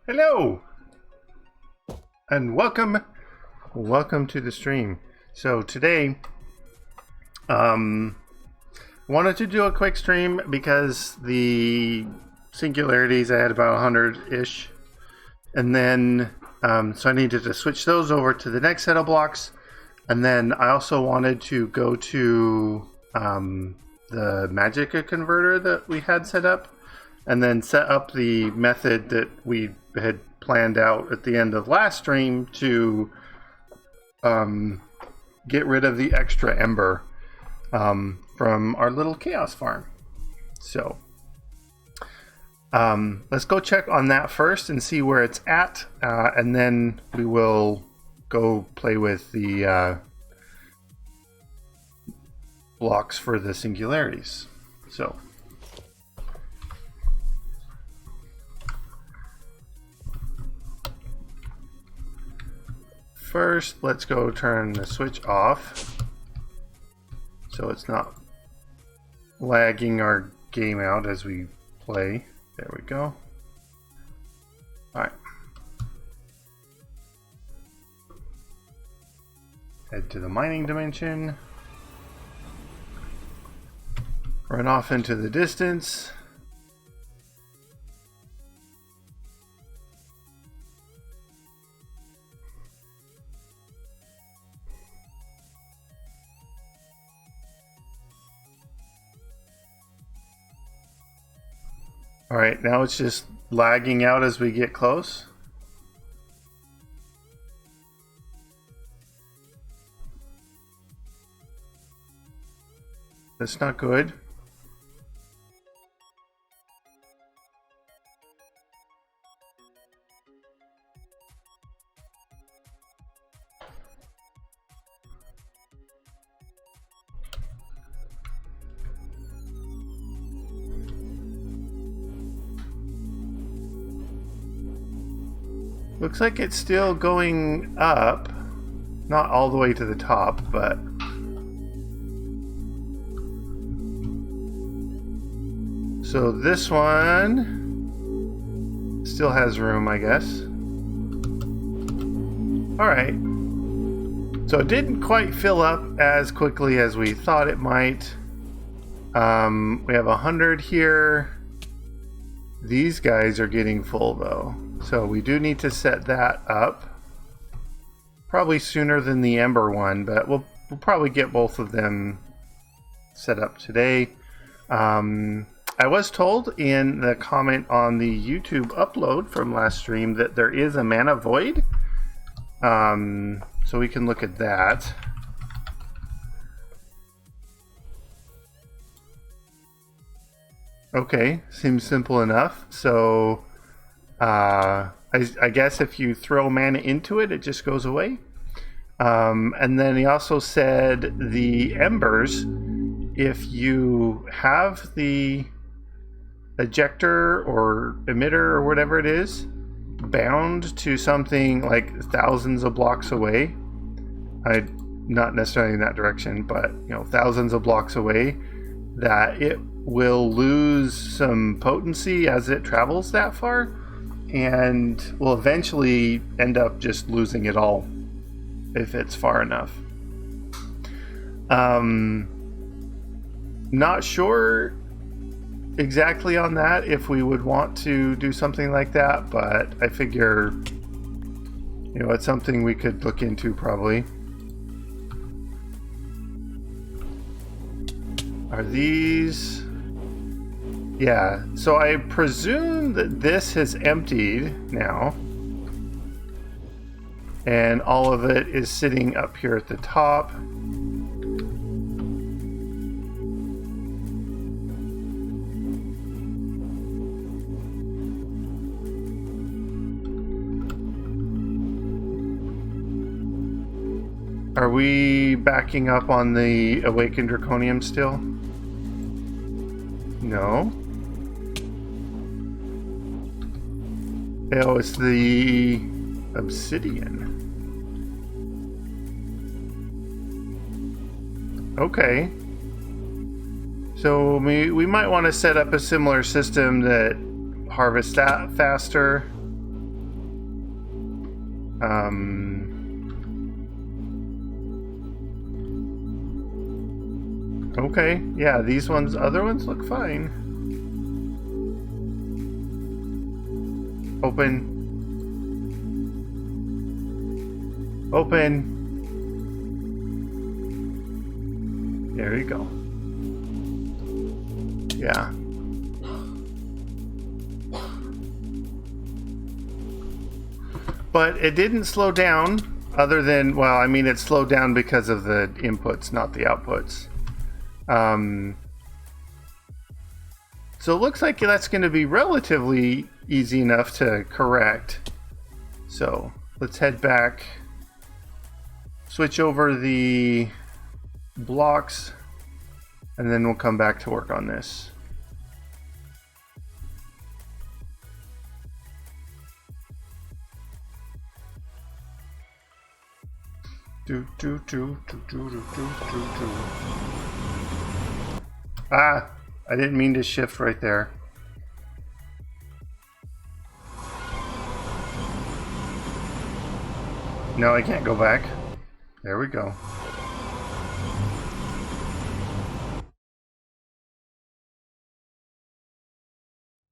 Hello and welcome to the stream. So today wanted to do a quick stream because the singularities, I had about 100 ish, and then so I needed to switch those over to the next set of blocks, and then I also wanted to go to the Magica converter that we had set up, and then set up the method that we had planned out at the end of last stream to get rid of the extra ember from our little chaos farm. So let's go check on that first and see where it's at, and then we will go play with the blocks for the singularities. So first, let's go turn the switch off so it's not lagging our game out as we play. There we go. Alright. Head to the mining dimension. Run off into the distance. All right, now it's just lagging out as we get close. That's not good. Looks like it's still going up. Not all the way to the top, but so this one still has room, I guess. Alright. So it didn't quite fill up as quickly as we thought it might. We have 100 here. These guys are getting full though. So we do need to set that up. Probably sooner than the Ember one, but we'll probably get both of them set up today. I was told in the comment on the YouTube upload from last stream that there is a mana void. So we can look at that. Okay, seems simple enough. So I guess if you throw mana into it, it just goes away. And then he also said the embers, if you have the ejector or emitter or whatever it is bound to something like thousands of blocks away, not necessarily in that direction, but thousands of blocks away, that it will lose some potency as it travels that far, and will eventually end up just losing it all if it's far enough. Not sure exactly on that if we would want to do something like that, but I figure it's something we could look into probably. Are these... Yeah, so I presume that this has emptied now, and all of it is sitting up here at the top. Are we backing up on the Awakened Draconium still? No. Oh, it's the obsidian. Okay. So we might want to set up a similar system that harvests that faster. Okay, yeah, these ones, other ones look fine. Open. Open. There you go. Yeah. But it didn't slow down, other than, well, I mean, it slowed down because of the inputs, not the outputs. So it looks like that's going to be relatively easy enough to correct. So let's head back, switch over the blocks, and then we'll come back to work on this. Ah, I didn't mean to shift right there. No, I can't go back. There we go.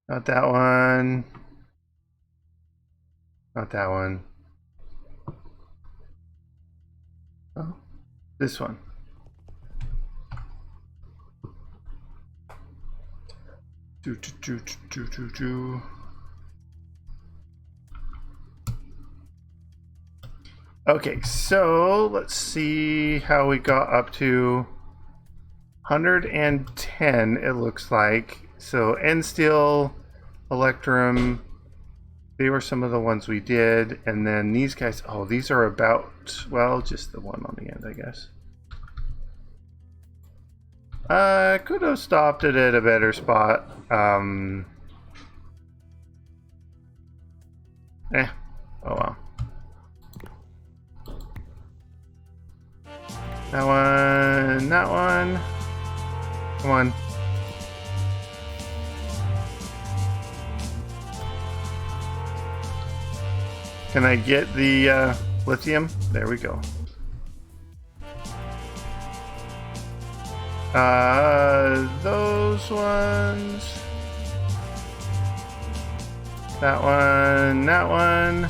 Not that one. Not that one. Oh, this one. Okay, so let's see how we got up to 110, it looks like. So end steel, electrum, they were some of the ones we did. And then these guys, oh, these are about, well, just the one on the end, I guess. Could have stopped it at a better spot. Oh well. That one, that one. Come on. Can I get the lithium? There we go. Those ones. That one, that one.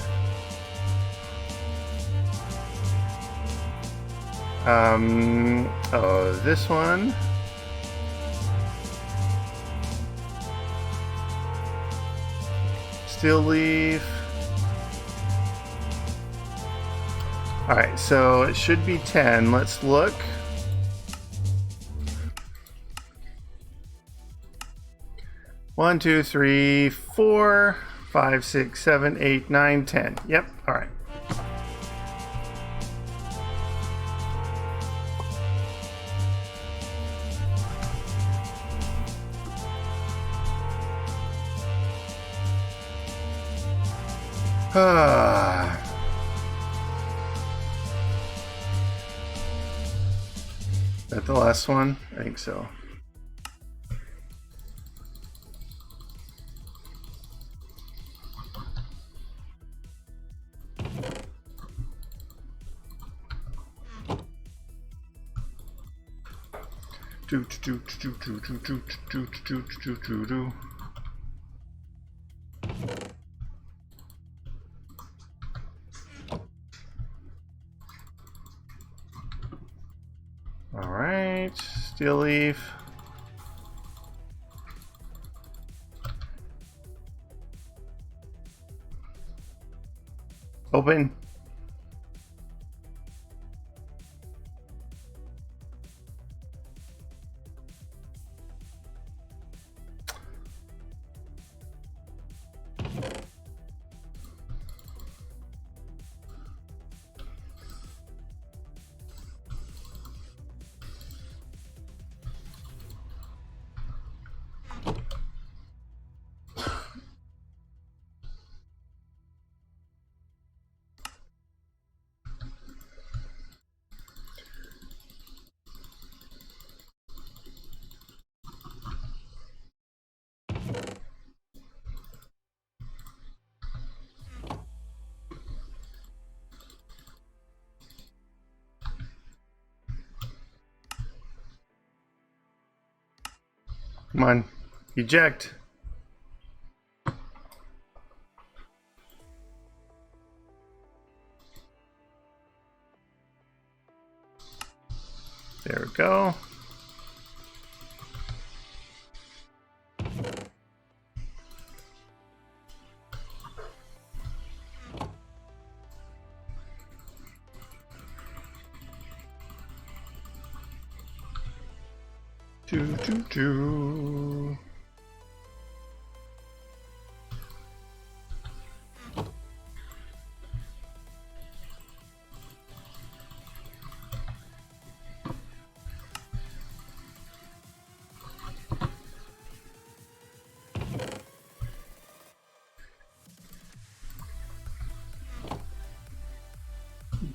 Oh, this one. Steel leaf. Alright, so it should be 10. Let's look. One, two, three, 4, 5, 6, 7, 8, 9, 10. Yep, alright. Is that the last one? I think so. All right, steel leaf. Open. Come on. Eject. There we go. Do.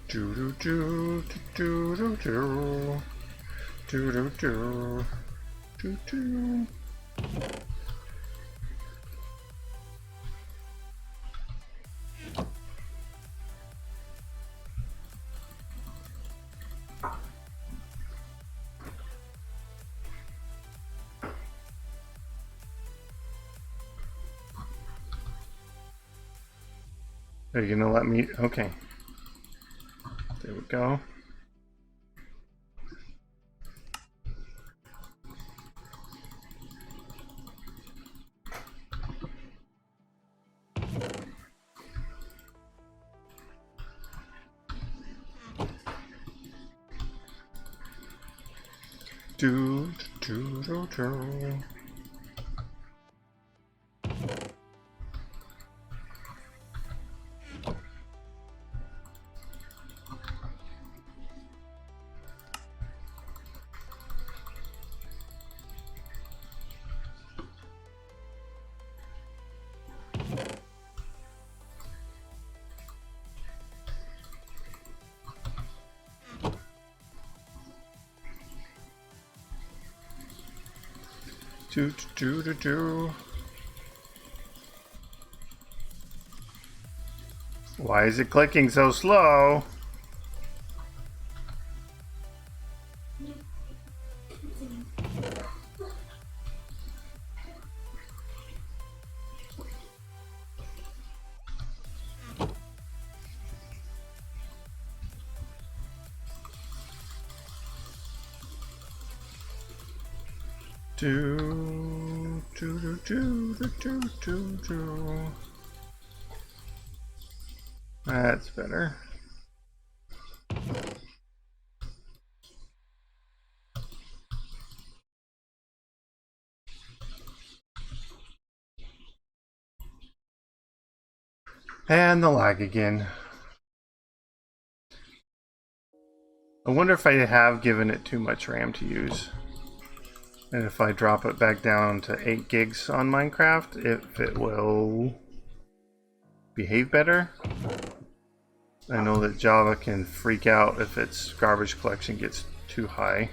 Do do do do do do do do do do. Are you gonna let me? Okay. There we go. Do do do do. Do do do do. Why is it clicking so slow? Do do do do do do do. That's better. And the lag again. I wonder if I have given it too much RAM to use. And if I drop it back down to 8 gigs on Minecraft, if it will behave better. I know that Java can freak out if its garbage collection gets too high.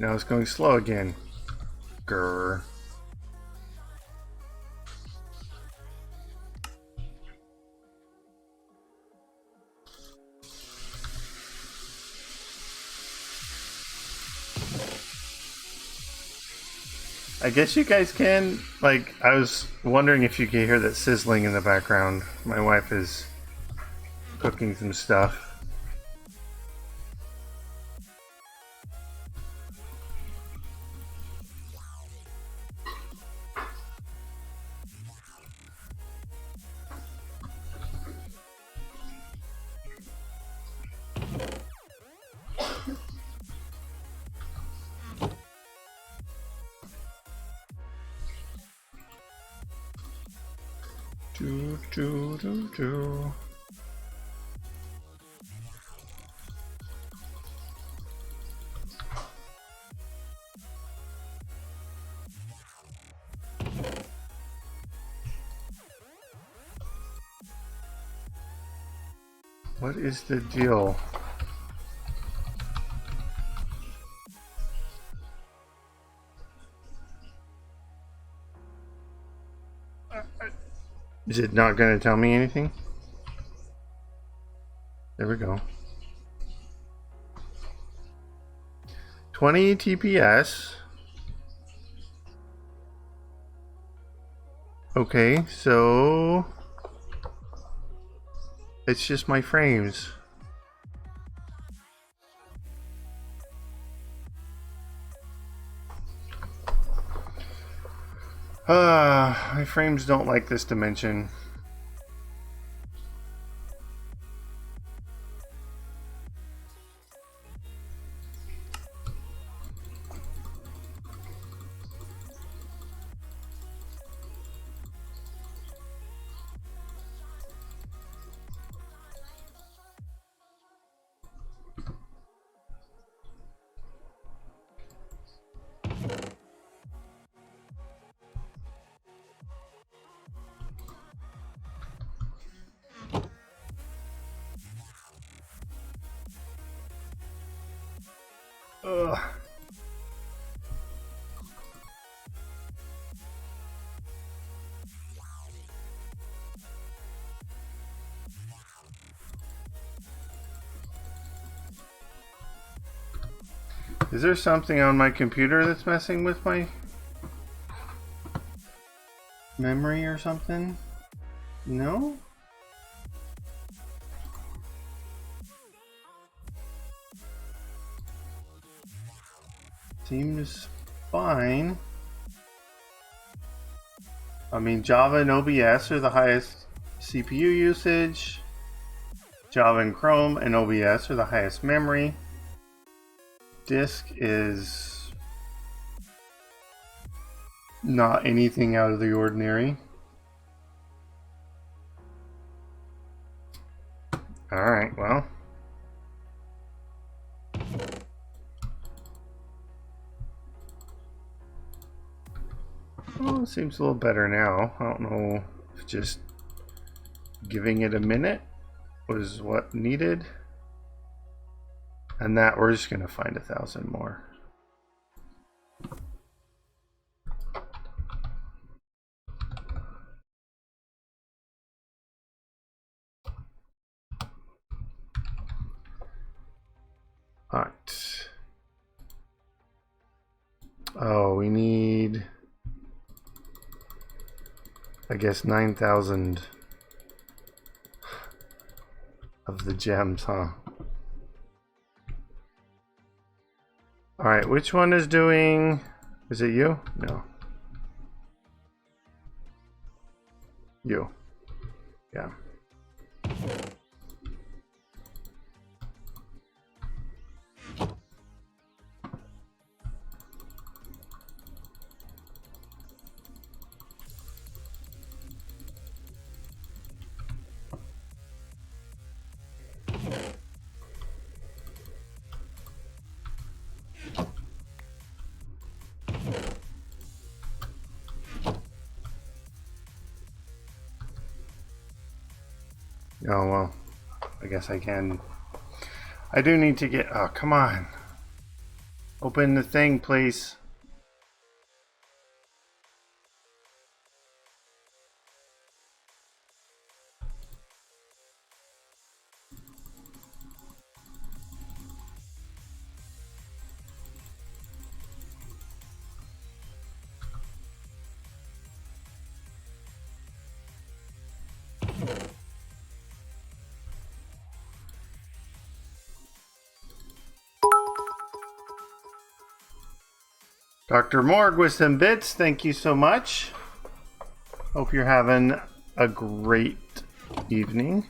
Now it's going slow again. Grr. I guess you guys can, like, I was wondering if you could hear that sizzling in the background. My wife is cooking some stuff. Do do do do. What is the deal? Is it not going to tell me anything? There we go. 20 TPS. Okay, so it's just my frames. My frames don't like this dimension. Ugh. Is there something on my computer that's messing with my memory or something? No? Seems fine. I mean, Java and OBS are the highest CPU usage. Java and Chrome and OBS are the highest memory. Disk is not anything out of the ordinary. Alright, well. Well, it seems a little better now. I don't know if just giving it a minute was what needed. And that we're just going to find 1,000 more. All right. Oh, we need, I guess, 9,000 of the gems, huh? All right, which one is doing? Is it you? No. You. Yeah. Oh, well, I guess I can. I do need to get, oh, come on. Open the thing, please. Dr. Morg with some bits, thank you so much. Hope you're having a great evening.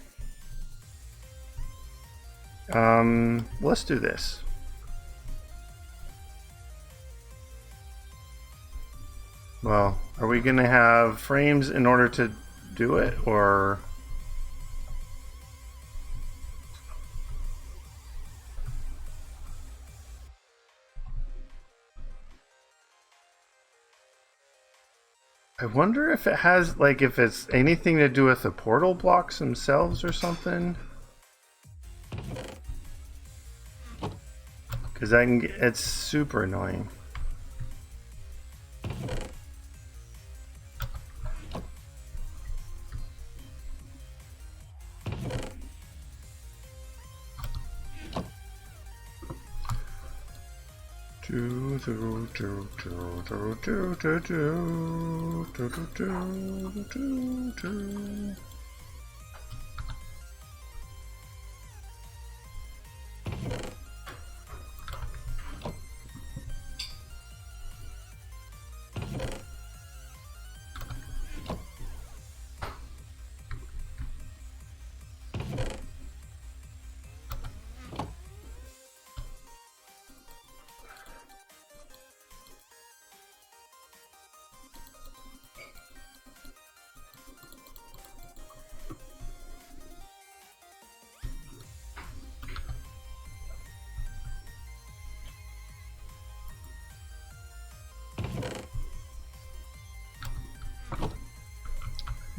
Let's do this. Well, are we gonna have frames in order to do it, or? I wonder if it has, like, if it's anything to do with the portal blocks themselves or something. Because I can get, it's super annoying.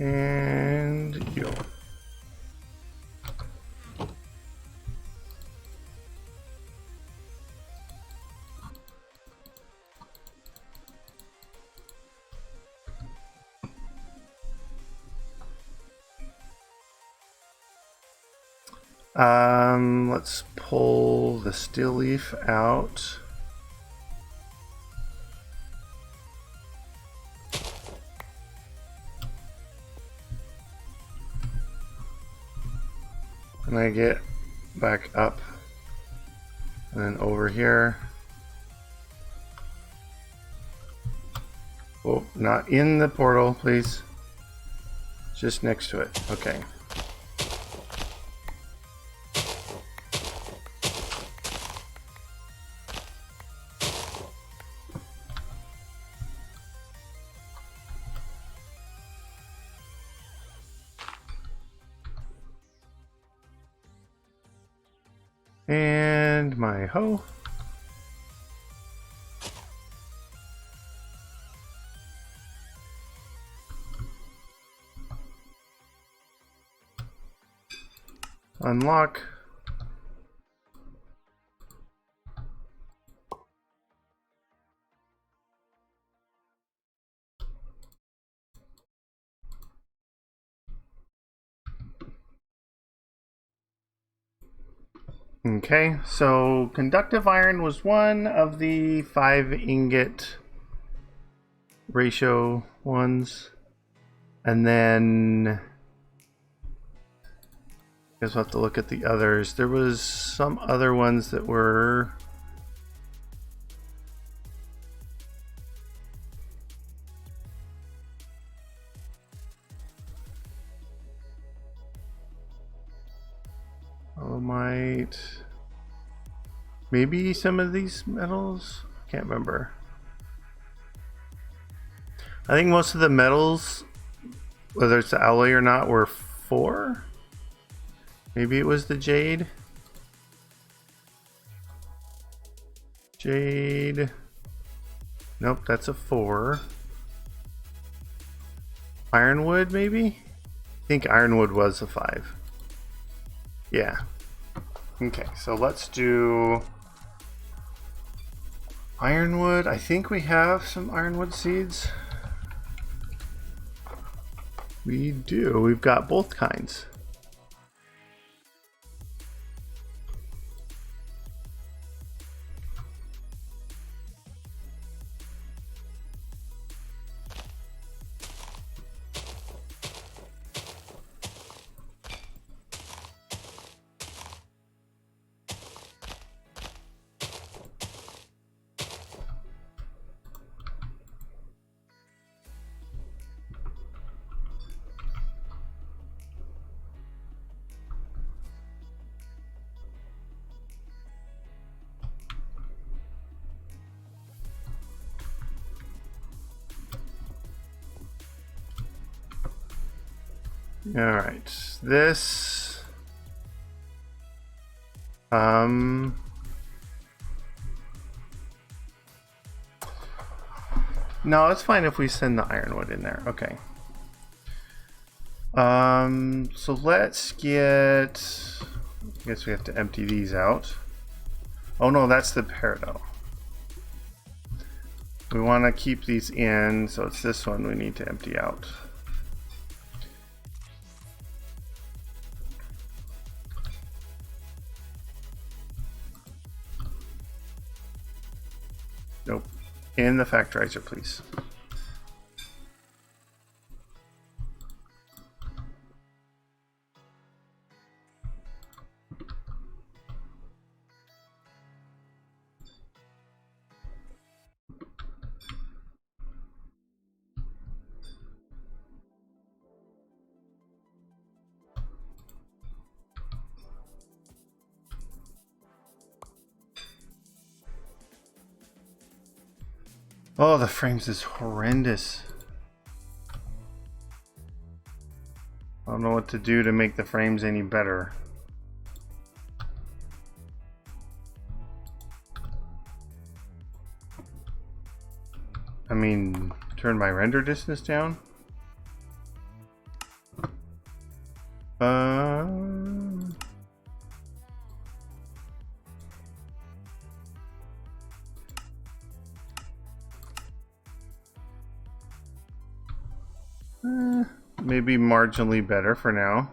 And you. Let's pull the steel leaf out. And I get back up and then over here. Oh, not in the portal, please. Just next to it. Okay. And my hoe. Unlock. Okay, so conductive iron was one of the 5 ingot ratio ones. And then I guess we'll have to look at the others. There was some other ones that were dolomite. Maybe some of these metals? Can't remember. I think most of the metals, whether it's the alloy or not, were 4. Maybe it was the jade. Jade. Nope, that's a 4. Ironwood, maybe? I think ironwood was a 5. Yeah. Okay, so let's do ironwood. I think we have some ironwood seeds. We do. We've got both kinds. All right, this no, it's fine if we send the ironwood in there. Okay. So let's get, I guess we have to empty these out. Oh no, that's the peridot. We want to keep these in, so it's this one we need to empty out. Nope. In the factorizer, please. Oh, the frames is horrendous. I don't know what to do to make the frames any better. I mean, turn my render distance down? Maybe marginally better for now.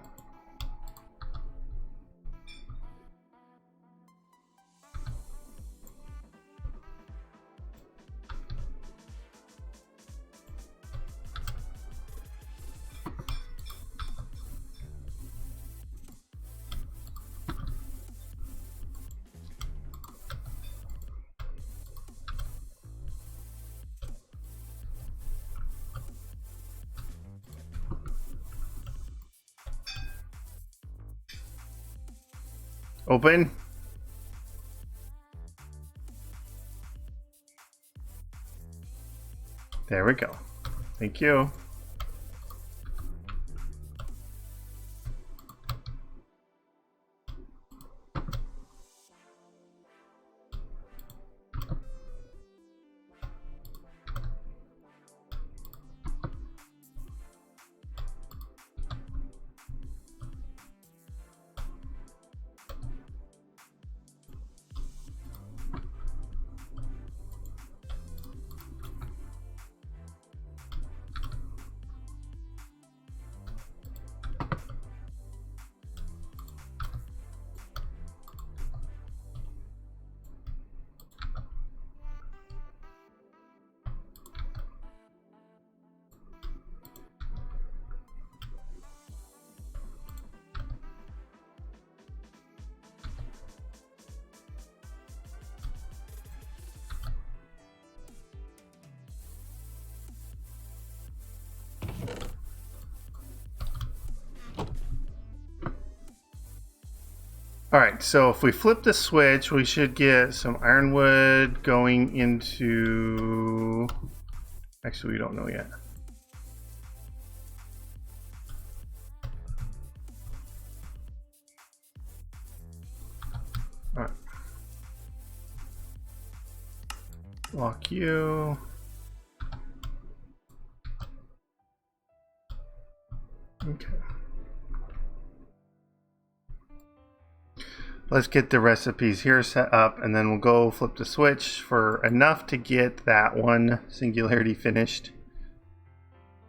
Open. There we go. Thank you. Alright, so if we flip the switch, we should get some ironwood going into... Actually, we don't know yet. Alright. Lock you. Okay. Let's get the recipes here set up, and then we'll go flip the switch for enough to get that one singularity finished.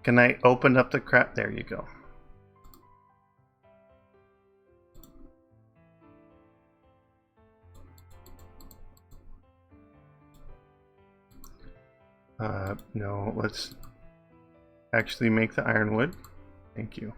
Can I open up the crap? There you go. No, let's actually make the ironwood. Thank you.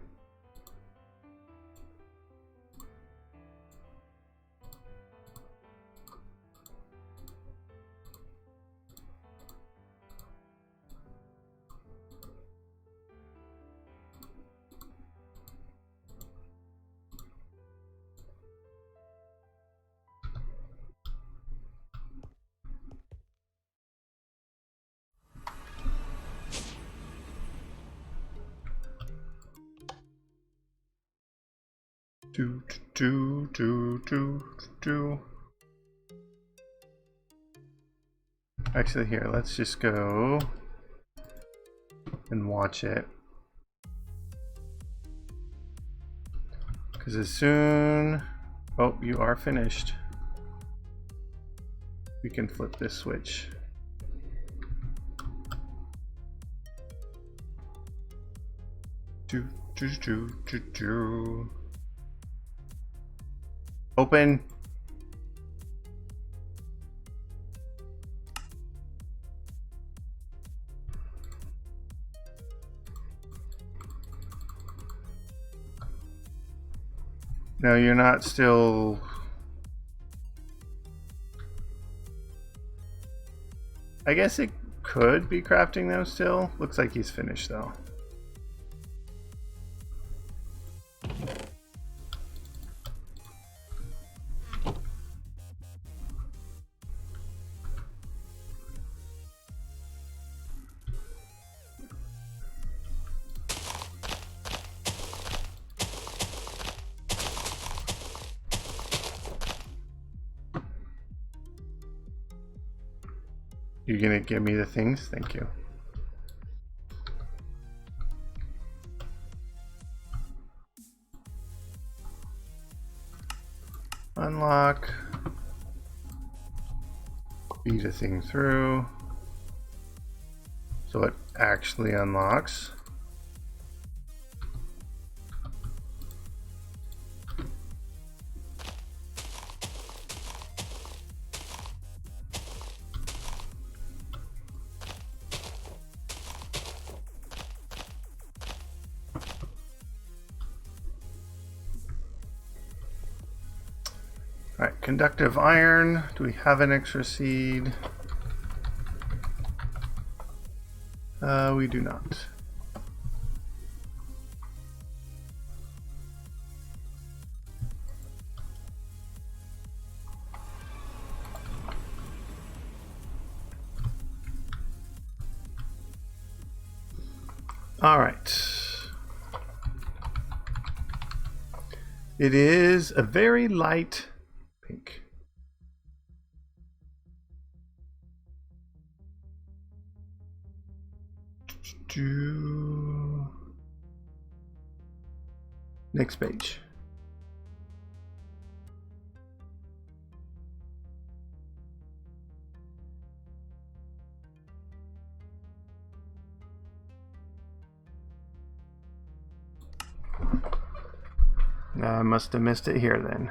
Actually, here, let's just go and watch it. Because as soon... Oh, you are finished. We can flip this switch. Open. No, you're not still... I guess it could be crafting them still. Looks like he's finished though. You're gonna give me the things? Thank you. Unlock. Feed a thing through. So it actually unlocks. Alright, conductive iron. Do we have an extra seed? We do not. Alright. It is a very light pink. Next page. I must have missed it here then.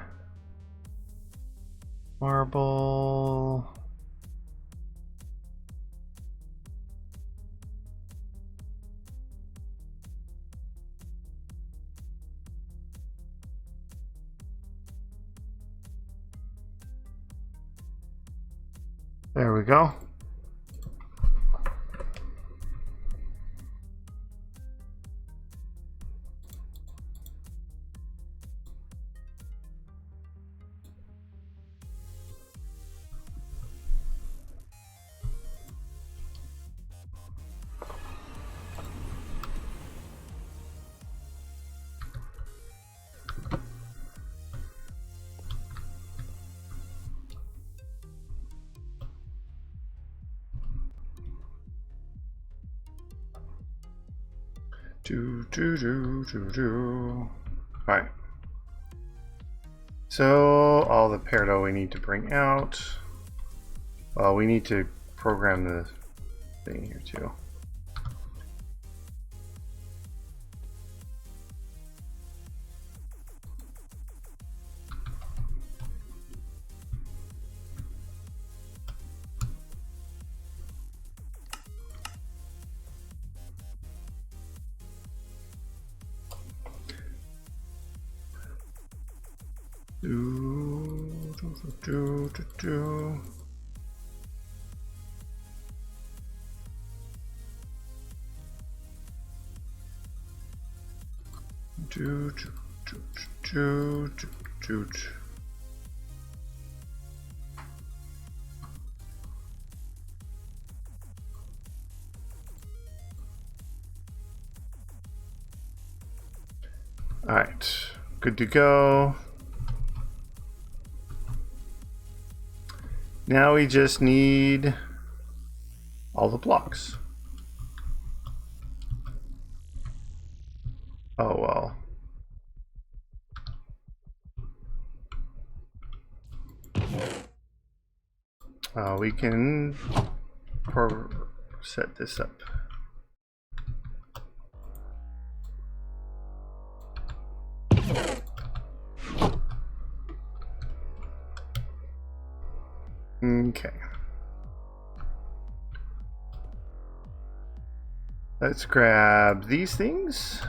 Marble. There we go. Alright. So, all the peridot we need to bring out. Well, we need to program the thing here too. All right, good to go. Now we just need all the blocks. Oh well. We can set this up. Okay. Let's grab these things.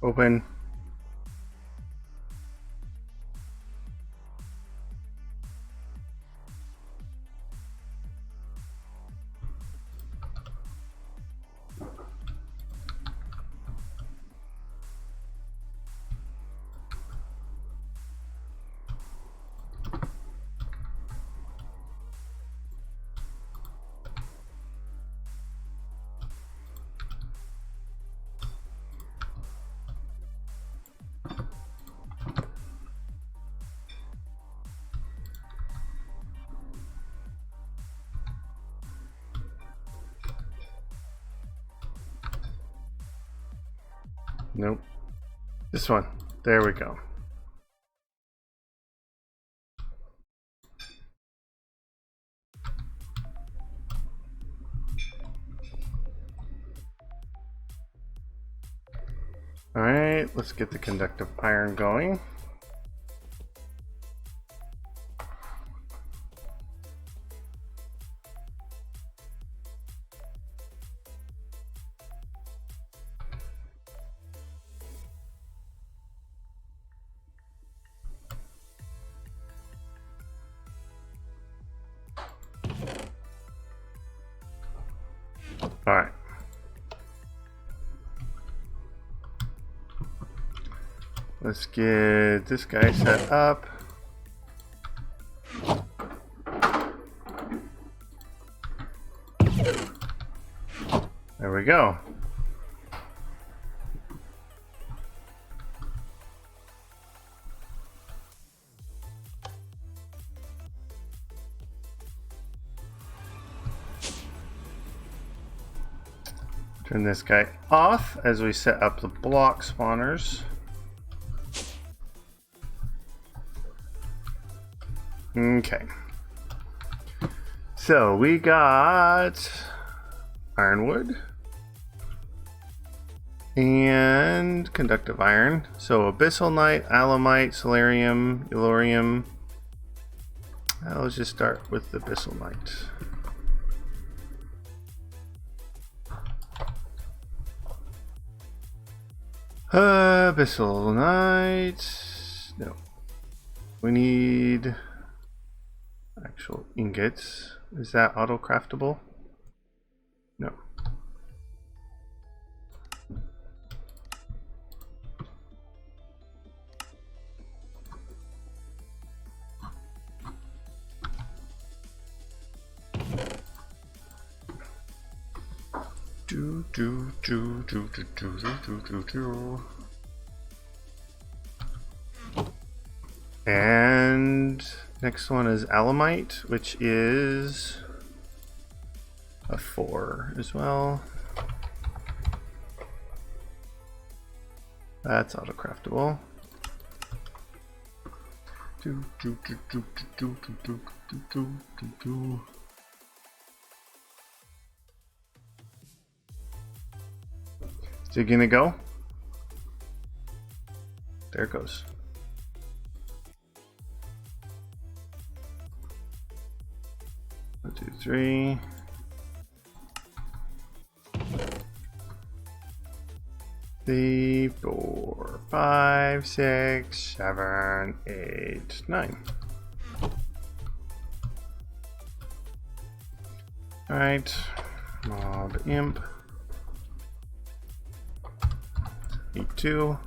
Open. Nope. This one. There we go. All right, let's get the conductive iron going. All right. Let's get this guy set up. There we go. Turn this guy off as we set up the block spawners. Okay. So we got ironwood and conductive iron. So abyssalnite, alumite, solarium, yellorium. Let's just start with the abyssalnite. Abyssalnite. No. We need actual ingots. Is that auto craftable? No. And next one is alumite, which is a 4 as well. That's auto craftable. Is it gonna go? There it goes. One, 2, 3. Three, 4, 5, 6, 7, 8, 9. All right, mob imp. E2.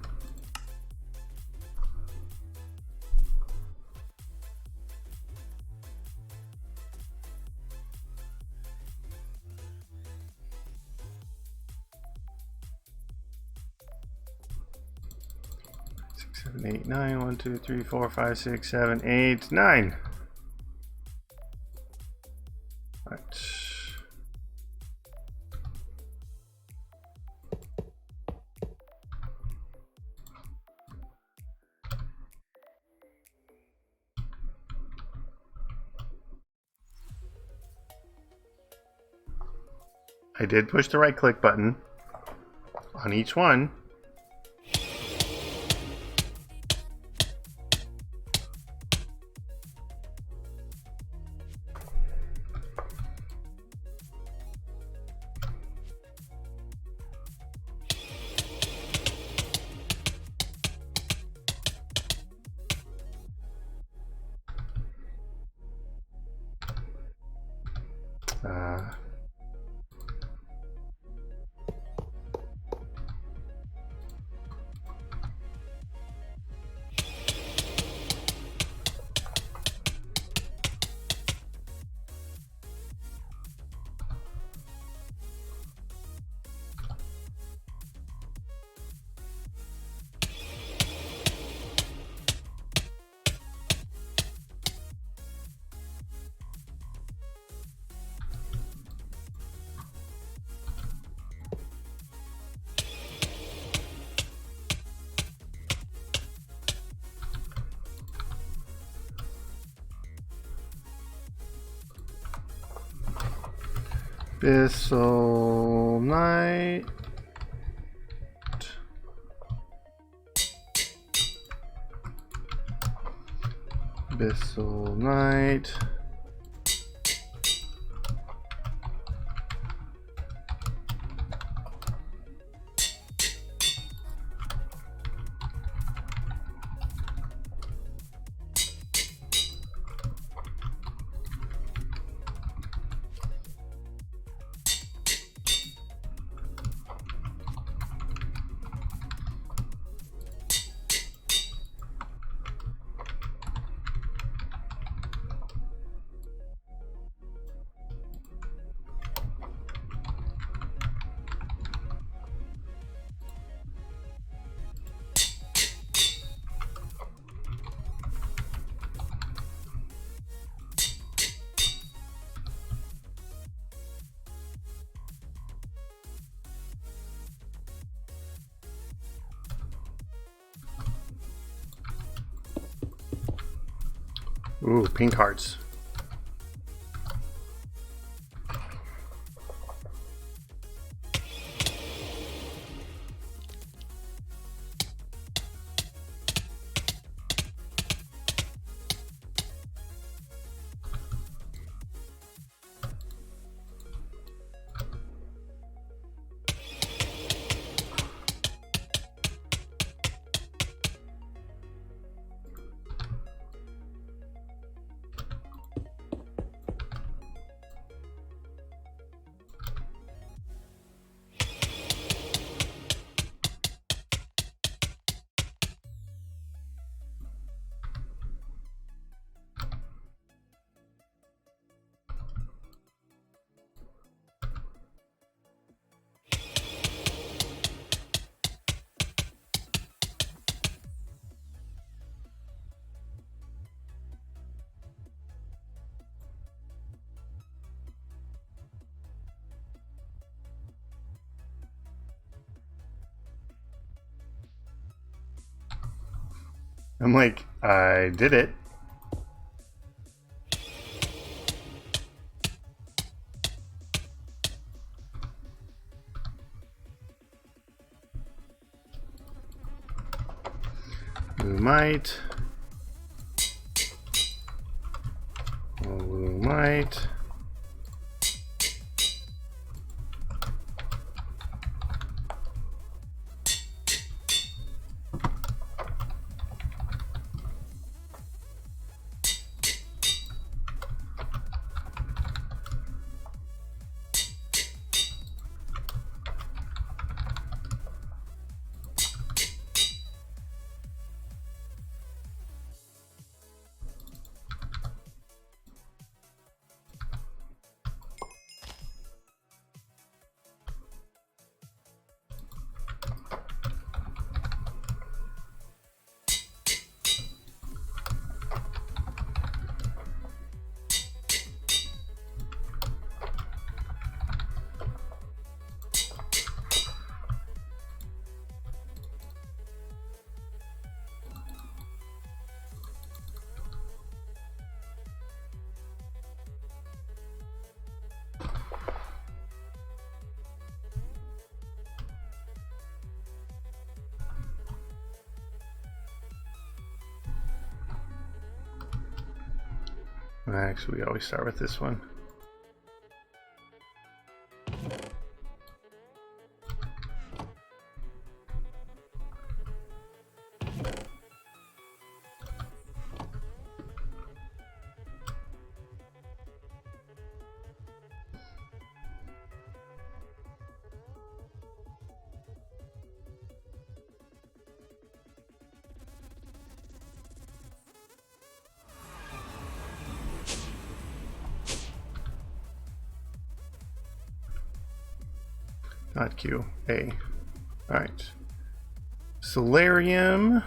Six, 7, 8, 9. 1, 2, 3, 4, 5, 6, 7, 8, 9. Right. I did push the right click button on each one. Bisonite. Bisonite. Ooh, pink hearts. I'm like, I did it. Lumite. Lumite. Actually, we always start with this one. Not Q, A. All right. Solarium.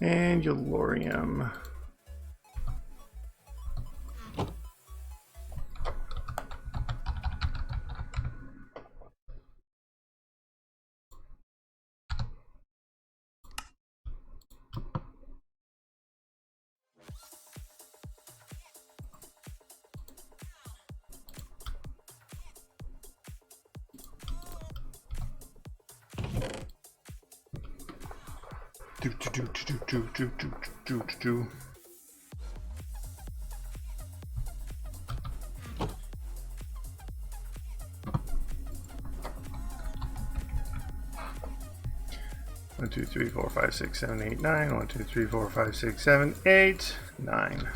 And Yellorium. One, two, three, four, five, six, seven, eight, nine. 1, 2, 3, 4, 5, 6, 7, 8, 9.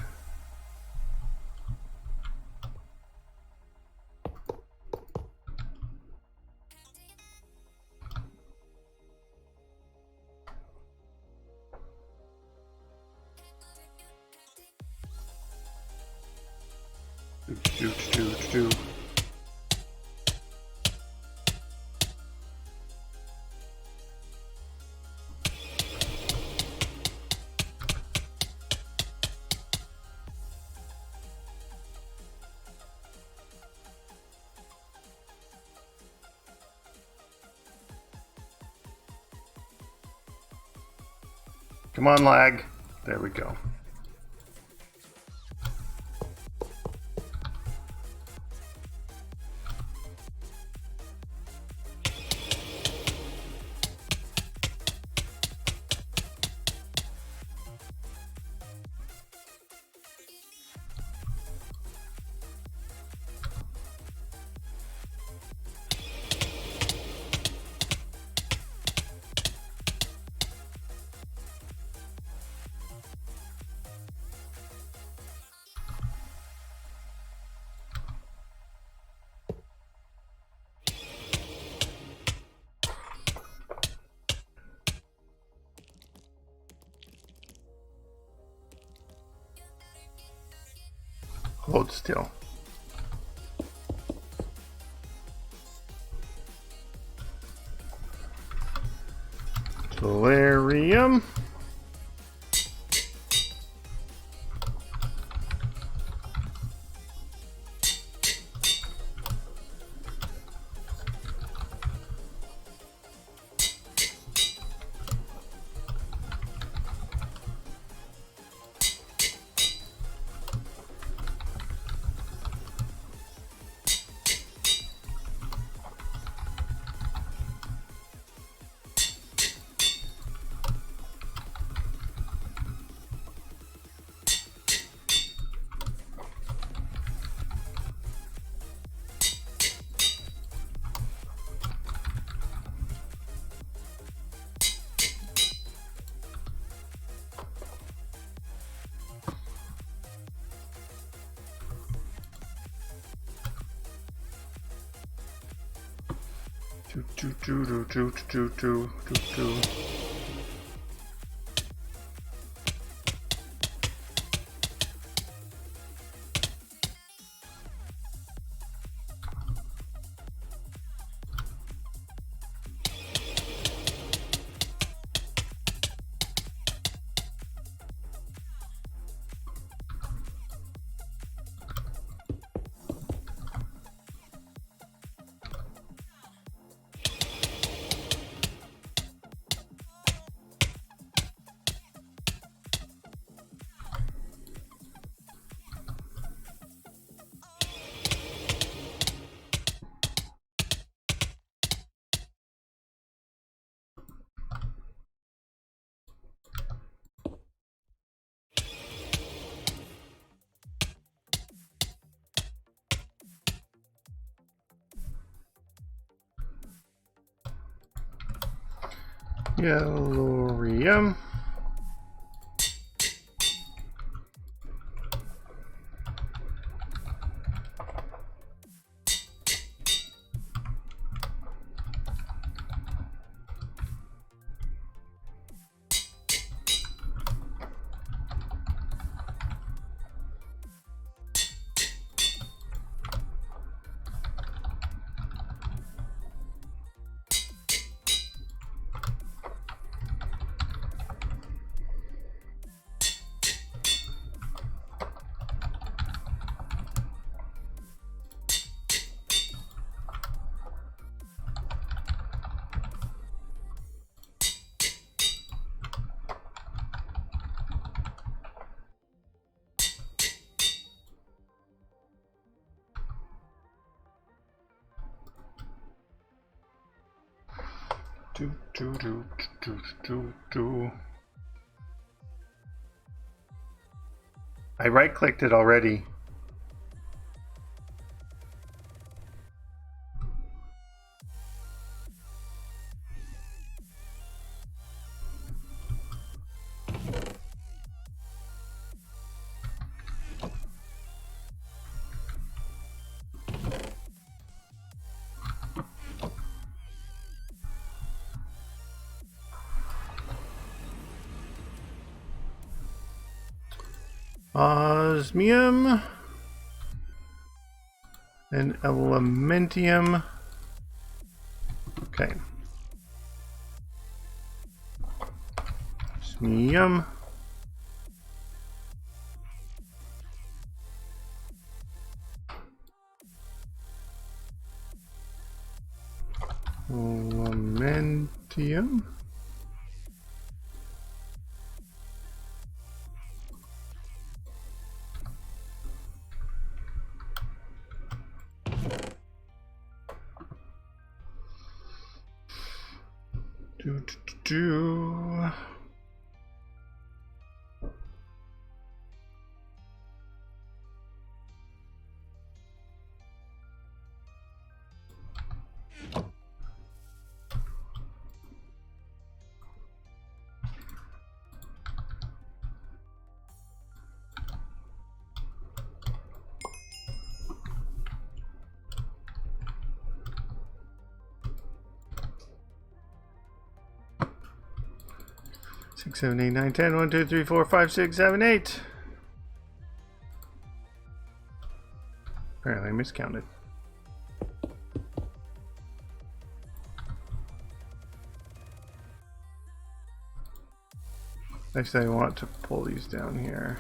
Come on, lag. There we go. Hold still. Solarium. Yellorium. I right-clicked it already. Osmium and elementium. Okay. Osmium. Elementium. Do. Six, 7, 8, 9, 10. 1, 2, 3, 4, 5, 6, 7, 8. Apparently I miscounted. Actually, I want to pull these down here.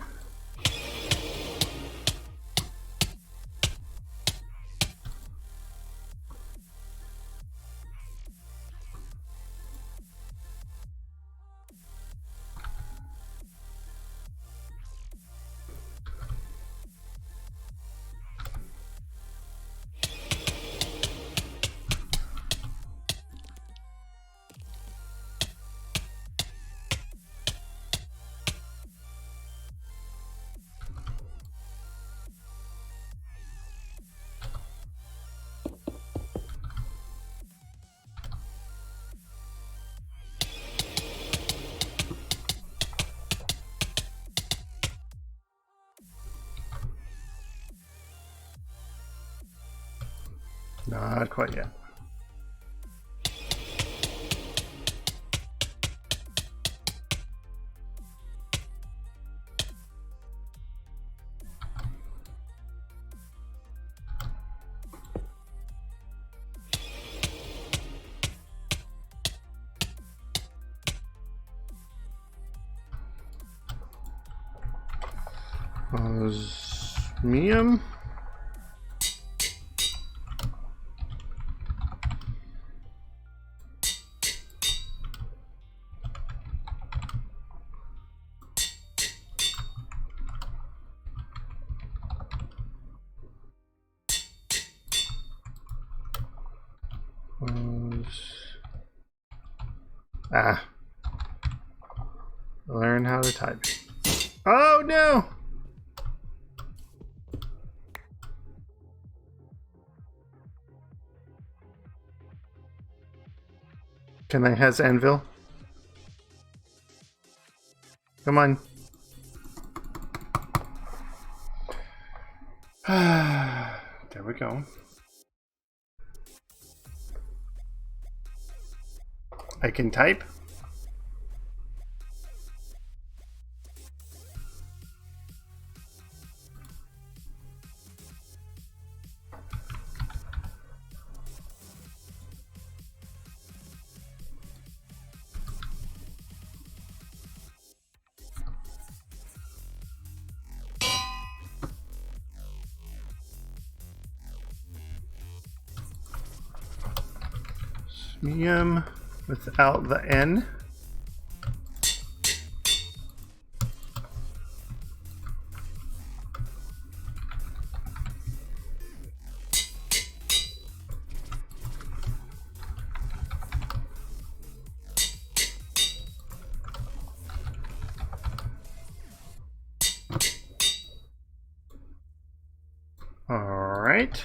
Not quite yet. Osmium. Learn how to type. Oh no! Can I has anvil? Come on. There we go. I can type. Osmium without the N. All right.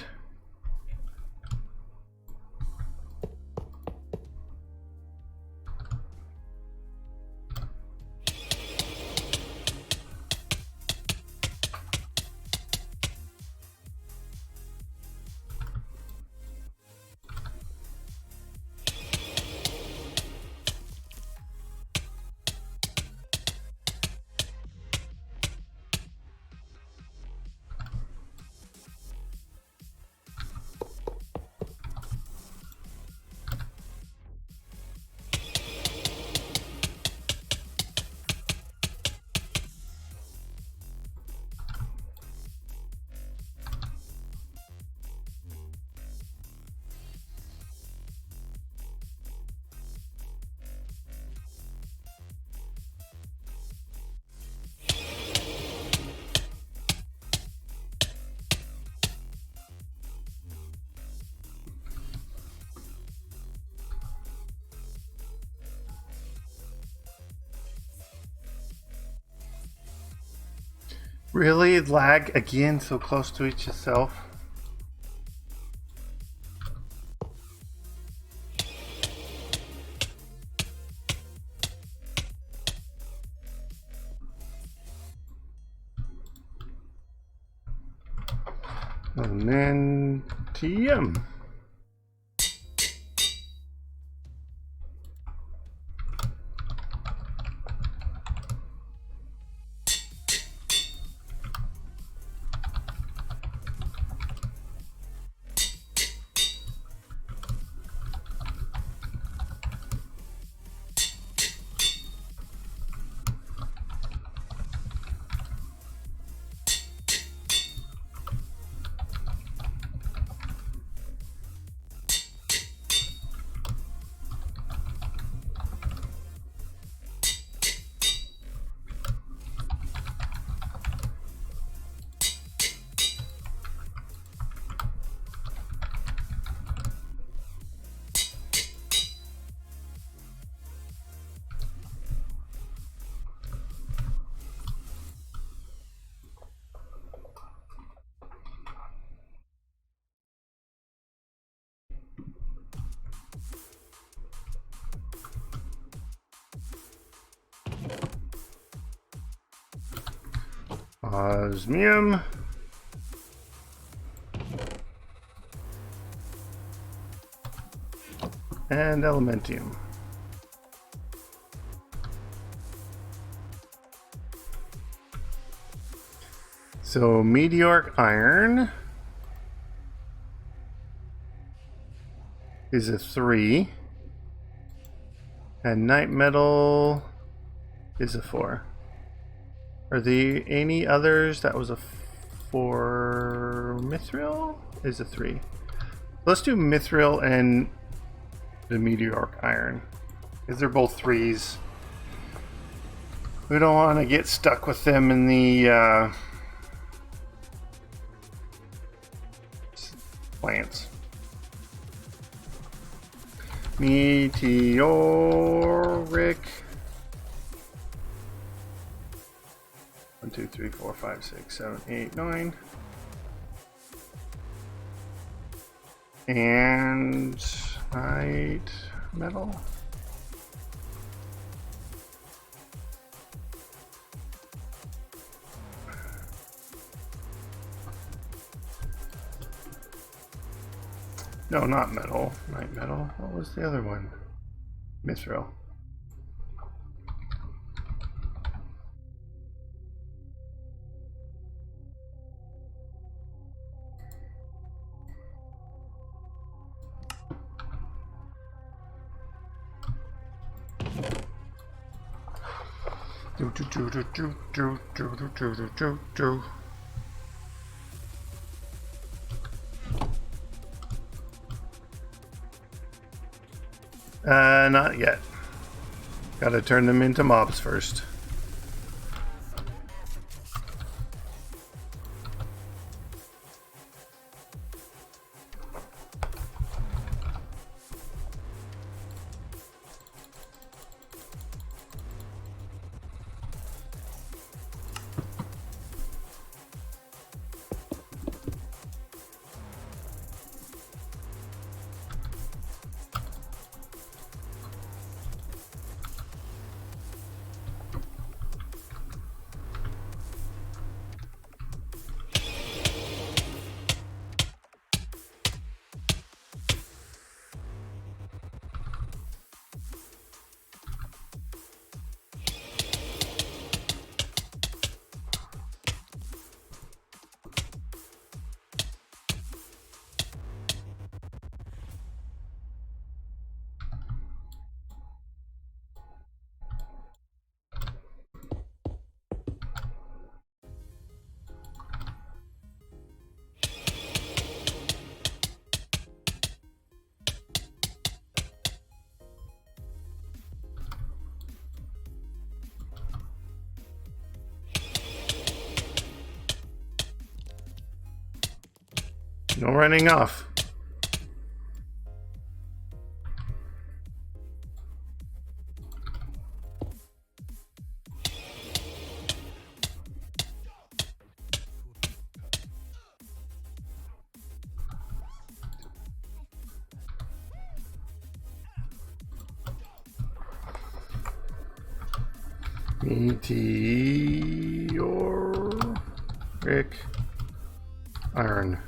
Really? Lag again so close to each itself? And then TM. Osmium. And elementium. So meteoric iron is a 3. And night metal is a 4. Are there any others? That was a 4. Mithril is a 3. Let's do mithril and the meteoric iron, because they're both 3s. We don't want to get stuck with them in the plants. Meteoric. 1, 2, 3, 4, 5, 6, 7, 8, 9. And night metal. No, not metal. Not metal. What was the other one? Mithril. Not yet. Gotta turn them into mobs first. No running off. Meteoric iron.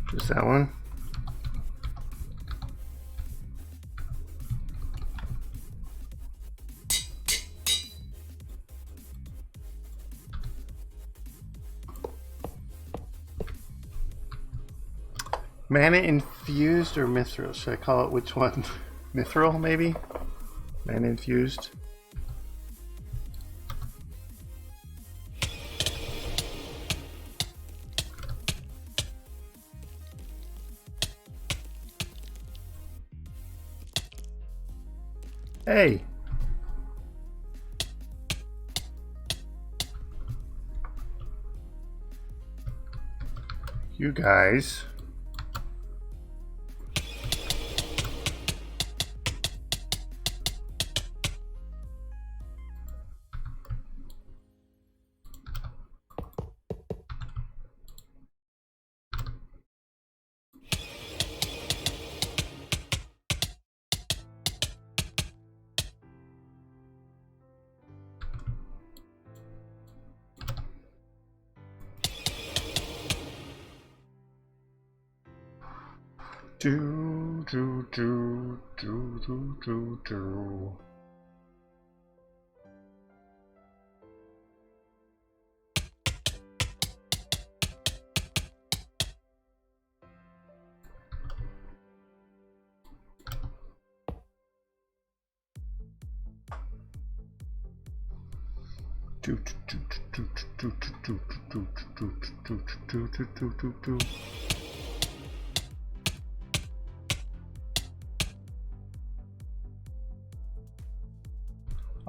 Just that one. Mana infused or mithril? Should I call it which one? Mithril, maybe? Mana infused. Hey! You guys. Do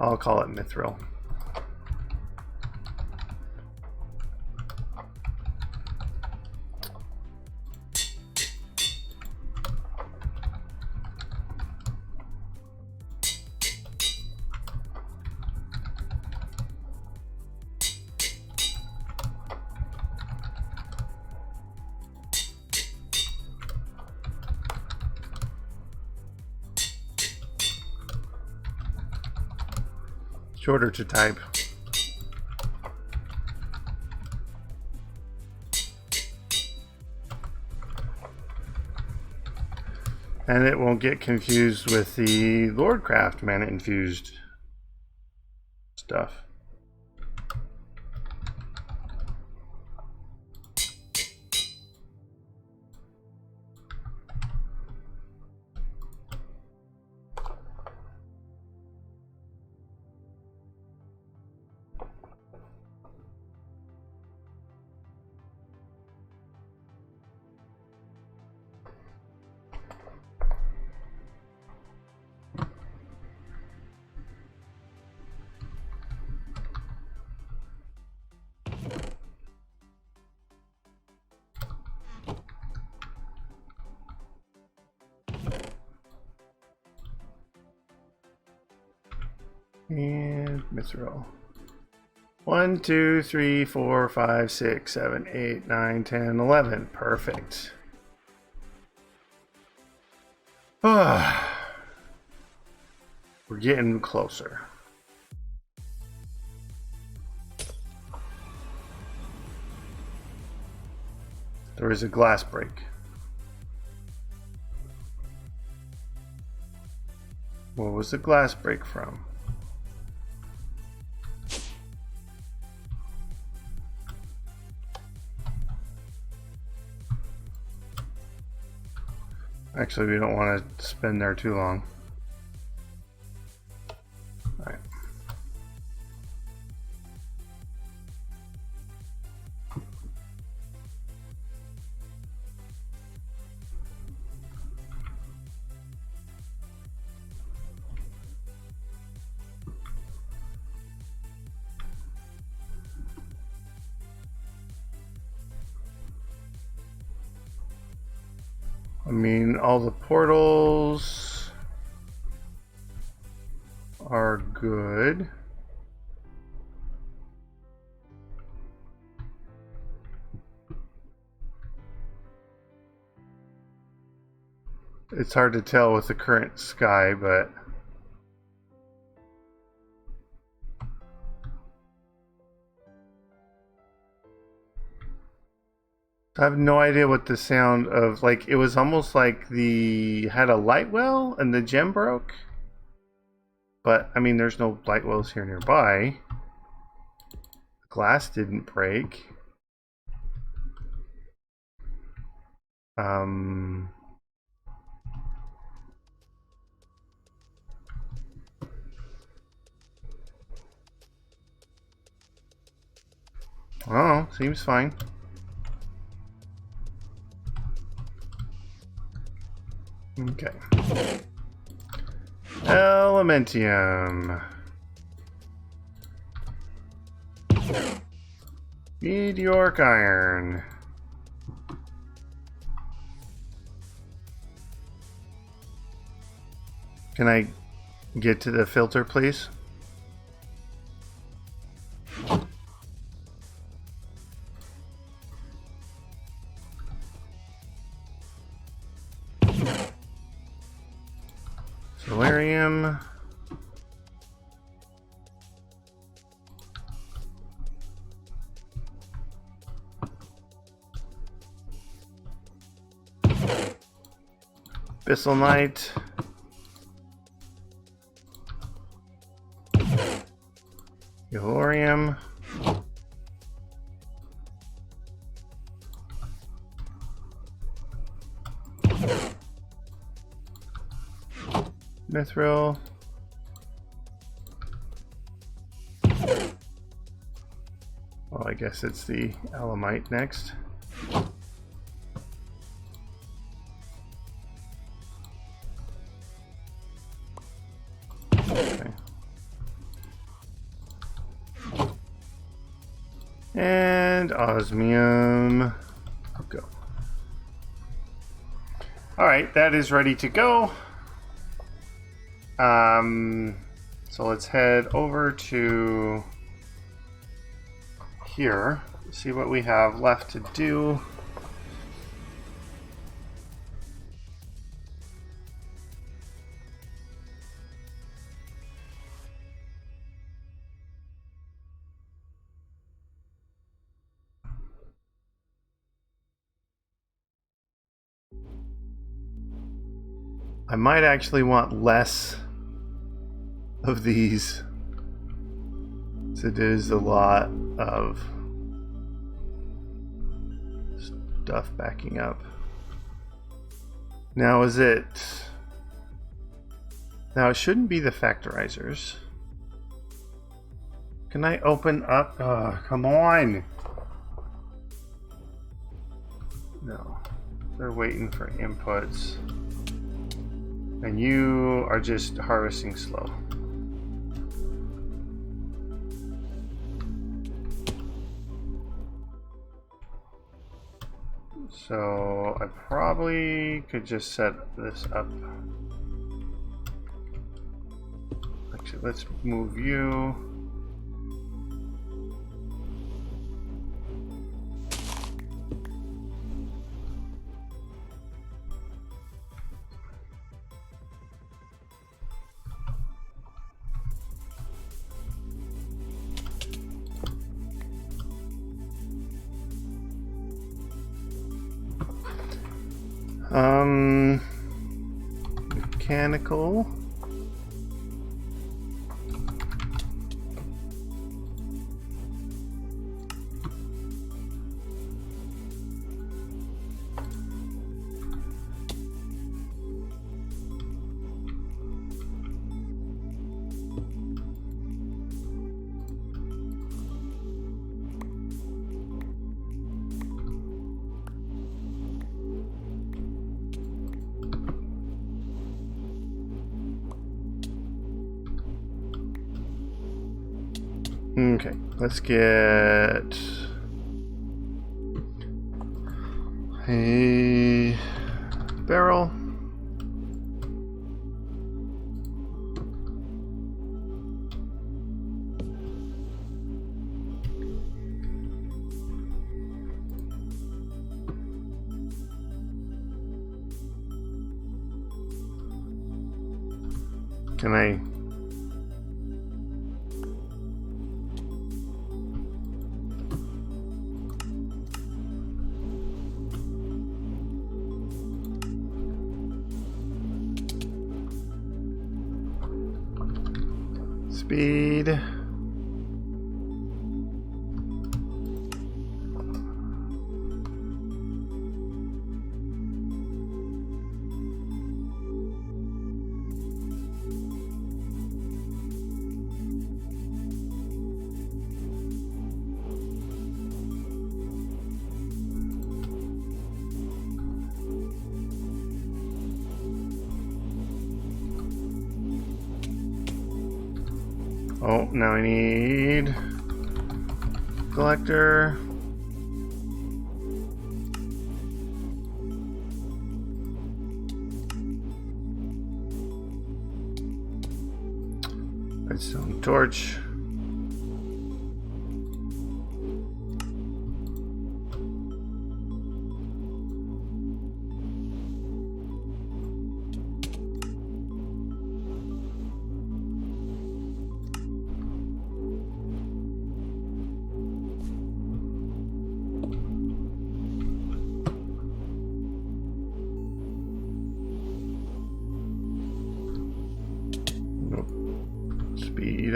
I'll call it mithril. Shorter to type. And it won't get confused with the Lordcraft mana infused stuff. And mithril. 1, 2, 3, 4, 5, 6, 7, 8, 9, 10, 11. Perfect. We're getting closer. There is a glass break. What was the glass break from? Actually, we don't want to spend there too long. All right. I mean, all the portals are good. It's hard to tell with the current sky, but I have no idea what the sound of, like, it was almost like the had a light well and the gem broke. But I mean, there's no light wells here nearby. The glass didn't break. Oh, seems fine. Okay. Elementium. Meteoric iron. Can I get to the filter, please? Solarium. Bisselnite. Yellorium. Mithril. Well, I guess it's the Alamite next. Okay. And osmium. Go. All right, that is ready to go. So let's head over to here, see what we have left to do. I might actually want less of these. So it is a lot of stuff backing up. Now is it... Now it shouldn't be the factorizers. Can I open up? Come on! No. They're waiting for inputs. And you are just harvesting slow. So I probably could just set this up. Actually, let's move you. Mechanical. Okay, let's get a barrel. Can I... Speed. Oh, now I need collector. Redstone torch.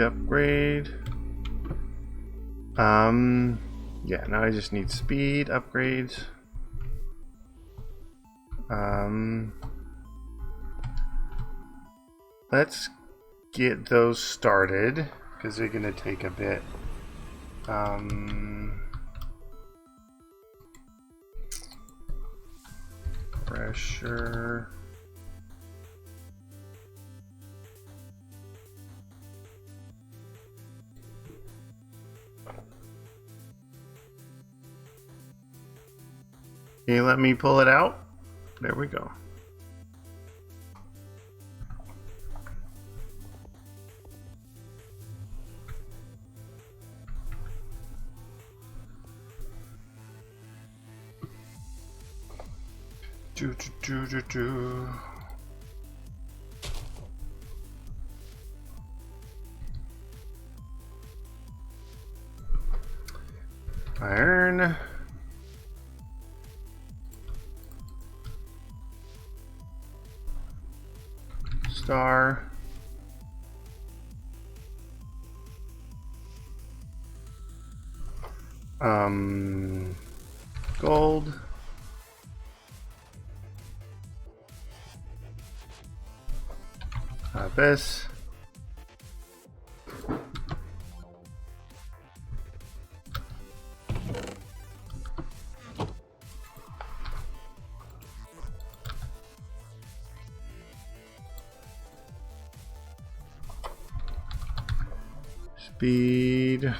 upgrade. Yeah, now I just need speed upgrades. Let's get those started because they're gonna take a bit. Pressure. Can you let me pull it out? There we go. Iron. Star. Gold. This. Speed.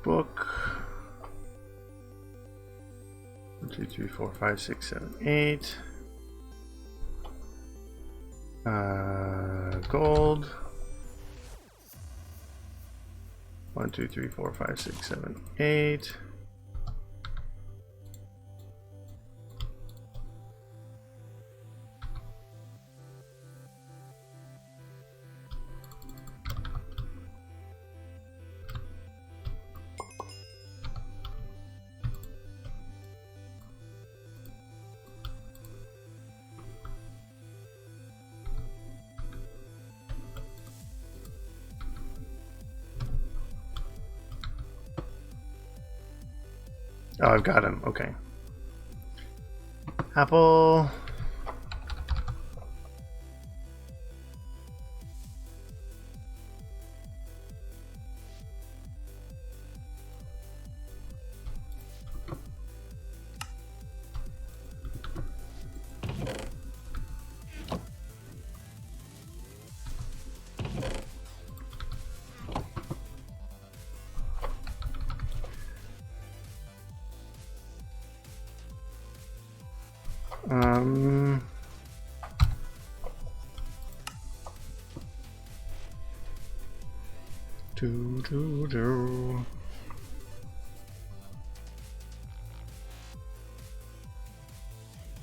Book. 1, 2, 3, 4, 5, 6, 7, 8. Gold. 1, 2, 3, 4, 5, 6, 7, 8. Oh, I've got him. Okay. Apple.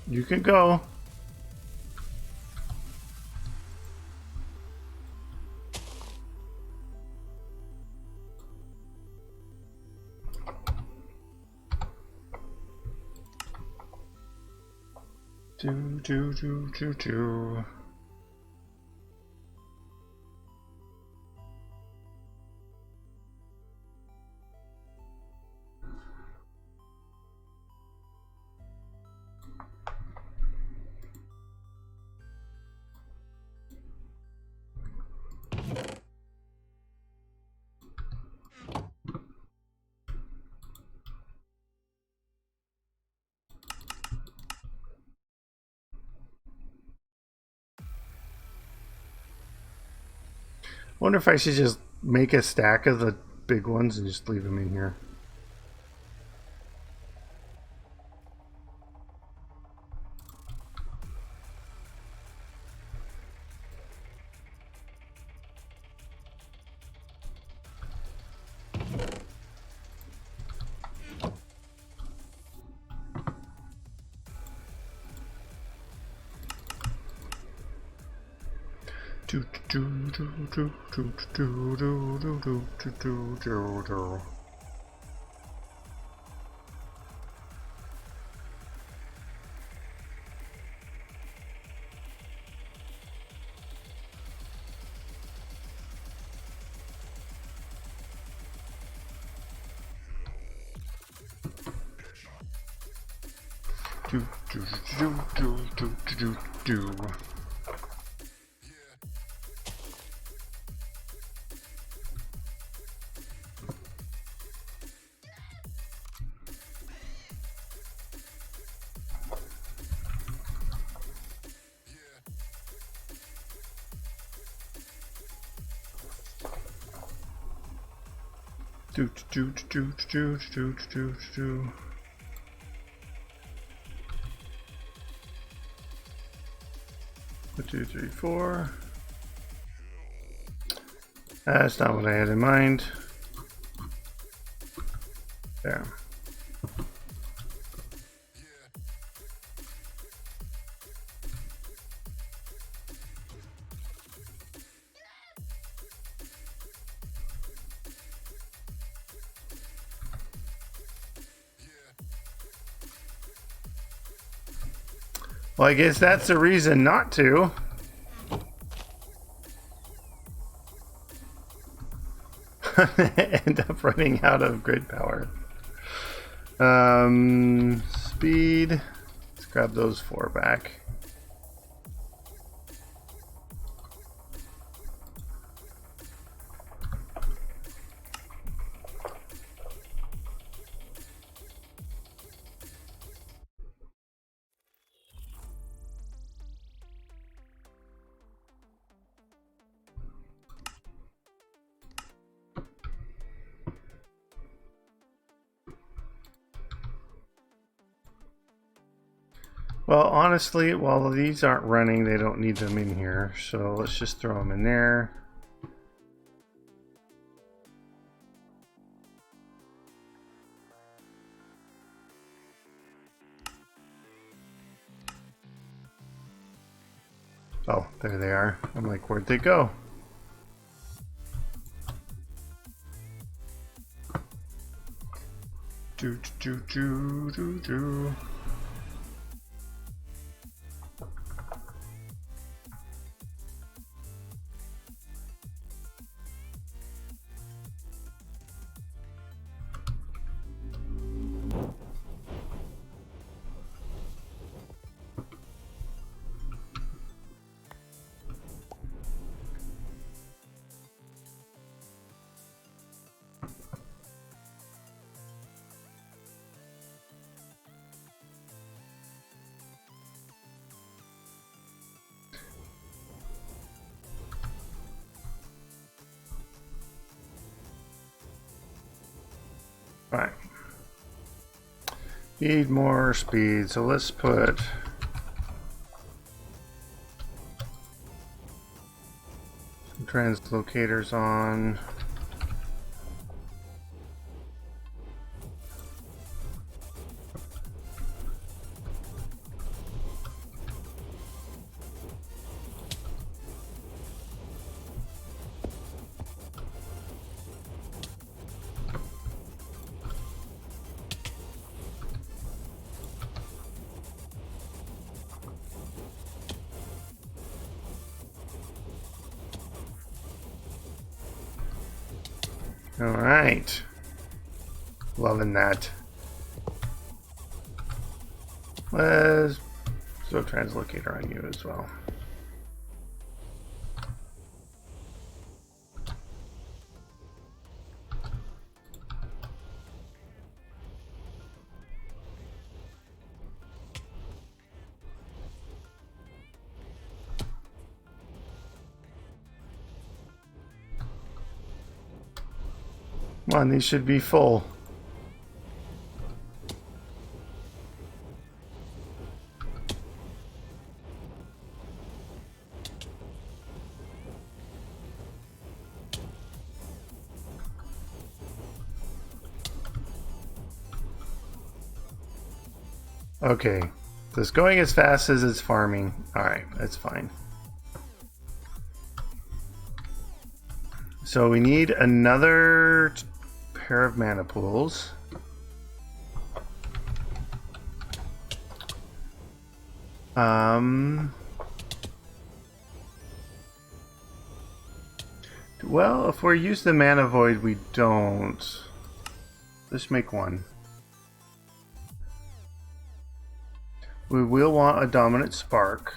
You can go. Do. Wonder if I should just make a stack of the big ones and just leave them in here. One, two, three, four. That's not what I had in mind. There. Well, I guess that's the reason not to. End up running out of grid power. Speed. Let's grab those 4 back. Well, honestly, while these aren't running, they don't need them in here. So let's just throw them in there. Oh, there they are. I'm like, where'd they go? Do, do, do, do, do. Right. Need more speed, so let's put some translocators on. All right, loving that. Let's throw a translocator on you as well. Come on, these should be full. Okay, so it's going as fast as it's farming. All right, that's fine. So we need another pair of mana pools. Well, if we're using the mana void, we don't. Let's make one. We will want a dominant spark.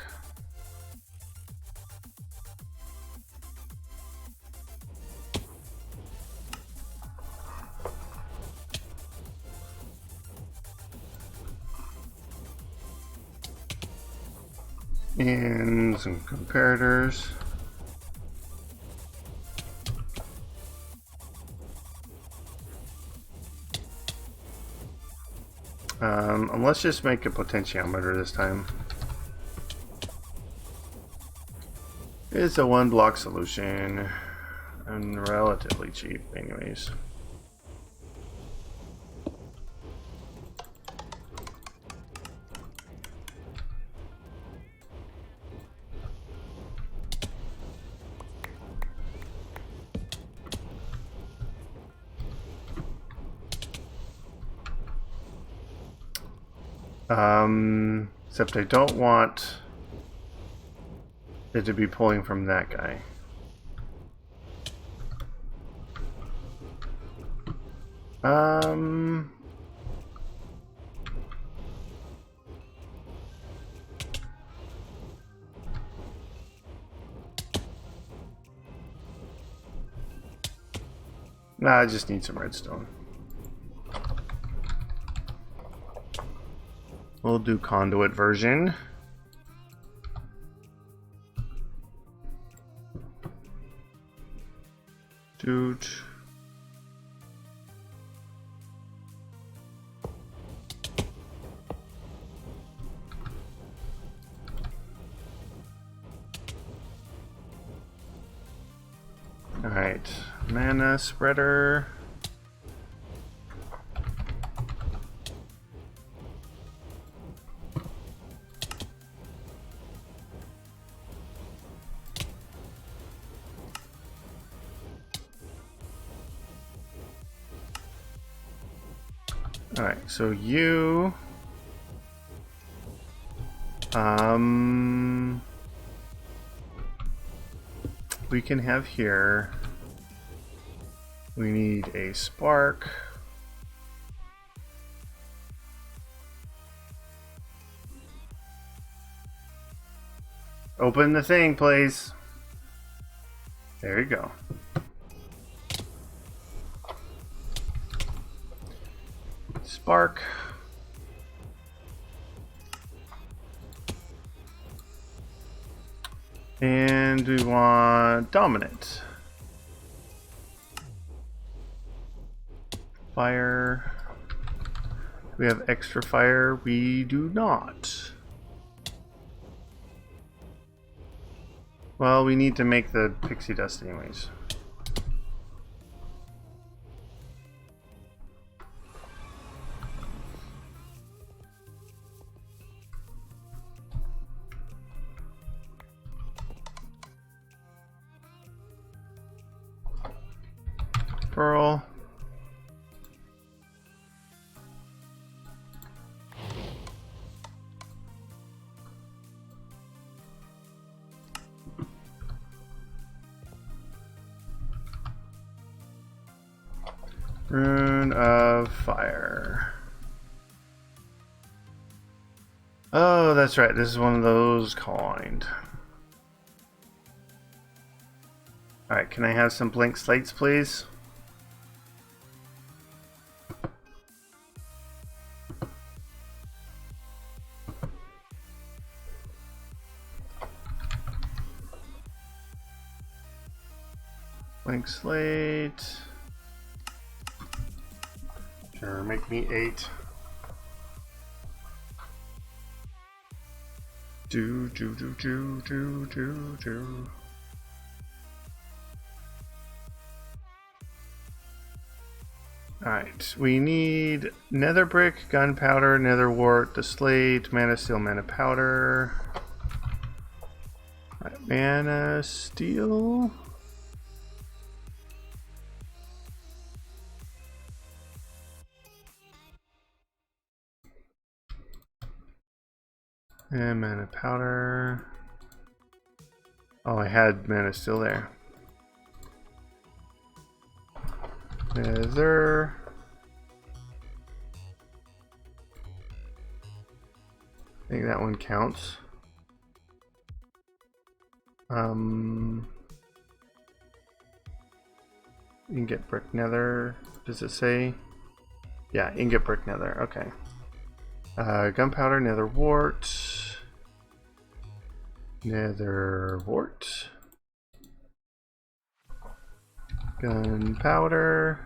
And some comparators. And let's just make a potentiometer this time. It's a 1-block solution and relatively cheap anyways. Except I don't want it to be pulling from that guy. Nah, I just need some redstone. We'll do conduit version. Dude. All right, mana spreader. All right, so you, we can have here, we need a spark. Open the thing, please. There you go. Spark. And we want dominant. Fire. Do we have extra fire? We do not. Well, we need to make the pixie dust anyways. Pearl. Rune of Fire. Oh, that's right. This is one of those coined. Alright, can I have some blank slates, please? Blank slate. Sure, make me 8. Do. Alright, we need nether brick, gunpowder, nether wart, the slate, mana steel, mana powder. Alright, mana steel. And mana powder. Oh, I had mana still there. Nether. I think that one counts. Ingot brick nether. Does it say? Yeah, ingot brick nether. Okay. Gunpowder, nether wart. Nether wart. Gunpowder.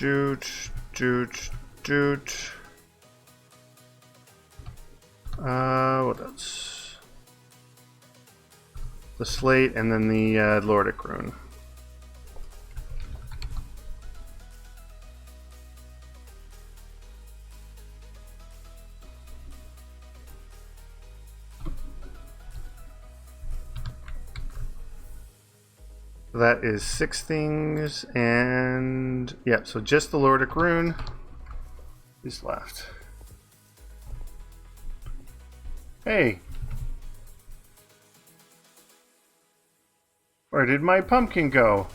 Doot. What else? The slate and then the Lordic rune. That is 6 things, and yeah, so just the Lordic rune is left. Hey, where did my pumpkin go?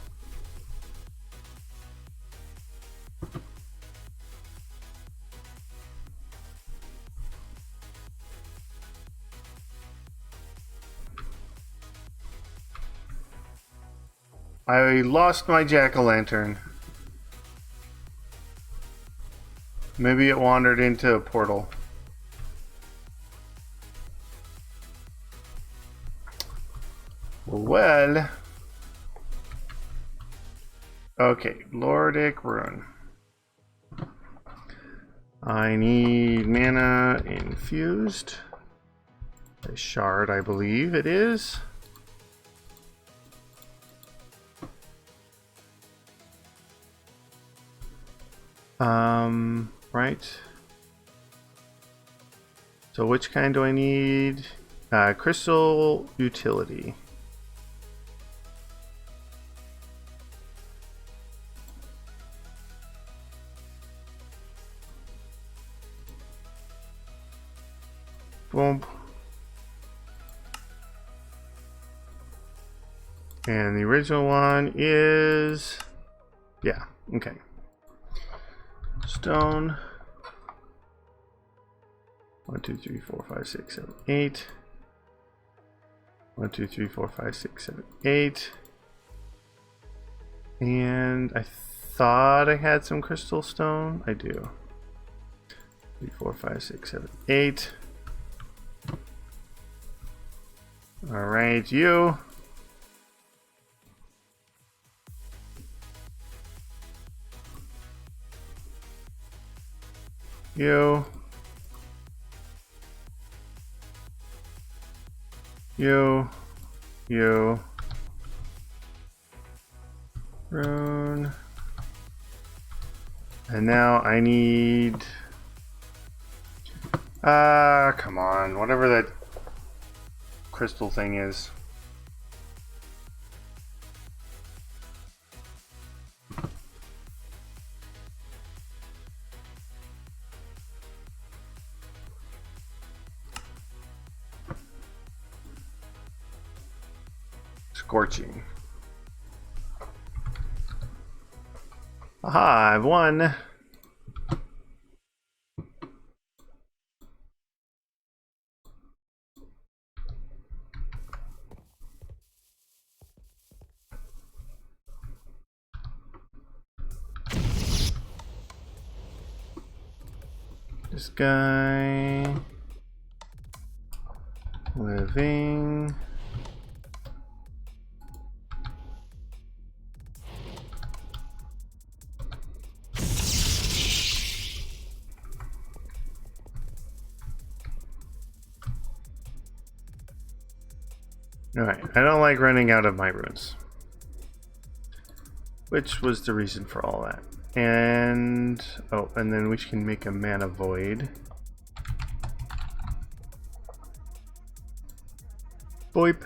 I lost my jack-o'-lantern. Maybe it wandered into a portal. Well, okay, Lordic rune. I need mana infused. A shard, I believe it is. Right. So which kind do I need? Crystal utility. Boom. And the original one is, yeah, okay. Stone. 1, 2, 3, 4, 5, 6, 7, 8. 1, 2, 3, 4, 5, 6, 7, 8. And I thought I had some crystal stone. I do. 3, 4, 5, 6, 7, 8. All right, you. You. Rune. And now I need... come on. Whatever that crystal thing is. Scorching. Aha, I've won. This guy. Living. Alright, I don't like running out of my runes. Which was the reason for all that. And, oh, and then we can make a mana void. Boip.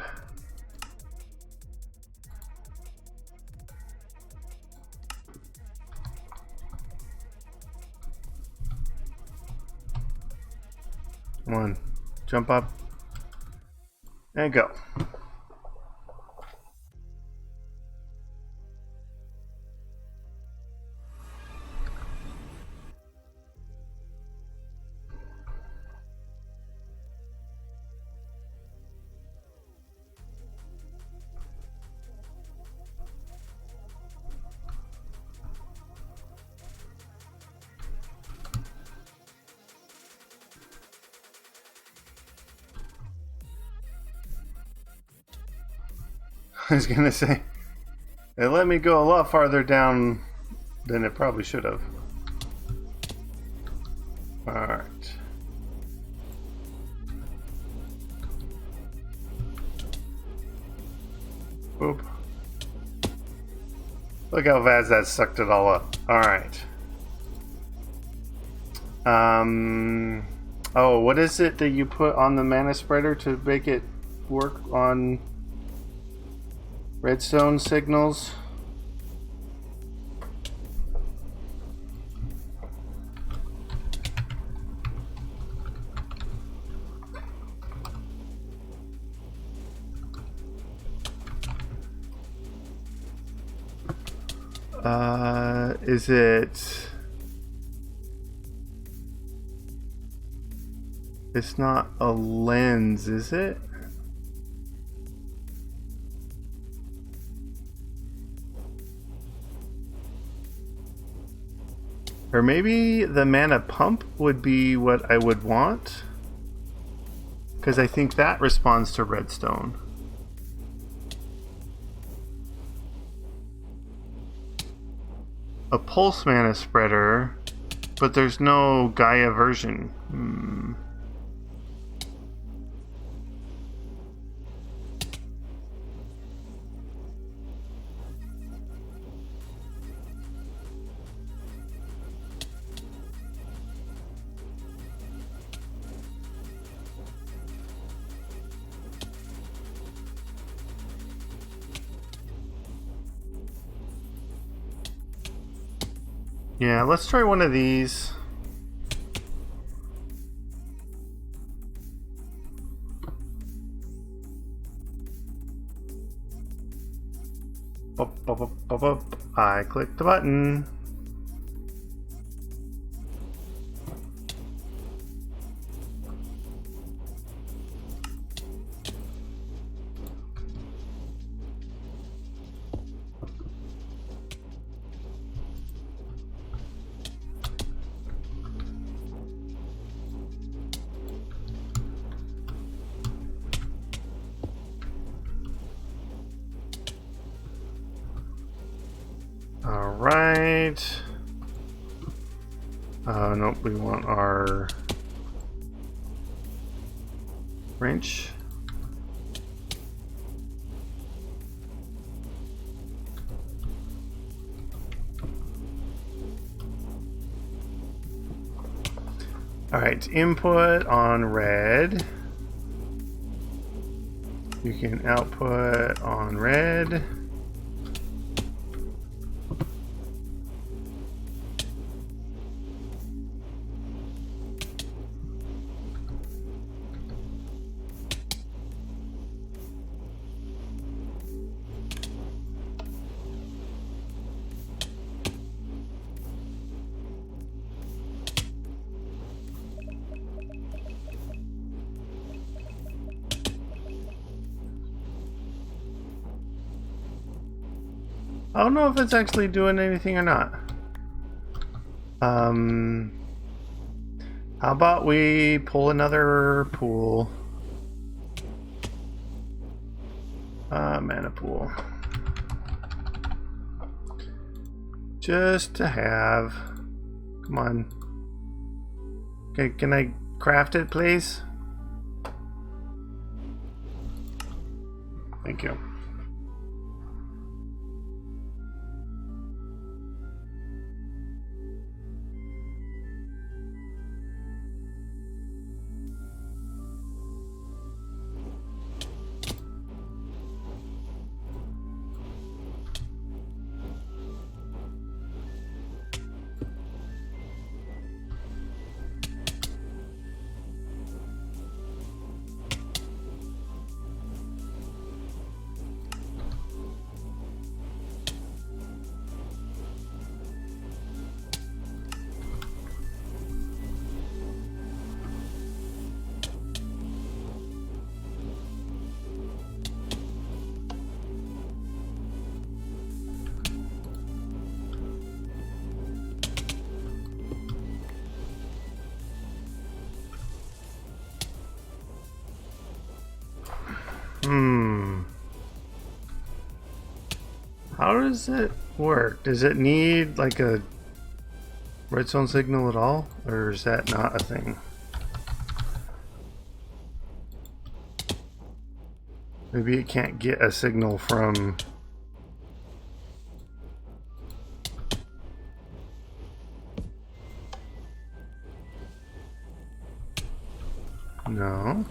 Jump up. And go. I was gonna say, it let me go a lot farther down than it probably should have. Alright. Boop. Look how fast that sucked it all up. Alright. Oh, what is it that you put on the mana spreader to make it work on redstone signals? Is it... It's not a lens, is it? Or maybe the mana pump would be what I would want, because I think that responds to redstone. A pulse mana spreader, but there's no Gaia version. Yeah, let's try one of these. Up, up, up, up, up. I clicked the button. Alright. Nope, we want our wrench. Alright, input on red. You can output on red. I don't know if it's actually doing anything or not. How about we pull another pool? Mana pool. Just to have. Come on. Okay, can I craft it, please? Thank you. How does it work? Does it need like a redstone signal at all? Or is that not a thing? Maybe it can't get a signal from... No.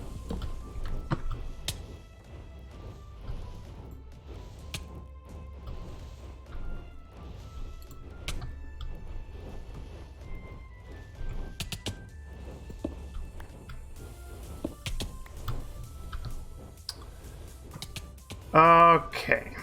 Okay.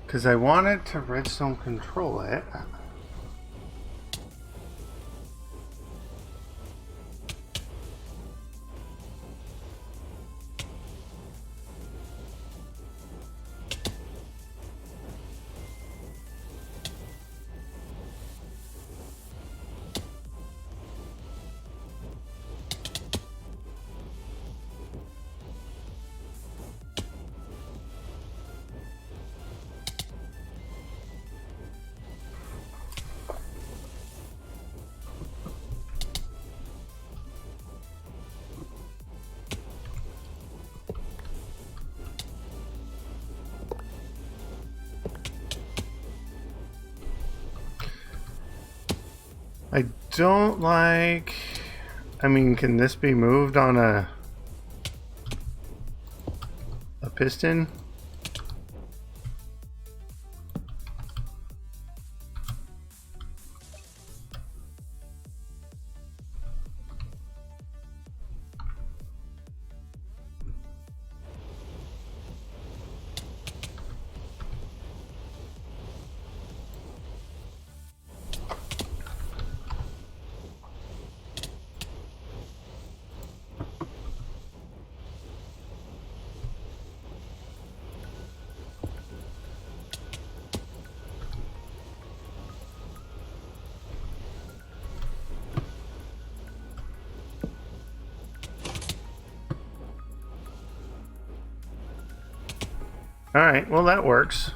Because I wanted to redstone control it. I don't like... I mean, can this be moved on a piston? Alright, well that works.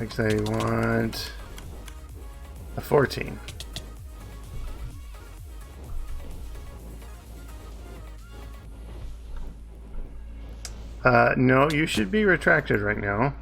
Actually, I want a 14. No, you should be retracted right now.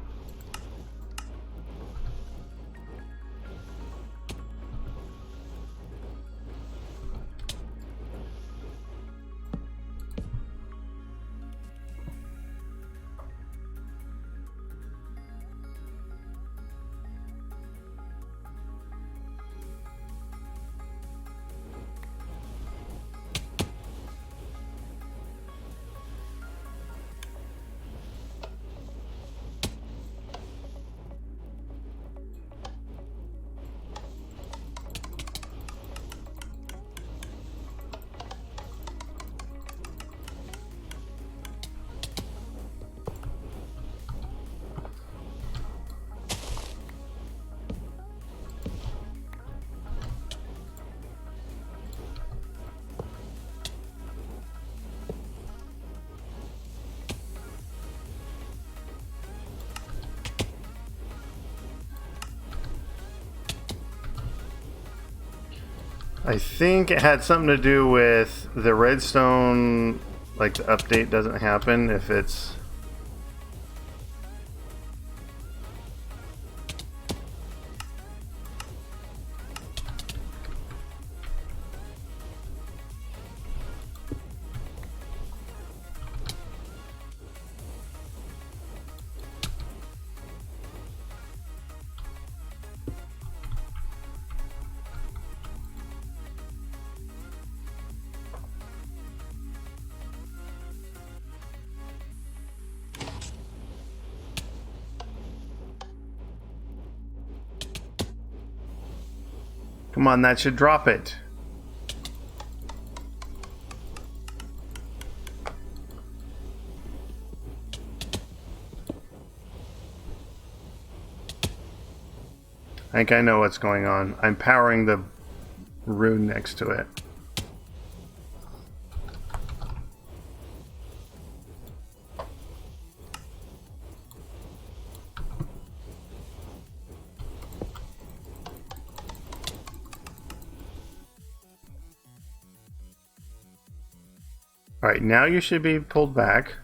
I think it had something to do with the redstone, like the update doesn't happen if it's... Come on, that should drop it. I think I know what's going on. I'm powering the rune next to it. Alright, now you should be pulled back.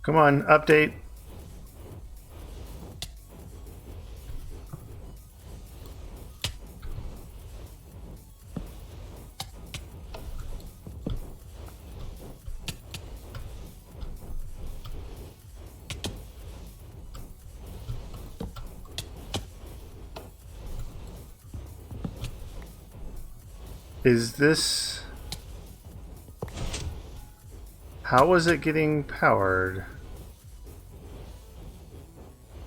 Come on, update. Is this... How was it getting powered?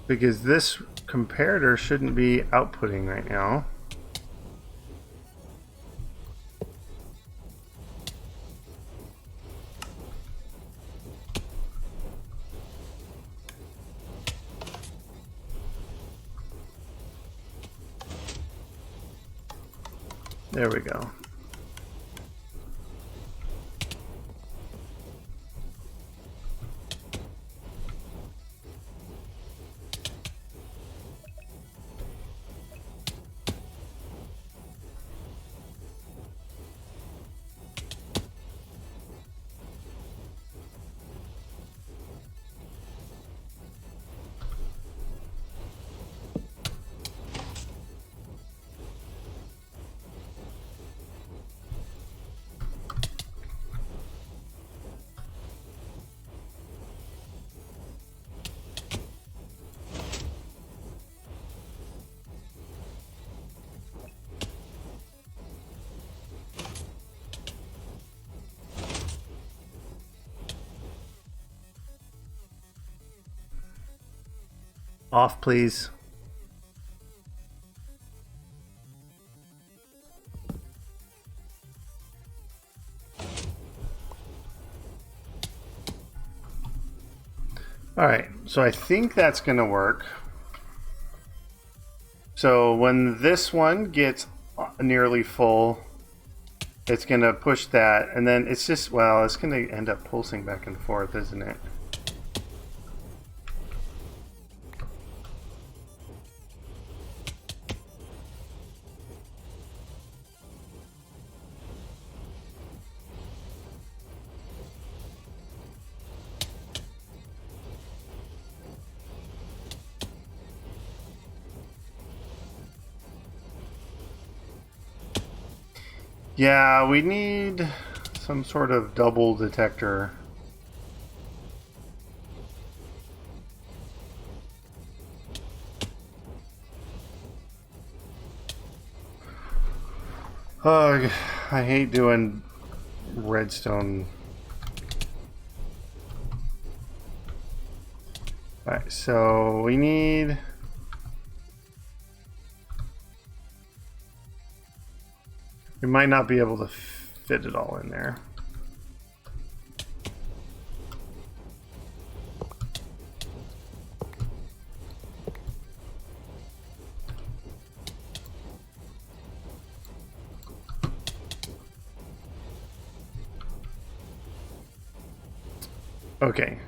Because this comparator shouldn't be outputting right now. There we go. Off, please. Alright, so I think that's going to work. So when this one gets nearly full, it's going to push that, and then it's just, well, it's going to end up pulsing back and forth, isn't it? Yeah, we need some sort of double detector. Ugh, I hate doing redstone. Alright, so we need... We might not be able to fit it all in there. Okay.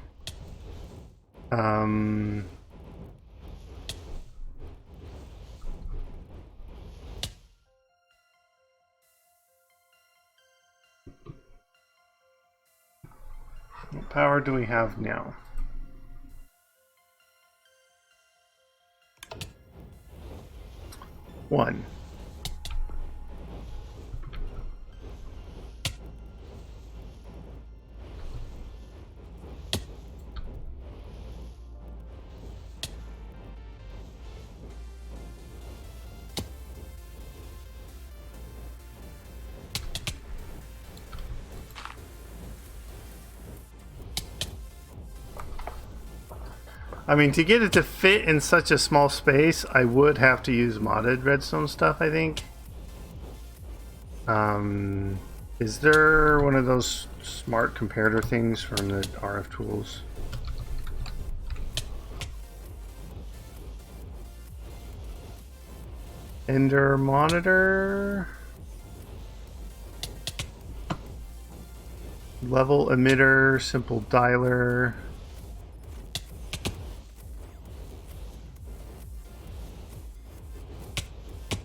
What power do we have now? One. I mean, to get it to fit in such a small space, I would have to use modded redstone stuff, I think. Is there one of those smart comparator things from the RF tools? Ender monitor. Level emitter, simple dialer.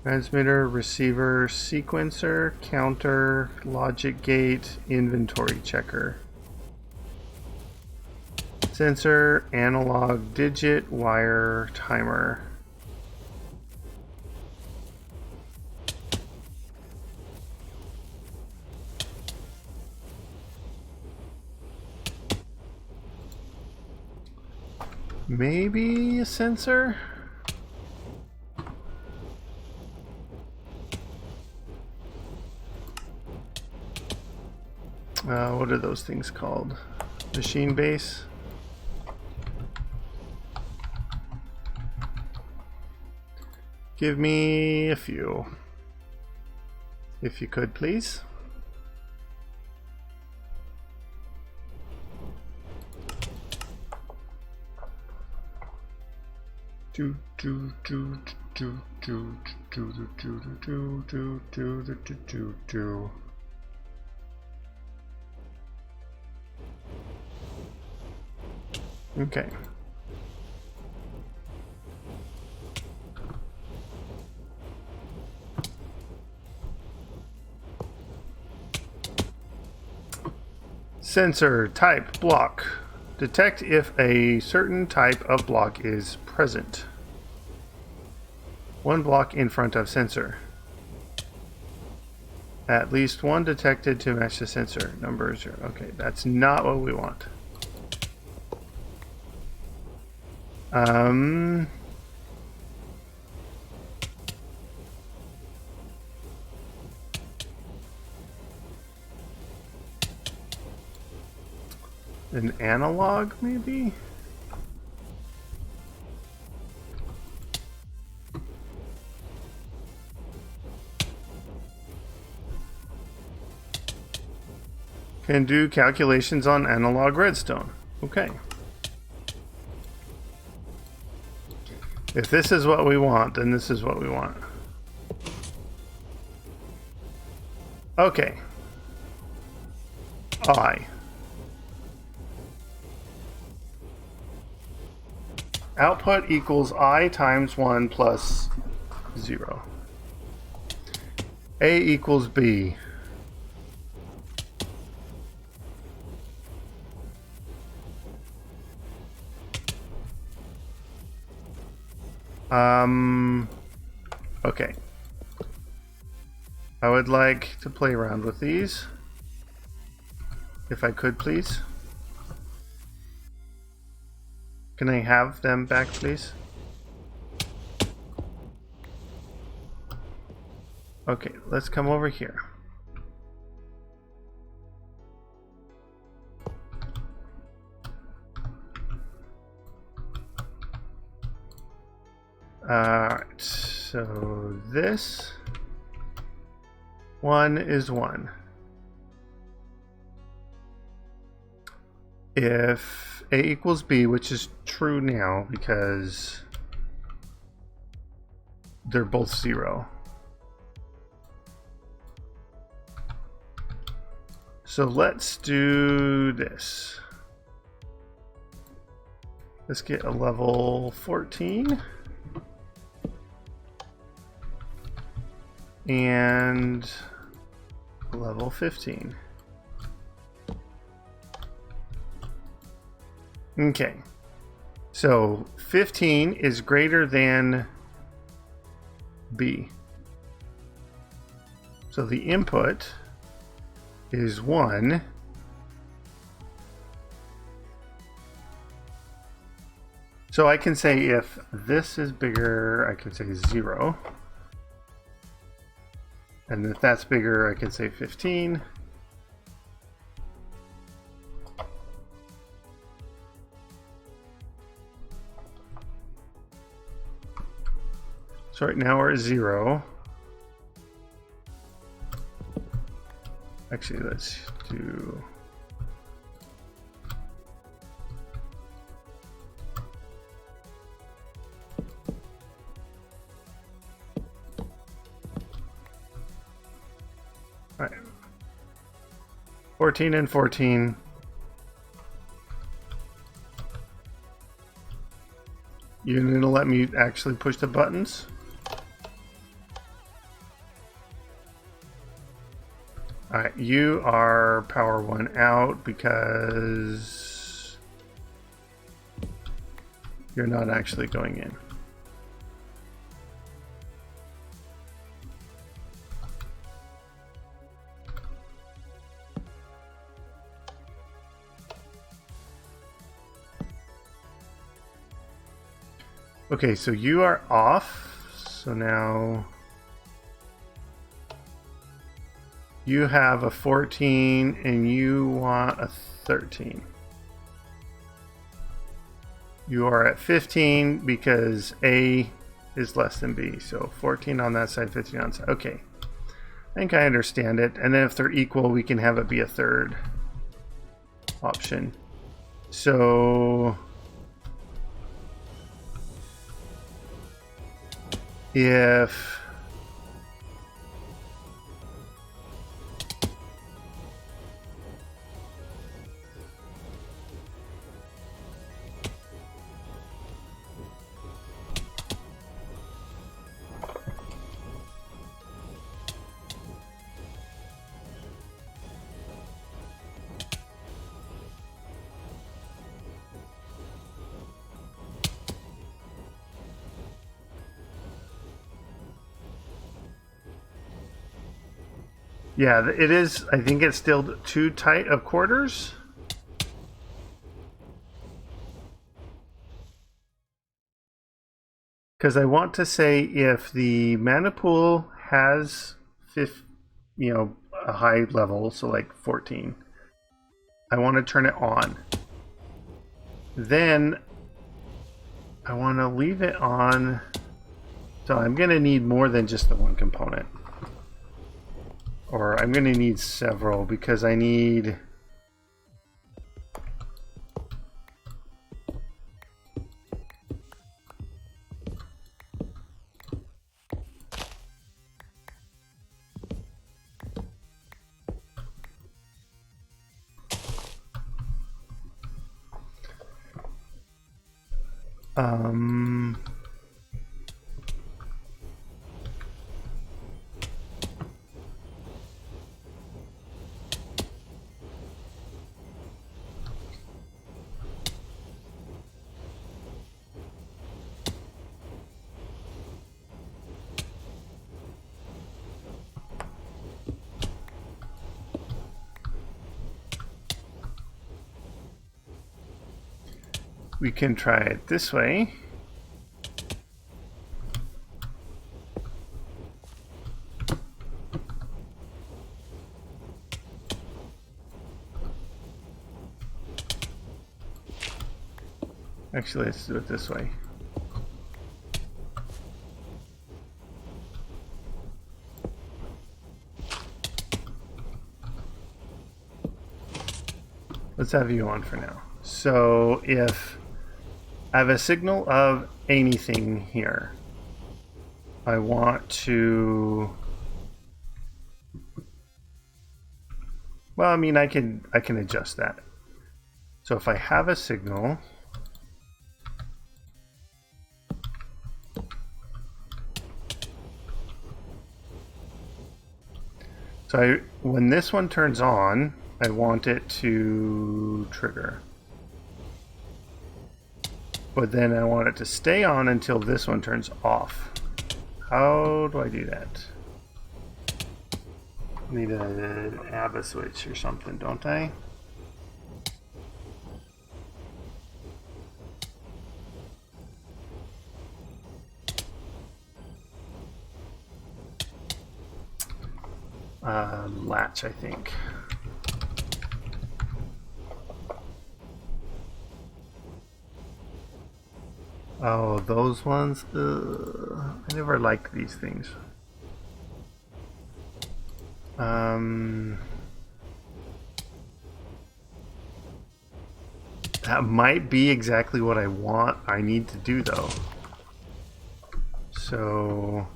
Transmitter, receiver, sequencer, counter, logic gate, inventory checker. Sensor, analog, digit, wire, timer. Maybe a sensor? What are those things called? Machine base? Give me a few. If you could, please. Do do do do do do do do do do do do do do. Okay. Sensor type block. Detect if a certain type of block is present. One block in front of sensor. At least one detected to match the sensor. Number 0. Okay, that's not what we want. An analog, maybe? Can do calculations on analog redstone. Okay. If this is what we want, then this is what we want. Okay. I. Output equals I times 1 plus 0. A equals B. Okay. I would like to play around with these. If I could, please. Can I have them back, please? Okay, let's come over here. Alright, so this one is 1. If A equals B, which is true now because they're both 0. So let's do this. Let's get a level 14. And level 15. Okay. So 15 is greater than B. So the input is 1. So I can say if this is bigger, I can say 0. And if that's bigger, I can say 15. So right now we're at 0. Actually, let's do... All right. 14 and 14. You're going to let me actually push the buttons? Alright, you are power 1 out because you're not actually going in. Okay, so you are off. So now you have a 14 and you want a 13. You are at 15 because A is less than B. So 14 on that side, 15 on that side. Okay. I think I understand it. And then if they're equal, we can have it be a third option. So if yeah, it is. I think it's still too tight of quarters. Because I want to say if the mana pool has a high level, so like 14, I want to turn it on. Then I want to leave it on. So I'm going to need more than just the one component. Or I'm going to need several because I need... we can try it this way. Actually, let's do it this way. Let's have you on for now. So if I have a signal of anything here, I want to... Well, I mean, I can adjust that. So if I have a signal... So when this one turns on, I want it to trigger. but then I want it to stay on until this one turns off. How do I do that? I need an ABBA switch or something, don't I? Latch, I think. Oh, those ones? I never liked these things. That might be exactly what I need to do though. So...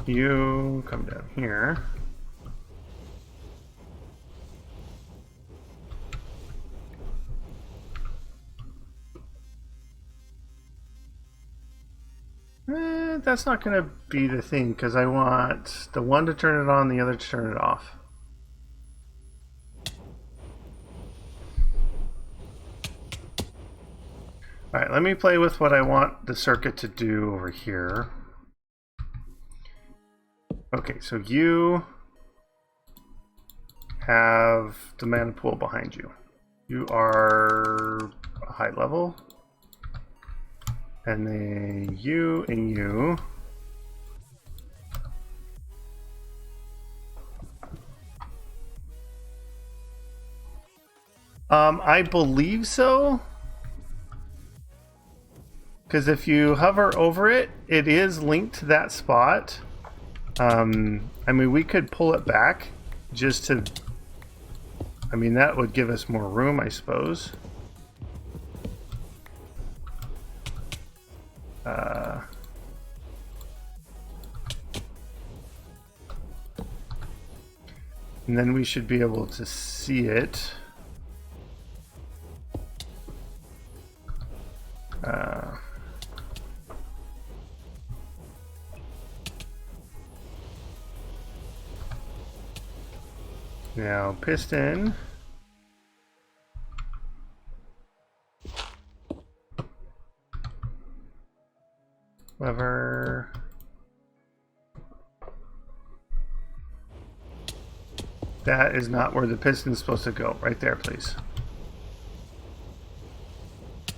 you come down here. That's not going to be the thing, because I want the one to turn it on, the other to turn it off. Alright, let me play with what I want the circuit to do over here. Okay, so you have the mana pool behind you. You are a high level. And then you and you. I believe so. Because if you hover over it, it is linked to that spot. I mean, we could pull it back just to... I mean, that would give us more room, I suppose. And then we should be able to see it. Now, piston. Lever. That is not where the piston's supposed to go. Right there, please.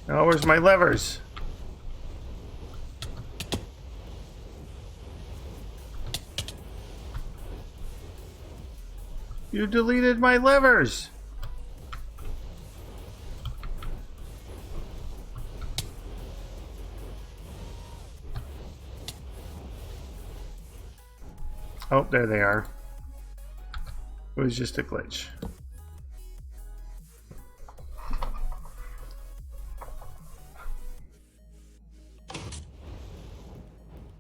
Oh, where's my levers? You deleted my levers! Oh, there they are. It was just a glitch.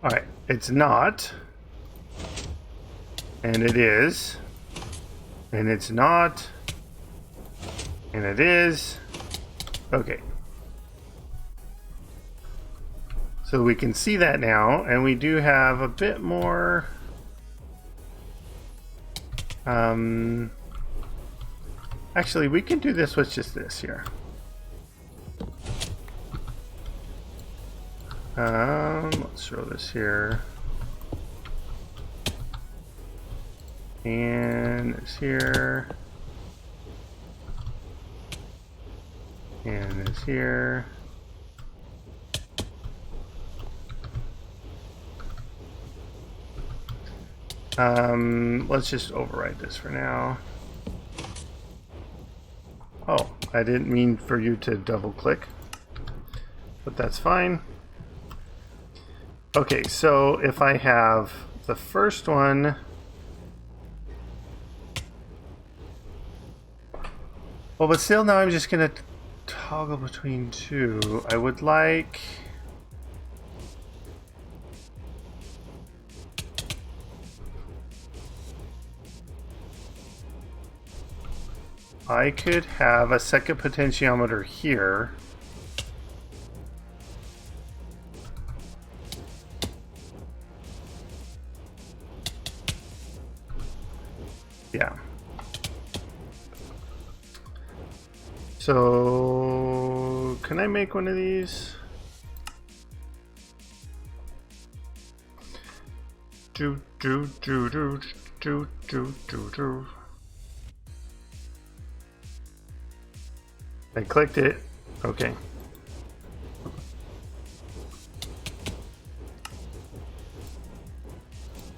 Alright, it's not. And it is. And it's not. And it is. Okay. So we can see that now, and we do have a bit more. Actually, we can do this with just this here. Let's throw this here. And it's here. And it's here. Let's just override this for now. Oh, I didn't mean for you to double click, but that's fine. Okay, so if I have the first one, well, but still now I'm just gonna toggle between two. I would like, I could have a second potentiometer here. Yeah. So, can I make one of these? Do. I clicked it. Okay.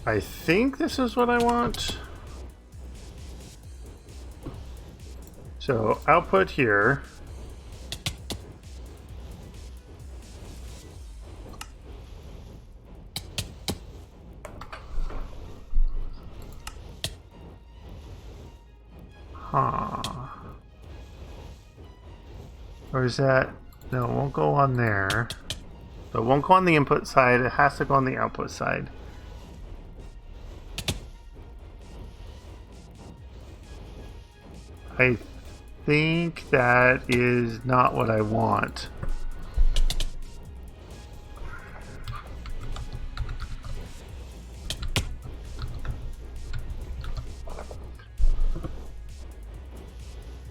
I think this is what I want. So output here. Huh. Or is that... No, it won't go on there. So it won't go on the input side. It has to go on the output side. I think that is not what I want.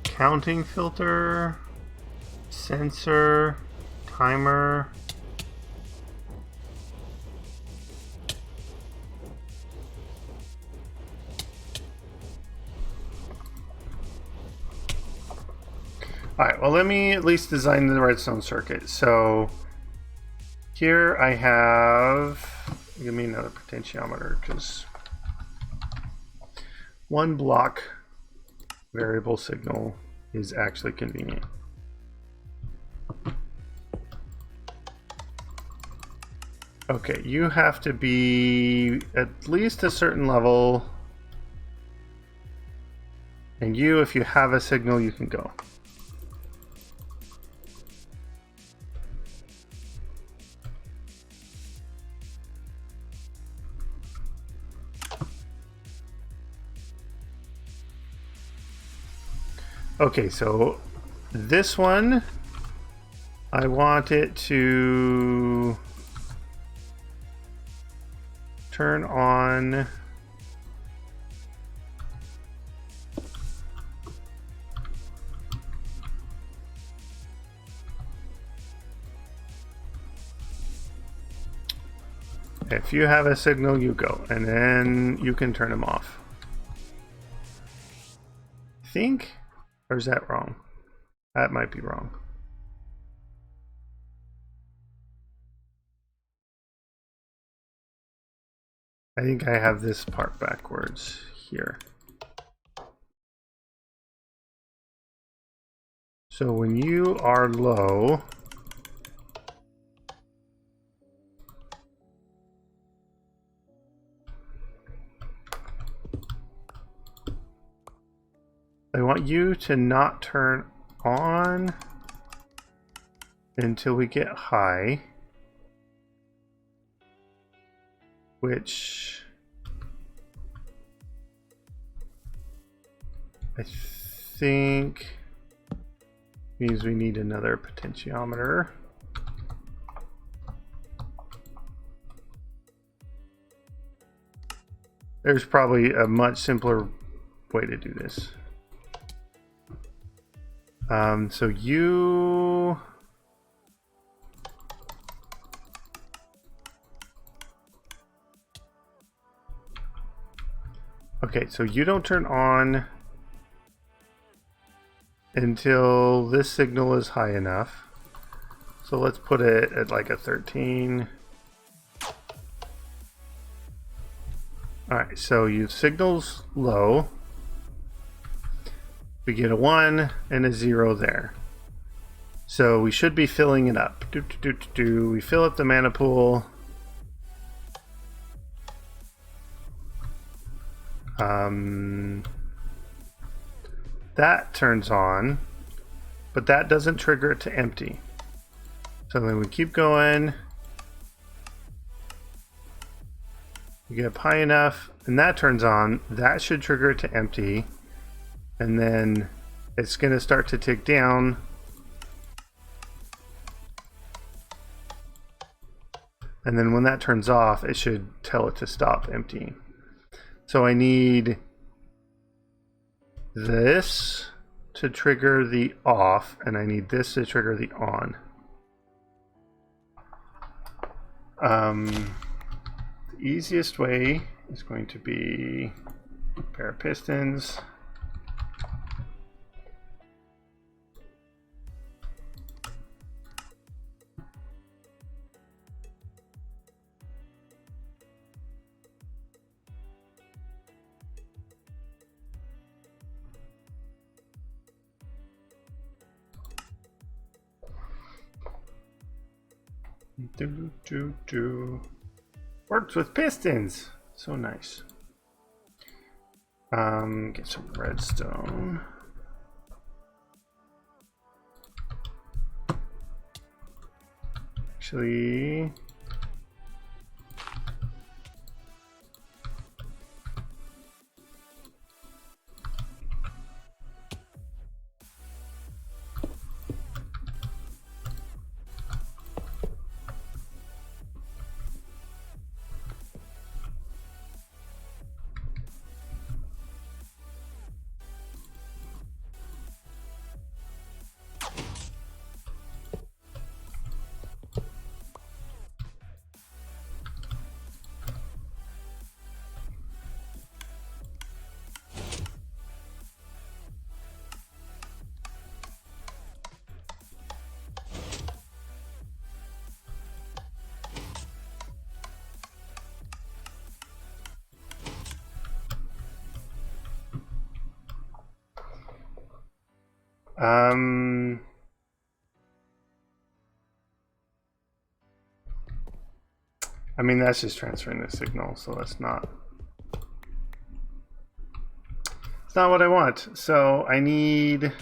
Counting filter, sensor, timer. Alright, well, let me at least design the redstone circuit. So here I have, give me another potentiometer, because one block variable signal is actually convenient. Okay, you have to be at least a certain level, and you, if you have a signal, you can go. Okay, so this one, I want it to turn on if you have a signal, you go, and then you can turn them off. I think. Or is that wrong? That might be wrong. I think I have this part backwards here. So when you are low, I want you to not turn on until we get high, which I think means we need another potentiometer. There's probably a much simpler way to do this. So you... Okay, so you don't turn on until this signal is high enough. So let's put it at like a 13. Alright, so you signal's low. We get a 1 and a 0 there. So we should be filling it up. We fill up the mana pool. That turns on, but that doesn't trigger it to empty. So then we keep going. We get up high enough, and that turns on. That should trigger it to empty. And then it's going to start to tick down. And then when that turns off, it should tell it to stop emptying. So I need this to trigger the off, and I need this to trigger the on. The easiest way is going to be a pair of pistons. Works with pistons. So nice. Get some redstone. Actually, I mean, that's just transferring the signal, so it's not what I want. So I need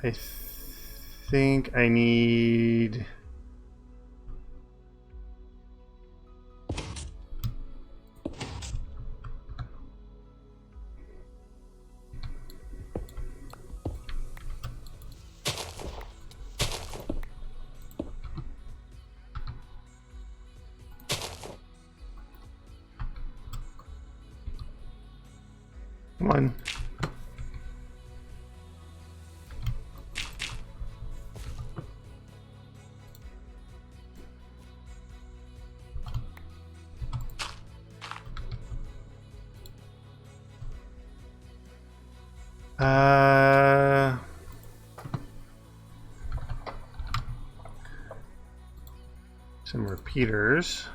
I think I need one. Some repeaters.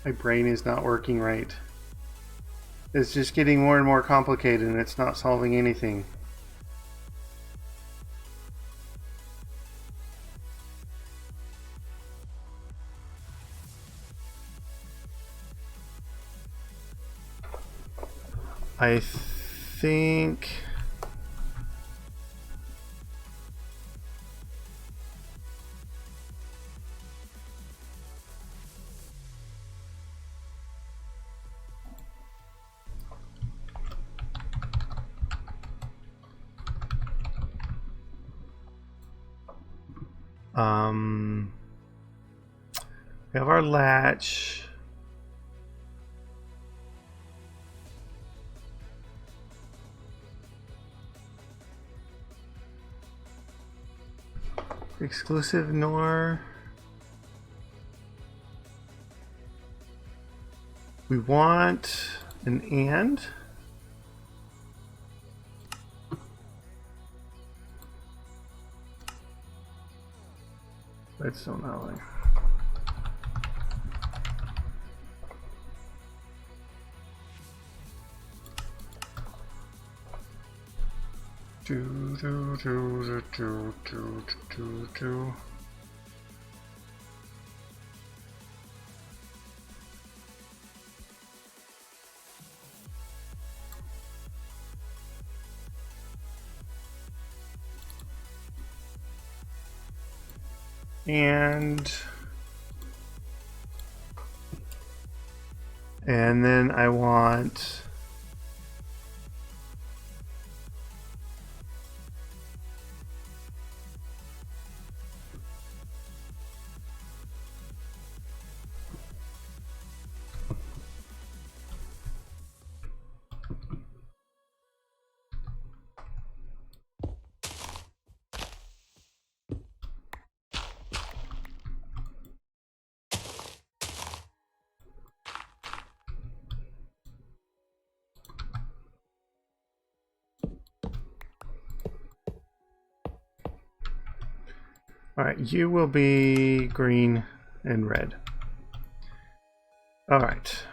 My brain is not working right. It's just getting more and more complicated and it's not solving anything. I think we have our latch. Exclusive NOR. We want an AND. Redstone alley. Do, do, do, do, do, do, do. And then I want all right, you will be green and red. All right.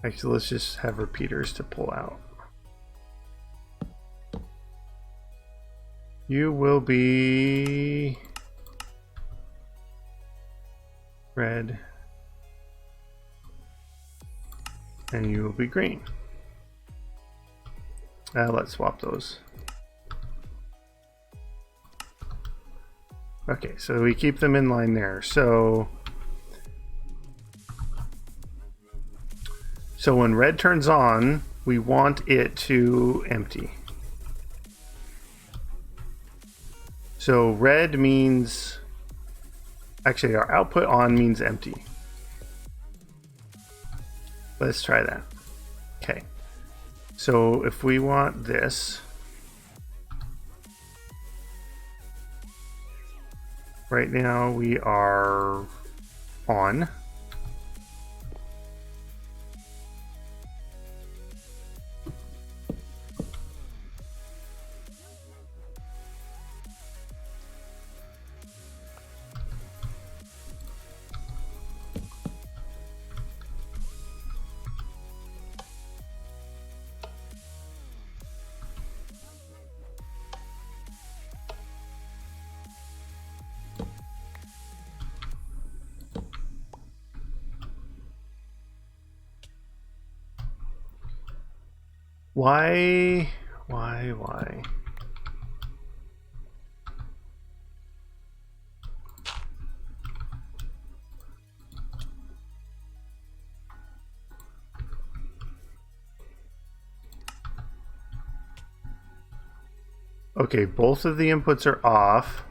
Actually, let's just have repeaters to pull out. You will be red. And you will be green. Let's swap those. Okay, so we keep them in line there. So when red turns on, we want it to empty. So red means, actually our output on means empty. Let's try that. Okay. So if we want this, right now we are on. Why? Okay, both of the inputs are off.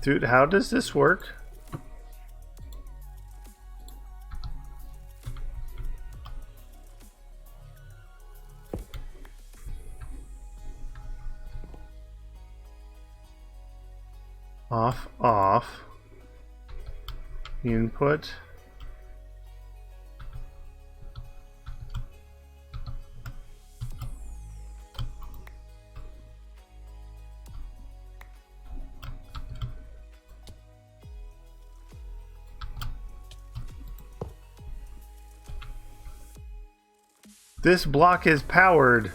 Dude, how does this work? Off. Input. This block is powered.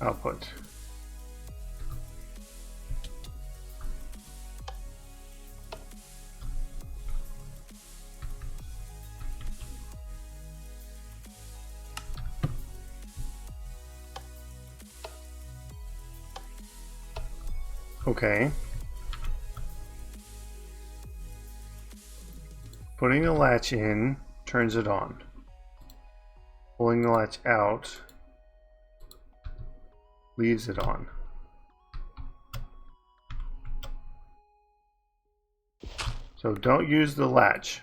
Output. Okay. Putting the latch in turns it on. Pulling the latch out leaves it on. So don't use the latch.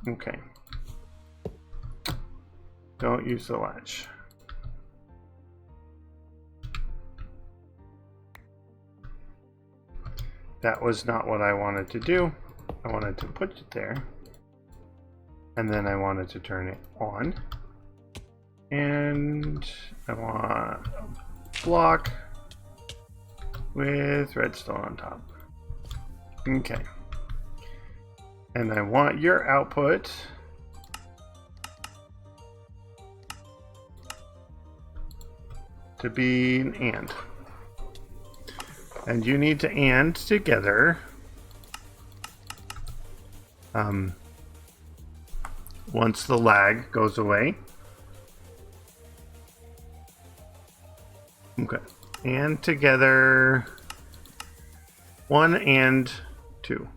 Okay. Don't use the latch. That was not what I wanted to do. I wanted to put it there. And then I wanted to turn it on. And I want a block with redstone on top. Okay. And I want your output to be an AND. And you need to AND together once the lag goes away. Okay. And together 1 and 2.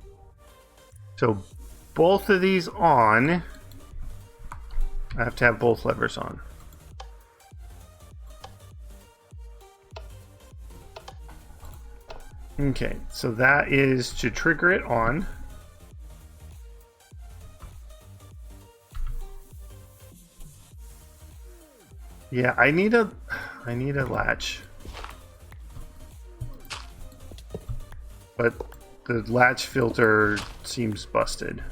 So both of these on. I have to have both levers on. Okay, so that is to trigger it on. Yeah, I need a latch. But the latch filter seems busted.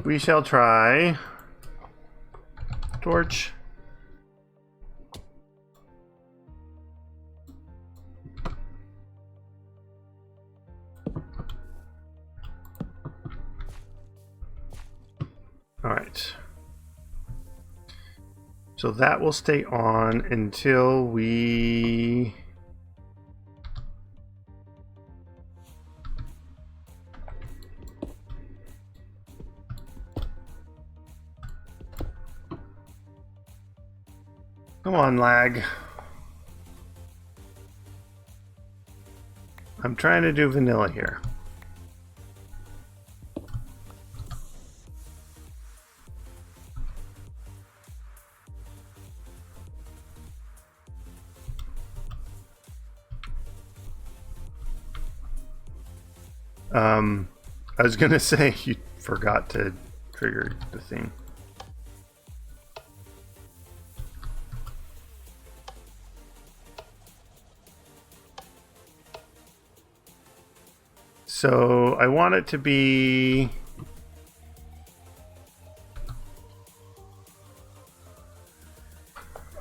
We shall try torch. All right. So that will stay on until we come on, lag. I'm trying to do vanilla here. I was gonna say you forgot to trigger the thing. So I want it to be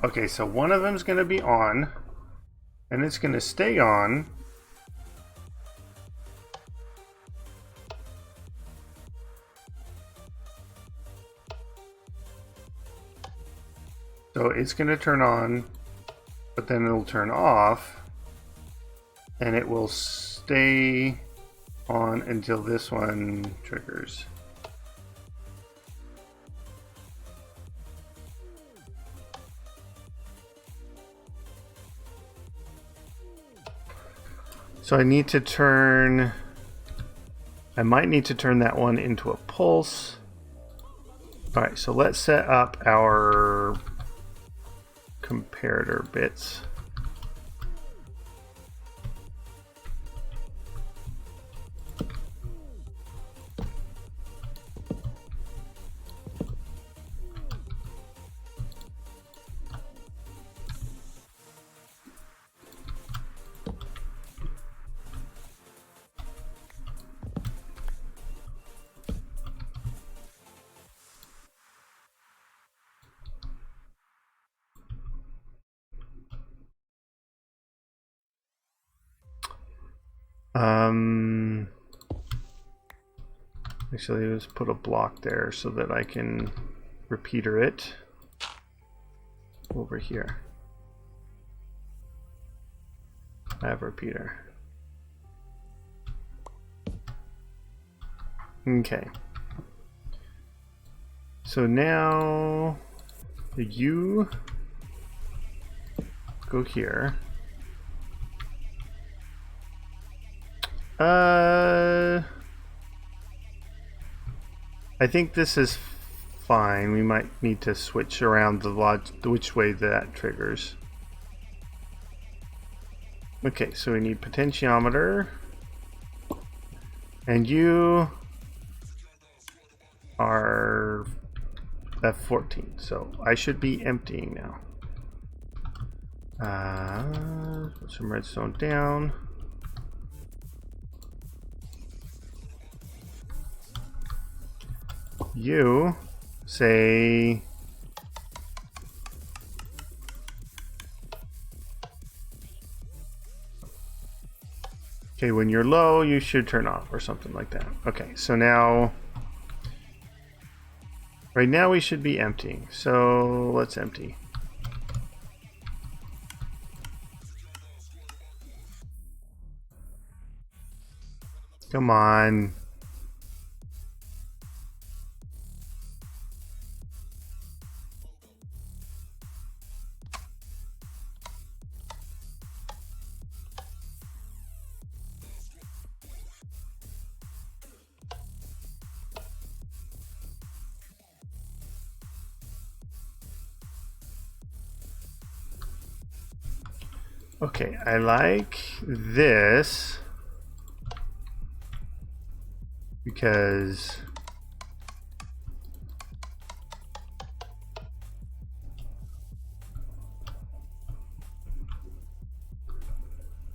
okay, so one of them is going to be on and it's going to stay on. So it's going to turn on, but then it'll turn off and it will stay on until this one triggers. So I need to turn, I might need to turn that one into a pulse. All right, so let's set up our comparator bits. Actually, let's put a block there so that I can repeater it over here. I have a repeater. Okay. So now you go here. I think this is fine. We might need to switch around which way that triggers. Okay, so we need potentiometer. And you are at 14, so I should be emptying now. Put some redstone down. You say okay, when you're low you should turn off or something like that. Okay, so now right now we should be emptying, so let's empty. Come on. Okay, I like this because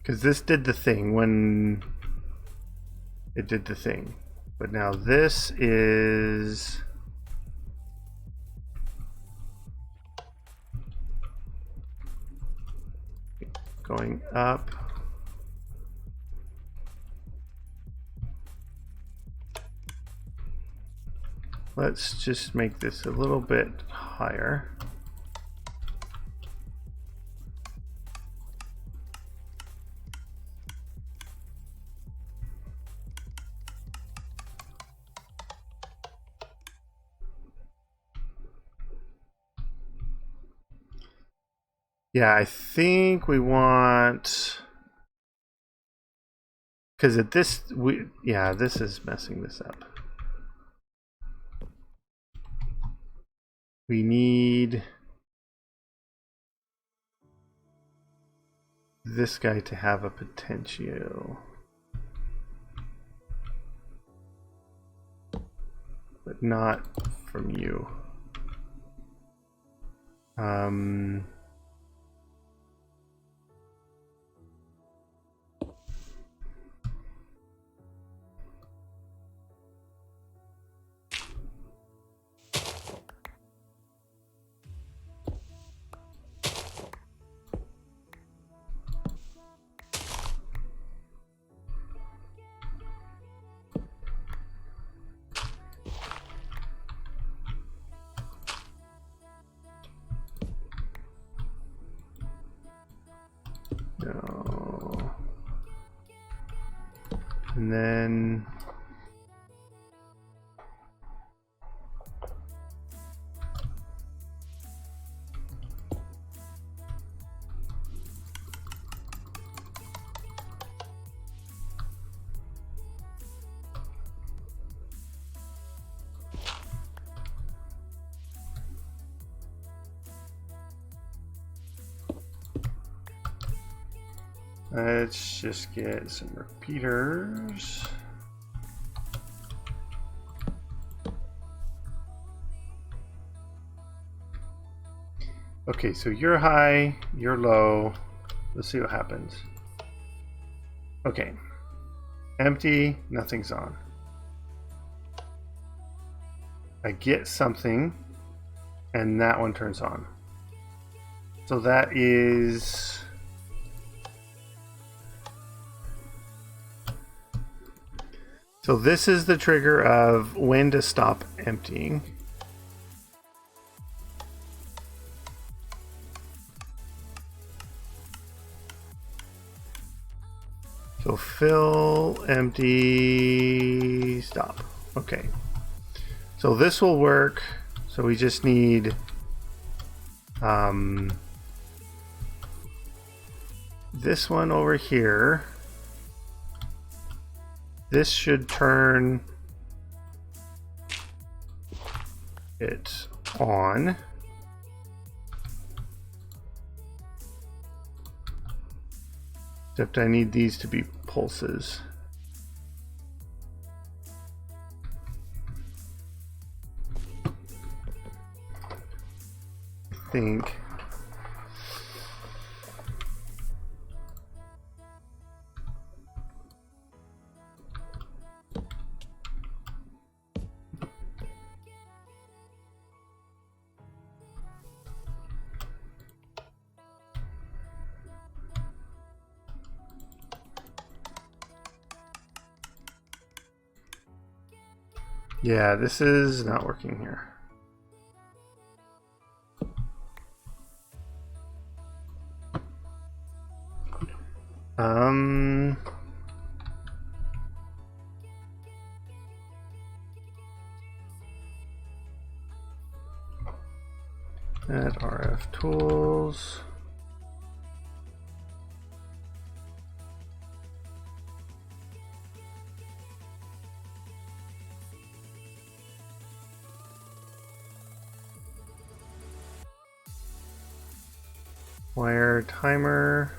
this did the thing when it did the thing, but now this is going up. Let's just make this a little bit higher. Yeah, I think we want, because at this this is messing this up. We need this guy to have a potential, but not from you. No. And then let's just get some repeaters. Okay, so you're high, you're low. Let's see what happens. Okay. Empty, nothing's on. I get something, and that one turns on. So that is So this is the trigger of when to stop emptying. So fill, empty, stop. Okay. So this will work. So we just need this one over here. This should turn it on. Except I need these to be pulses. I think. Yeah, this is not working here. Add RF tools. Wire timer.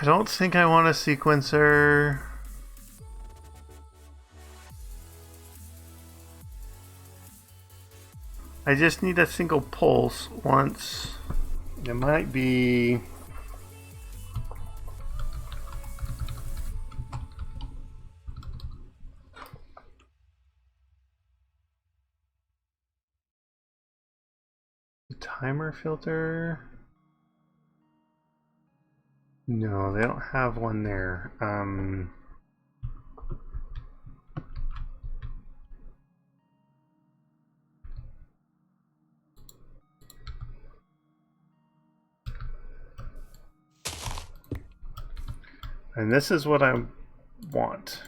I don't think I want a sequencer. I just need a single pulse once. It might be... the timer filter? No, they don't have one there. And this is what I want.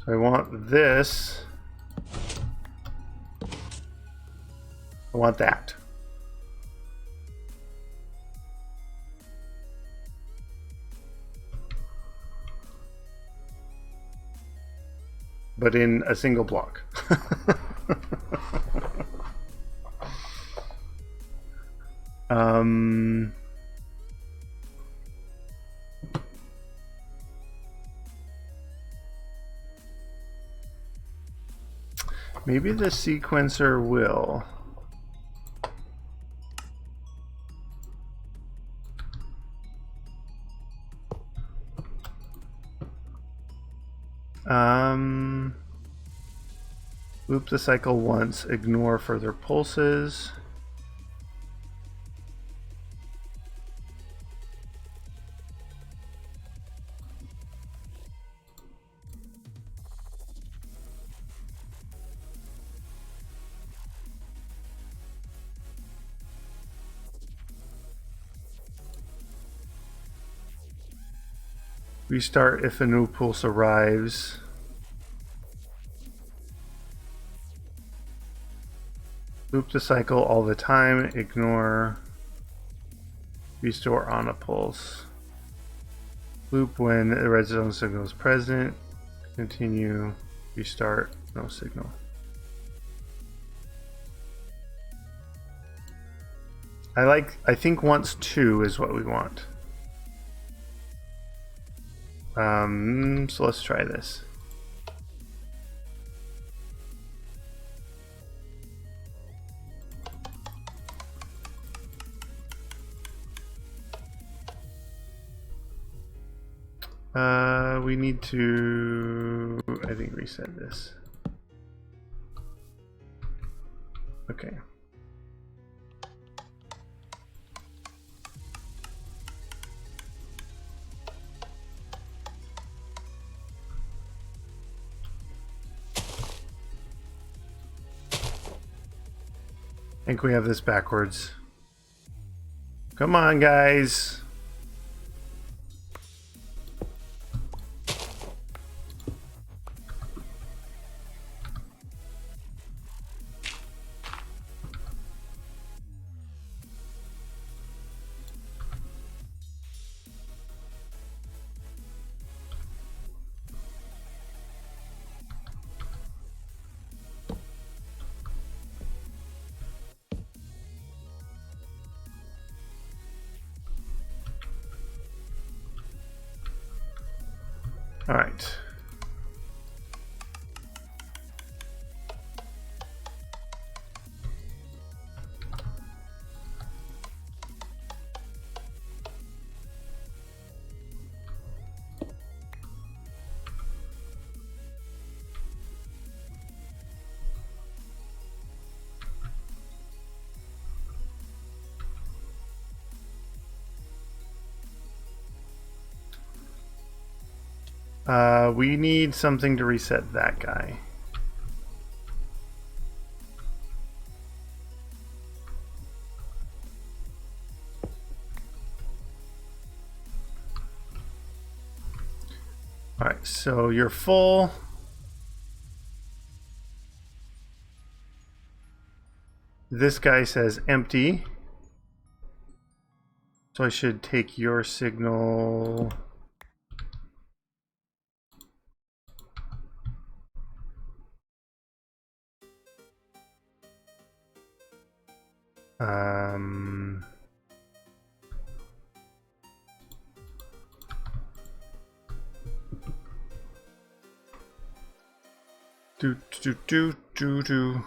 So I want this. I want that. But in a single block. Maybe the sequencer will. Loop the cycle once, ignore further pulses. Restart if a new pulse arrives. Loop the cycle all the time. Ignore. Restore on a pulse. Loop when the redstone signal is present. Continue. Restart. No signal. I think once 2 is what we want. So let's try this. We need to, I think, reset this. Okay. I think we have this backwards. Come on, guys. All right. We need something to reset that guy. All right, so you're full. This guy says empty. So I should take your signal. Do.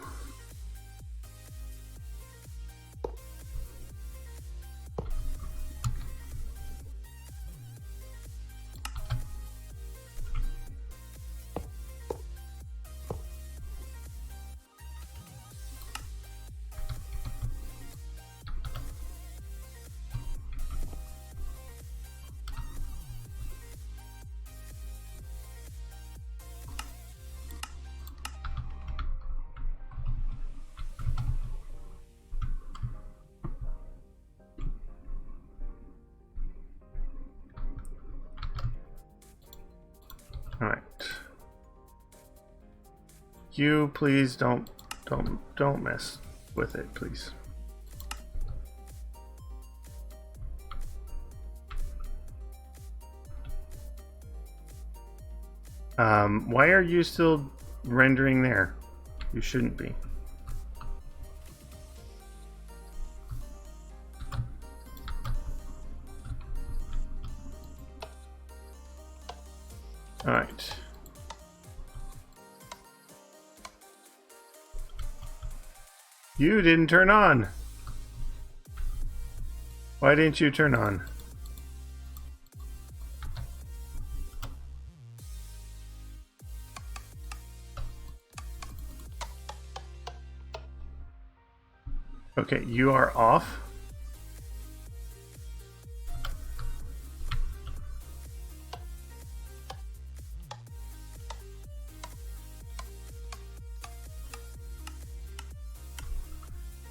All right. You please don't mess with it, please. Why are you still rendering there? You shouldn't be. All right. You didn't turn on. Why didn't you turn on? Okay, you are off.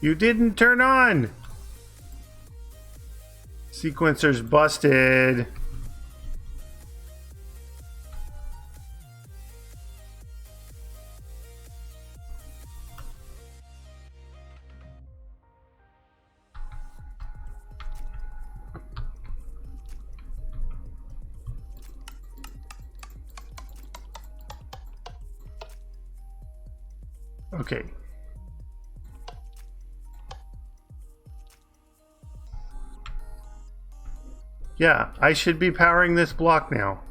You didn't turn on. Sequencer's busted. Okay. Yeah, I should be powering this block now.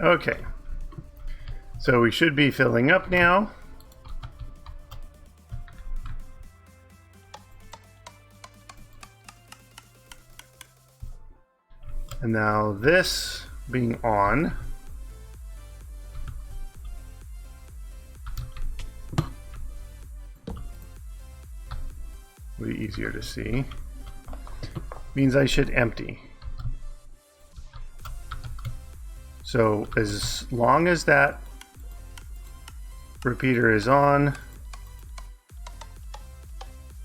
Okay. So we should be filling up now. And now this being on. Will be easier to see. Means I should empty. So as long as that repeater is on,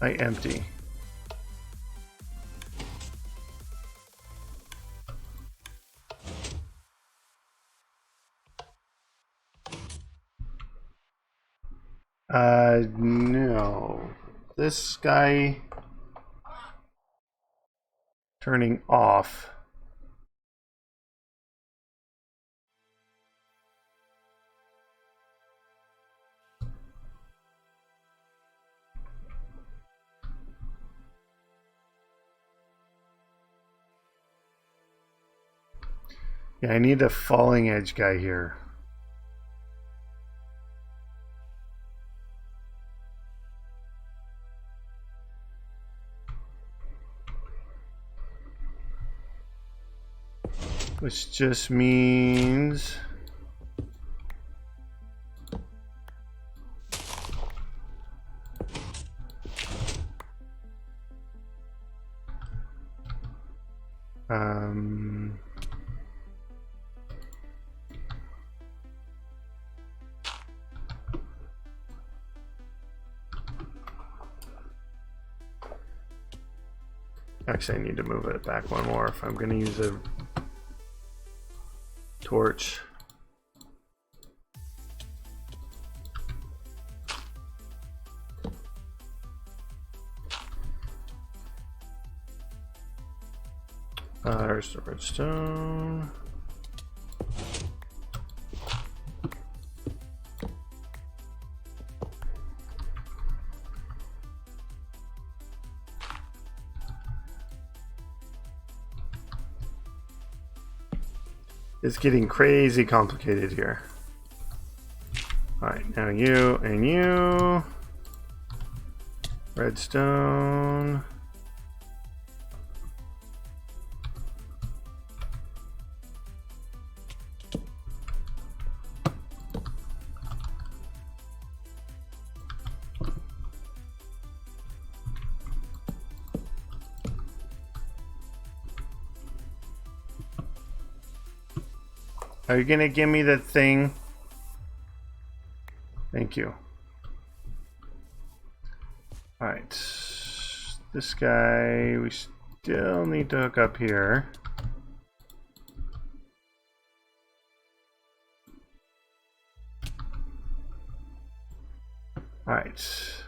I empty. No. This guy turning off. Yeah, I need a falling edge guy here. Which just means actually, I need to move it back one more if I'm going to use a torch. There's the redstone. It's getting crazy complicated here. Alright, now you and you. Redstone. Are you gonna give me the thing? Thank you. Alright. This guy, we still need to hook up here. Alright.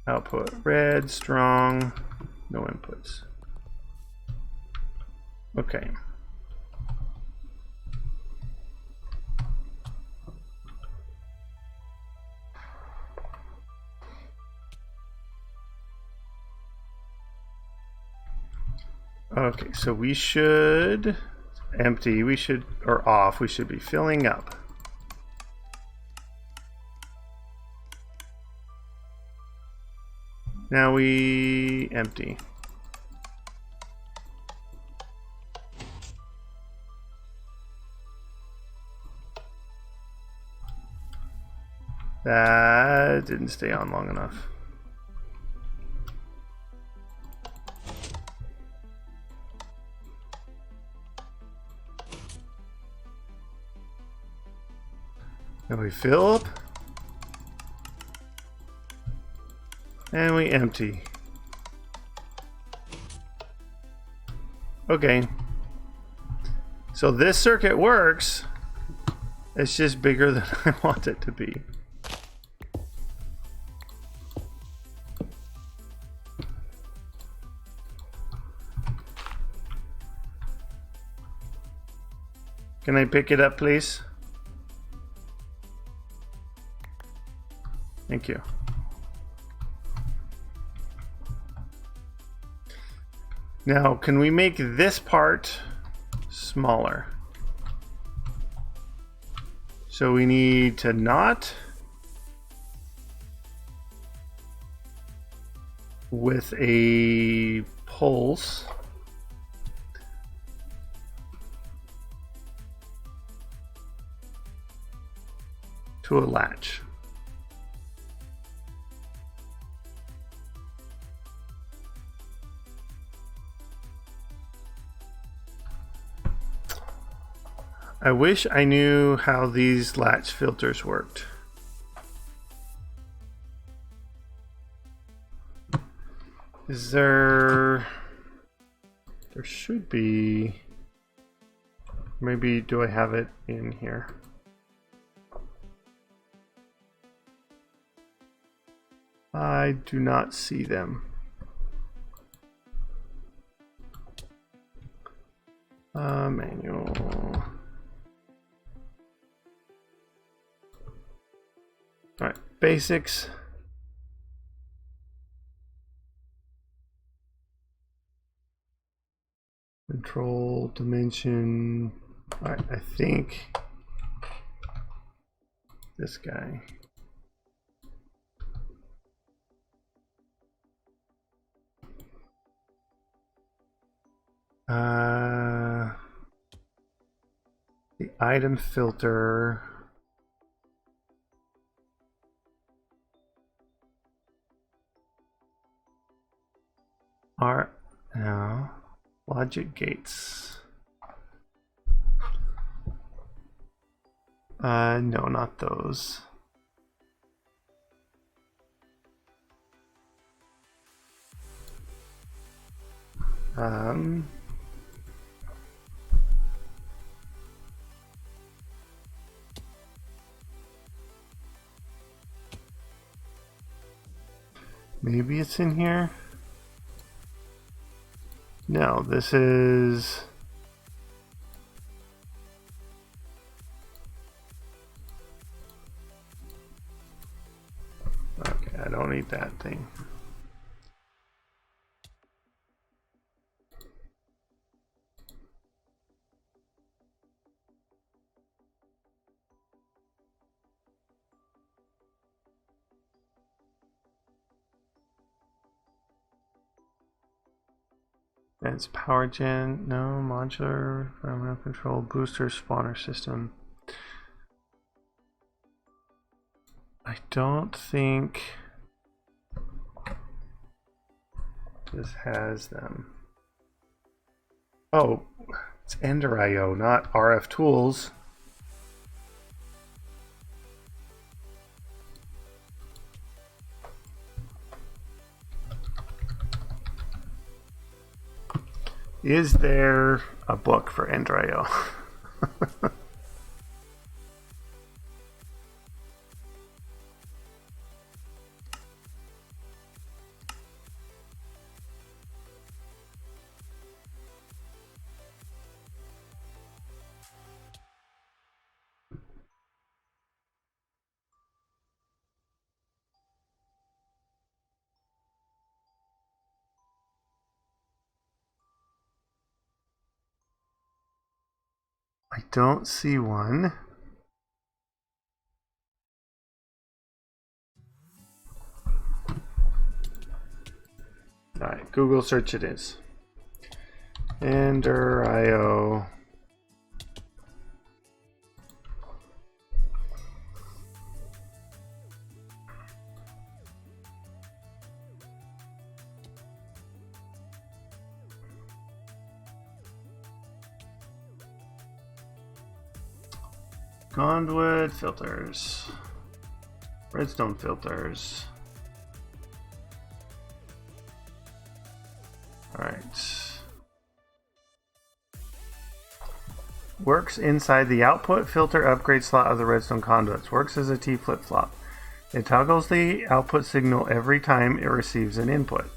Output red, strong, no inputs. Okay. Okay, so we should empty, we should, or off, we should be filling up. Now we empty. That didn't stay on long enough. Now we fill up. And we empty. Okay. So this circuit works. It's just bigger than I want it to be. Can I pick it up, please? Thank you. Now, can we make this part smaller? So we need to not with a pulse. To a latch. I wish I knew how these latch filters worked. Is there... There should be... Maybe do I have it in here? I do not see them. Manual. All right, basics. Control, dimension. All right, I think this guy. The item filter. Are no logic gates. No, not those. Maybe it's in here. No, this is... Okay, I don't need that thing. Advanced power gen, no. Modular, environmental control, booster, spawner system. I don't think this has them. Oh, it's Ender IO, not RF tools. Is there a book for Ender IO? I don't see one. Alright, Google search it is. Ender IO. Conduit filters. Redstone filters. Alright. Works inside the output filter upgrade slot of the redstone conduits. Works as a T flip-flop. It toggles the output signal every time it receives an input.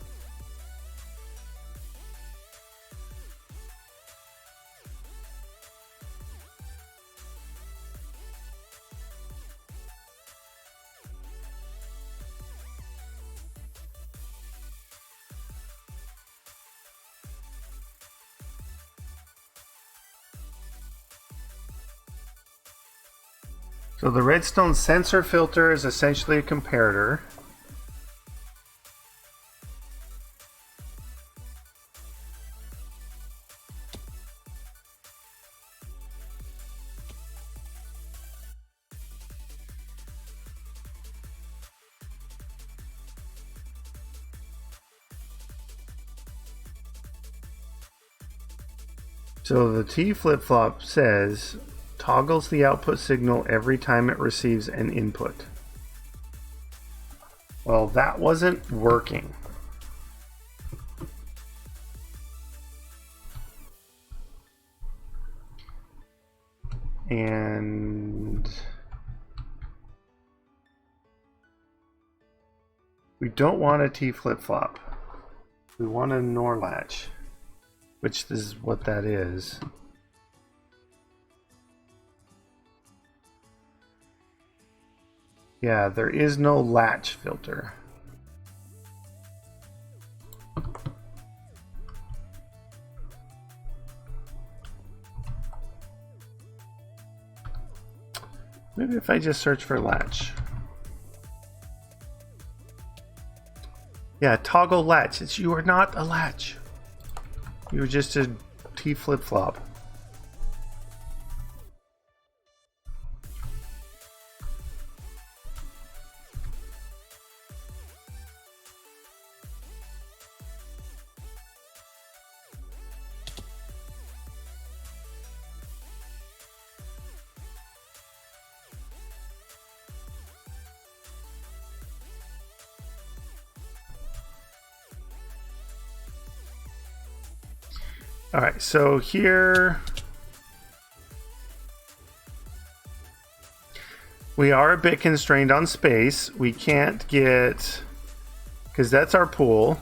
So the redstone sensor filter is essentially a comparator. So the T flip-flop says toggles the output signal every time it receives an input. Well, that wasn't working. And we don't want a T flip-flop. We want a NOR latch, which is what that is. Yeah, there is no latch filter. Maybe if I just search for latch. Yeah, toggle latch. You are not a latch. You are just a T flip-flop. All right, so here we are a bit constrained on space. We can't get, because that's our pool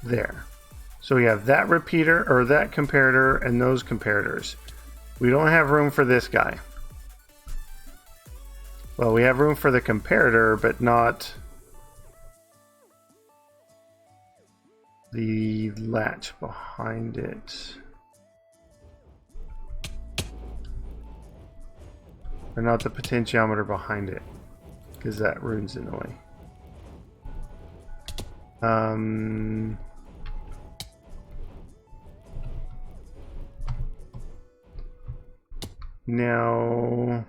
there. So we have that repeater or that comparator and those comparators. We don't have room for this guy. Well, we have room for the comparator, but not the latch behind it. Or not the potentiometer behind it, because that ruins in the way. Now,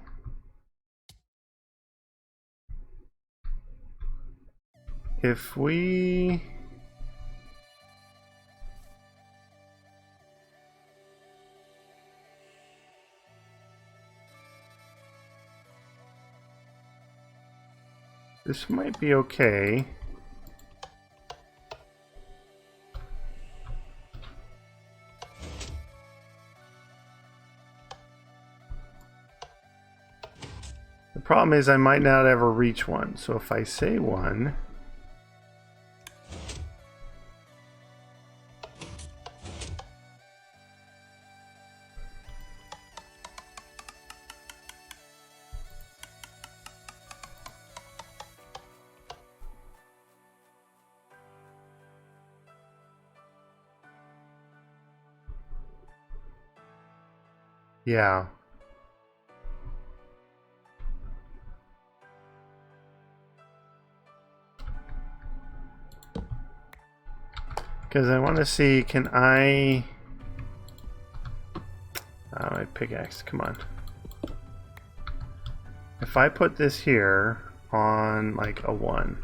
if we this might be okay. The problem is I might not ever reach one. So if I say one, yeah. Because I want to see, can I... my pickaxe, come on. If I put this here on like a 1.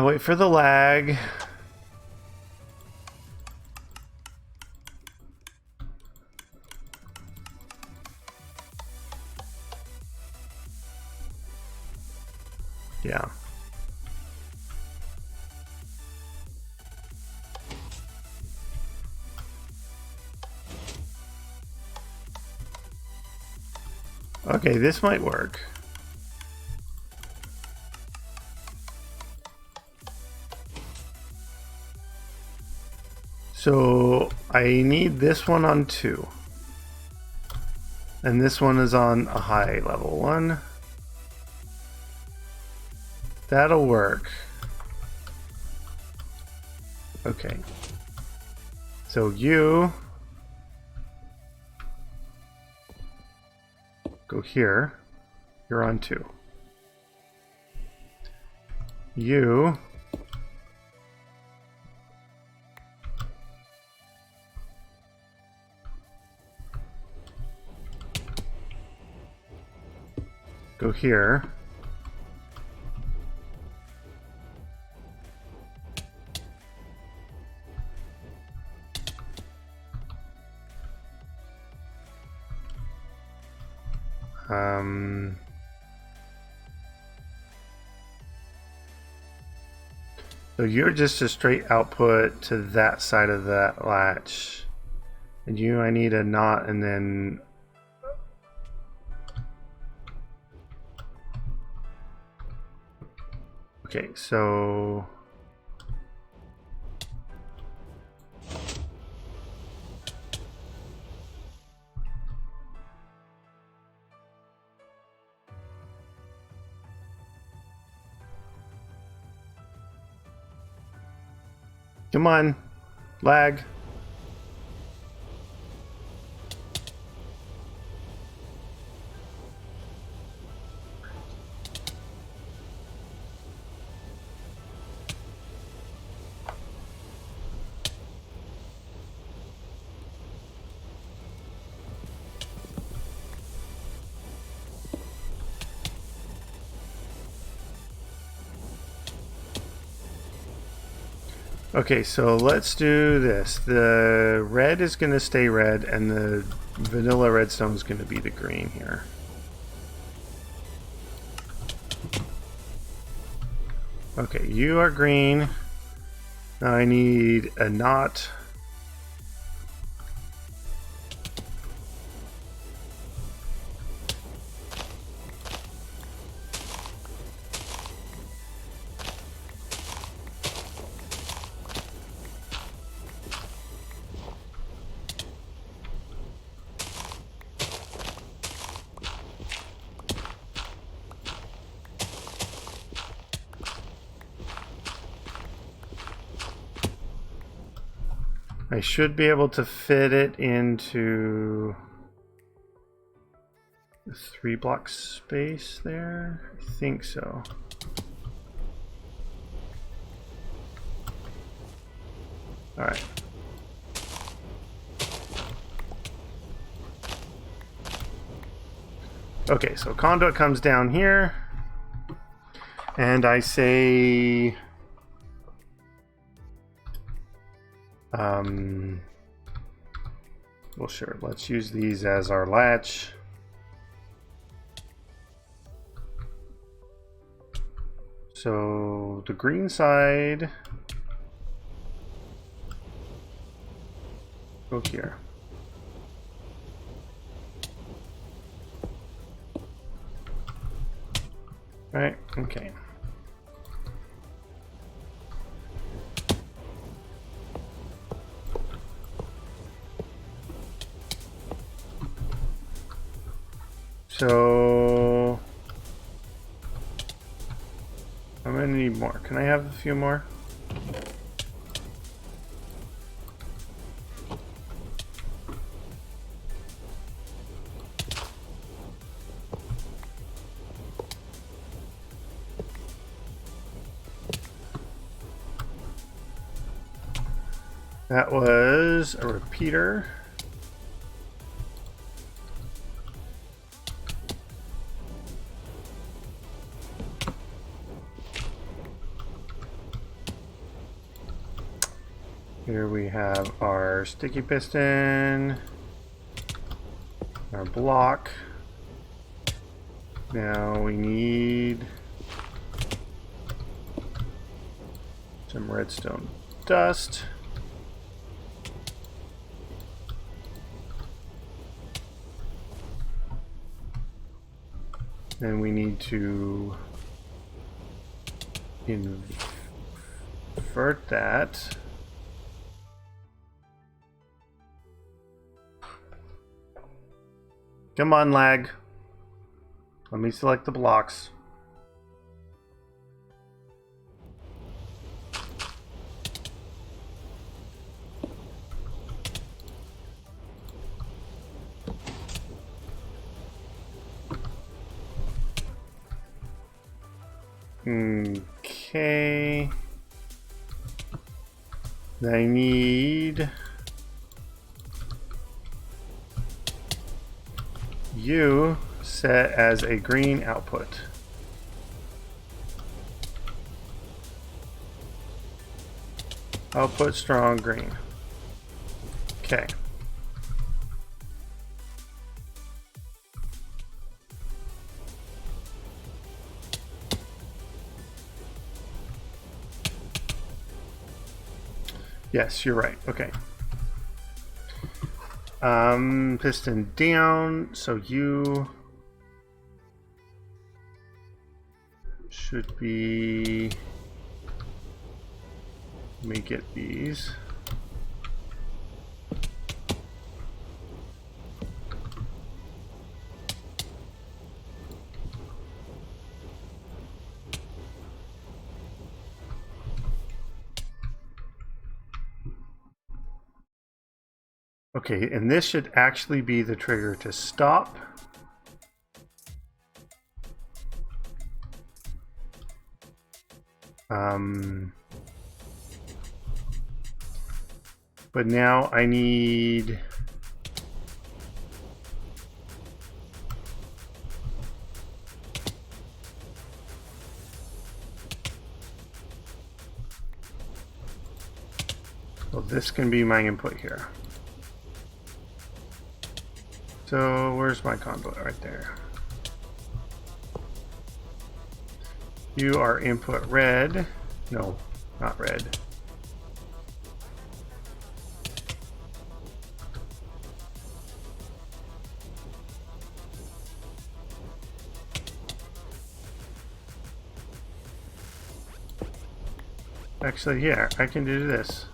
Wait for the lag. Yeah. Okay, this might work. So I need this one on 2. And this one is on a high level 1. That'll work. Okay. So you go here. You're on 2. You go here. So you're just a straight output to that side of that latch. And you, I need a knot and then... Okay, so... Come on, lag. Okay, so let's do this. The red is going to stay red, and the vanilla redstone is going to be the green here. Okay, you are green. Now I need a knot. I should be able to fit it into the 3 block space there. I think so. All right. Okay, so conduit comes down here, and I say, well, sure, let's use these as our latch. So the green side, go here. Right, okay. So I'm gonna need more. Can I have a few more? That was a repeater. Here we have our sticky piston, our block. Now we need some redstone dust. Then we need to invert that. Come on, lag. Let me select the blocks. Okay. I need you set as a green output. Output strong green. Okay. Yes, you're right. Okay. Piston down, so you should be, let me get these. Okay, and this should actually be the trigger to stop. But now I need well, this can be my input here. So where's my conduit? Right there. You are input red. No, not red. Actually, yeah, I can do this.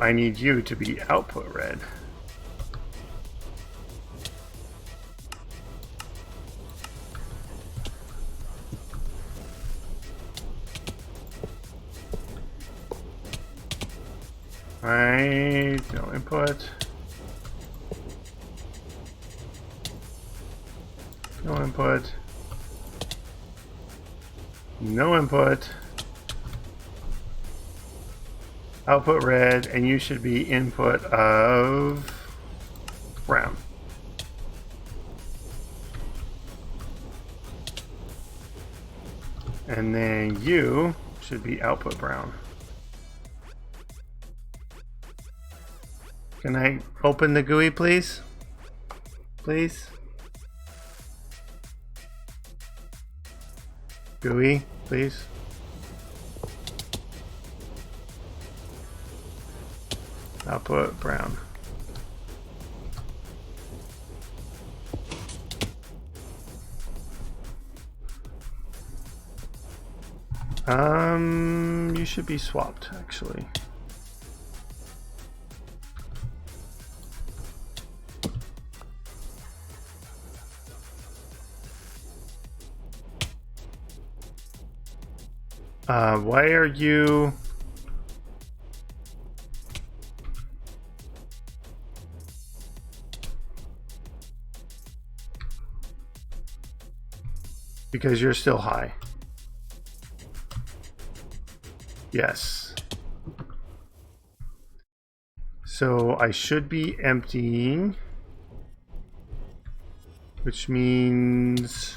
I need you to be output red. Right, no input. No input. No input. Output red, and you should be input of brown. And then you should be output brown. Can I open the GUI, please? Please? GUI, please. Output brown. You should be swapped, actually. Why are you... Because you're still high. Yes. So I should be emptying, which means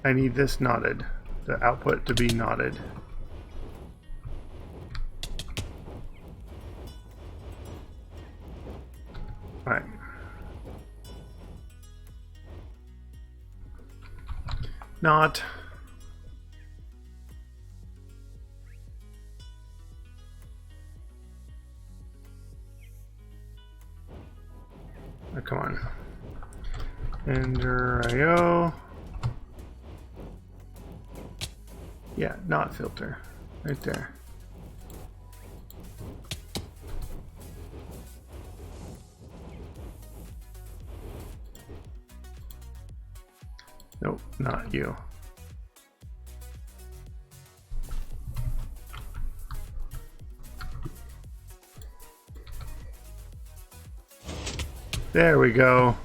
I need this knotted, the output to be knotted. All right. Not. Oh, come on. Ender IO. Yeah, not filter. Right there. Nope, not you. There we go.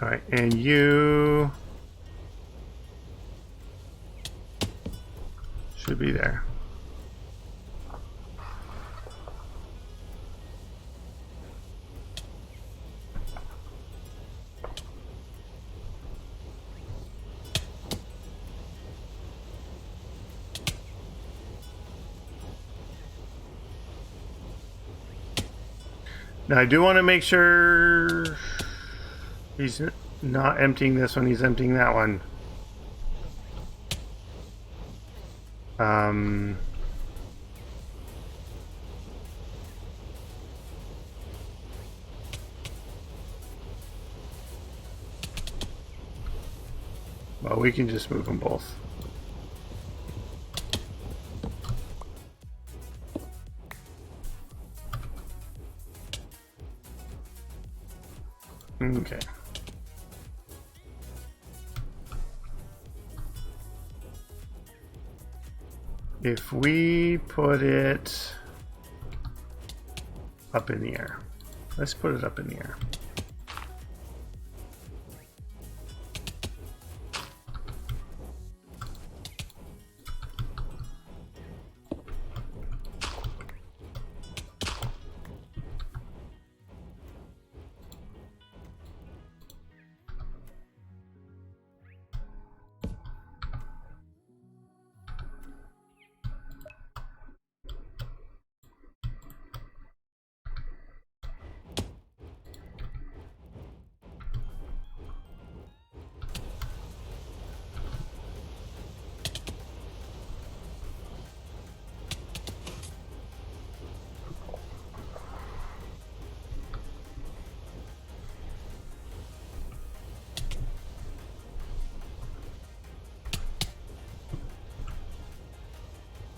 All right, and you should be there. Now I do want to make sure he's not emptying this one, he's emptying that one. Well, we can just move them both. Okay. If we put it up in the air, let's put it up in the air.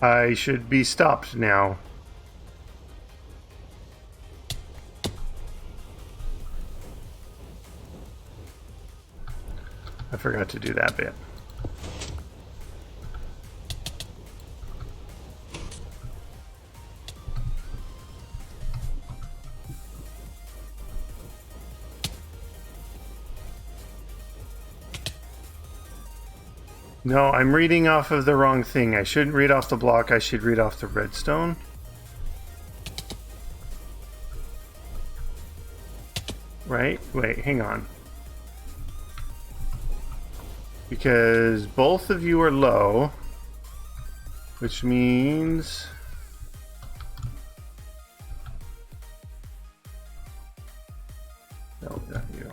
I should be stopped now. I forgot to do that bit. No, I'm reading off of the wrong thing. I shouldn't read off the block. I should read off the redstone. Right? Wait, hang on. Because both of you are low, which means... No, not you.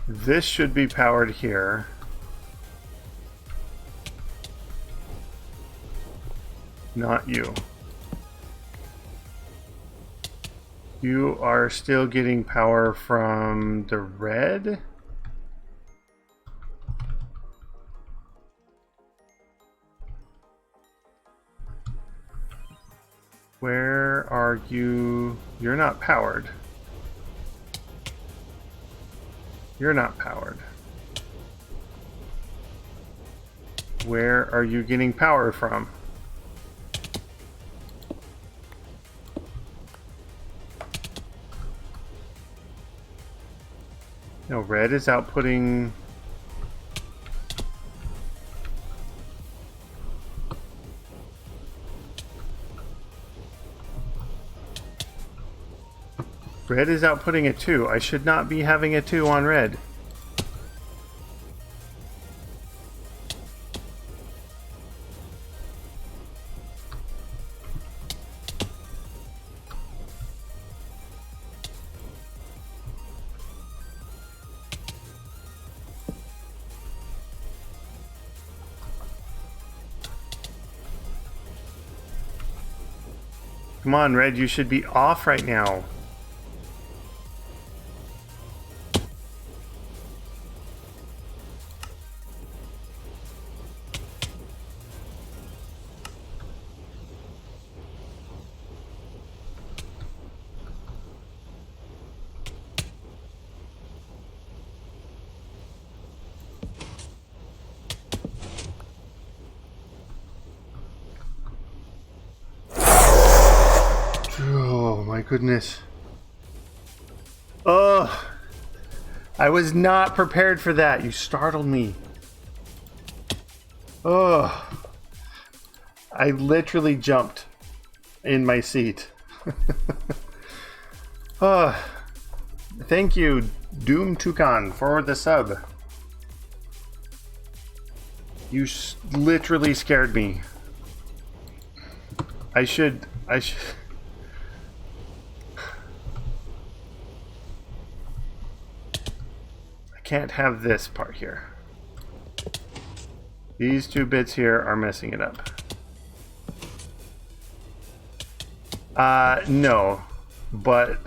This should be powered here. Not you. You are still getting power from the red? Where are you? You're not powered. You're not powered. Where are you getting power from? No, red is outputting... Red is outputting a 2. I should not be having a 2 on red. Come on, red, you should be off right now. Oh my goodness. Ugh. I was not prepared for that. You startled me. Ugh. I literally jumped in my seat. Thank you, Doom Toucan, for the sub. You literally scared me. I should... I can't have this part here. These 2 bits here are messing it up. No. But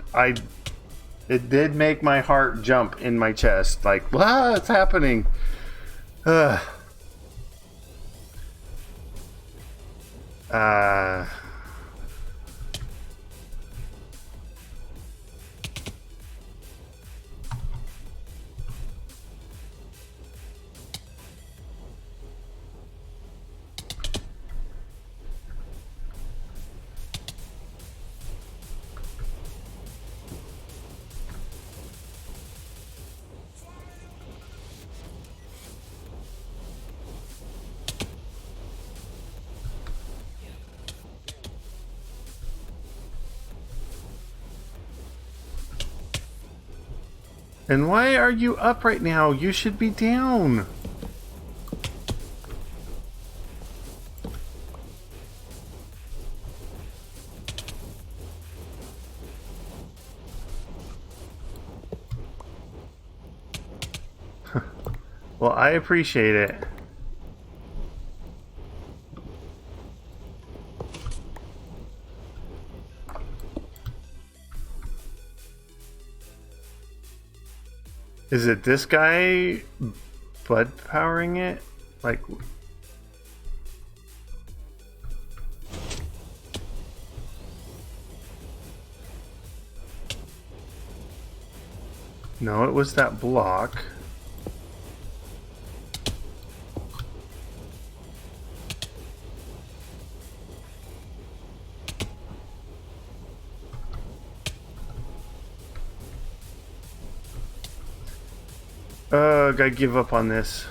it did make my heart jump in my chest. Like, what's happening? And why are you up right now? You should be down. Well, I appreciate it. Is it this guy bud powering it? Like... No, it was that block. Ugh, I give up on this.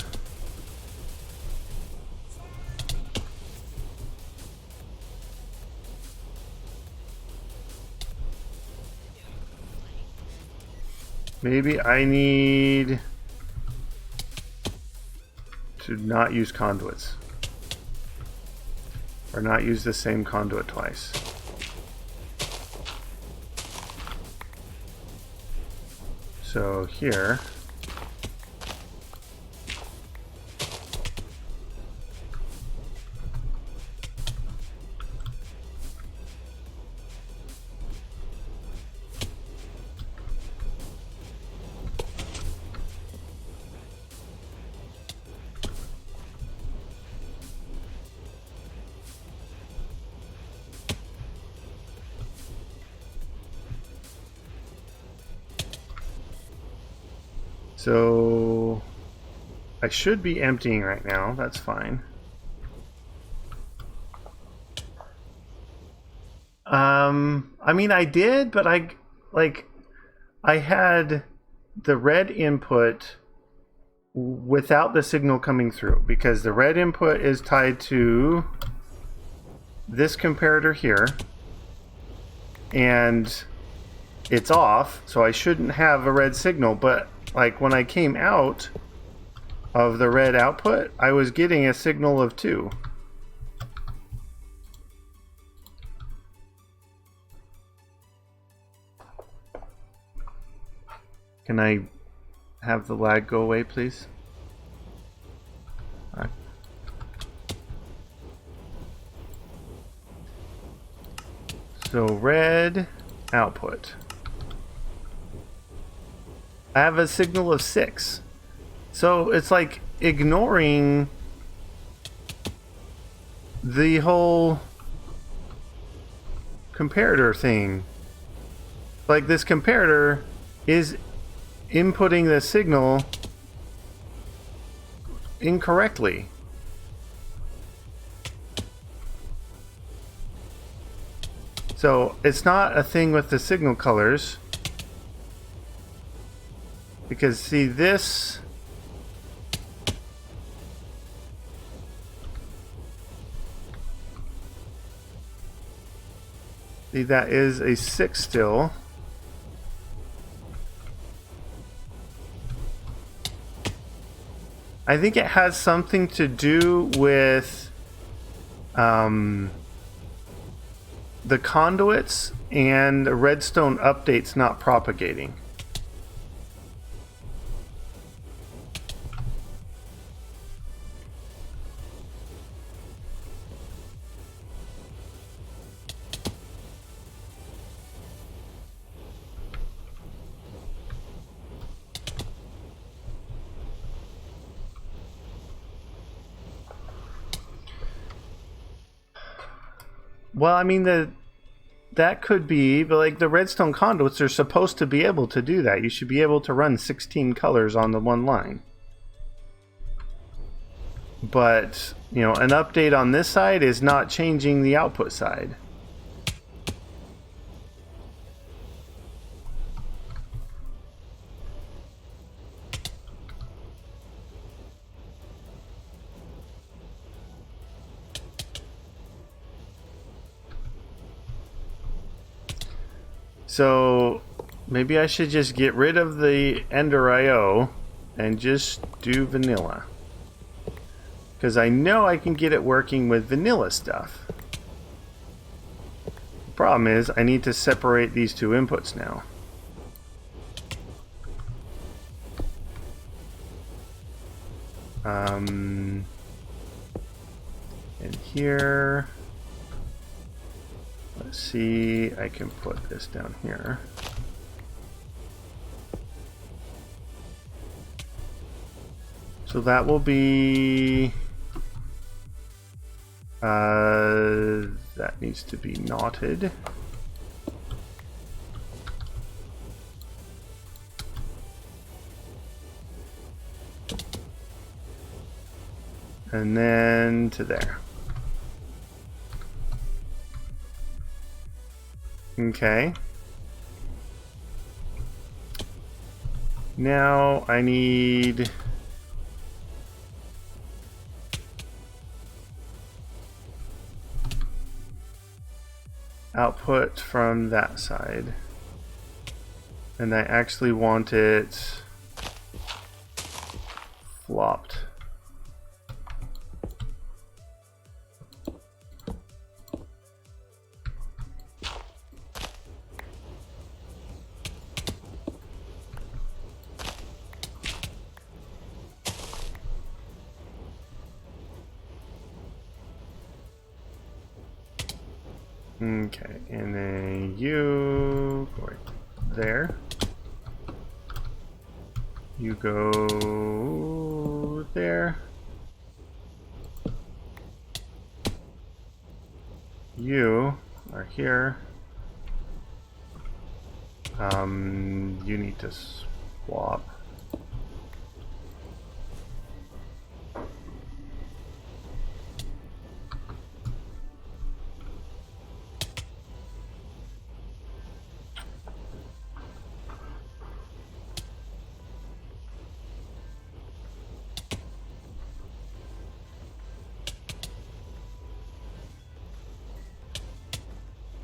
Maybe I need to not use conduits. Or not use the same conduit twice. So here. So I should be emptying right now. That's fine. I mean, I did, but I had the red input without the signal coming through, because the red input is tied to this comparator here, and it's off, so I shouldn't have a red signal. But like when I came out of the red output, I was getting a signal of 2. Can I have the lag go away, please? So red output. I have a signal of 6. So it's like ignoring the whole comparator thing. Like this comparator is inputting the signal incorrectly. So it's not a thing with the signal colors. Because see this, see that is a 6 still. I think it has something to do with the conduits and Redstone updates not propagating. Well, I mean, that could be, but like the Redstone conduits are supposed to be able to do that. You should be able to run 16 colors on the one line. But, you know, an update on this side is not changing the output side. So maybe I should just get rid of the Ender IO and just do vanilla. Because I know I can get it working with vanilla stuff. The problem is I need to separate these two inputs now. And here, let's see, I can put this down here. So that will be, that needs to be knotted. And then to there. Okay. Now I need output from that side. And I actually want it flopped. Okay, and then you go right there. You go there. You are here. You need to swap.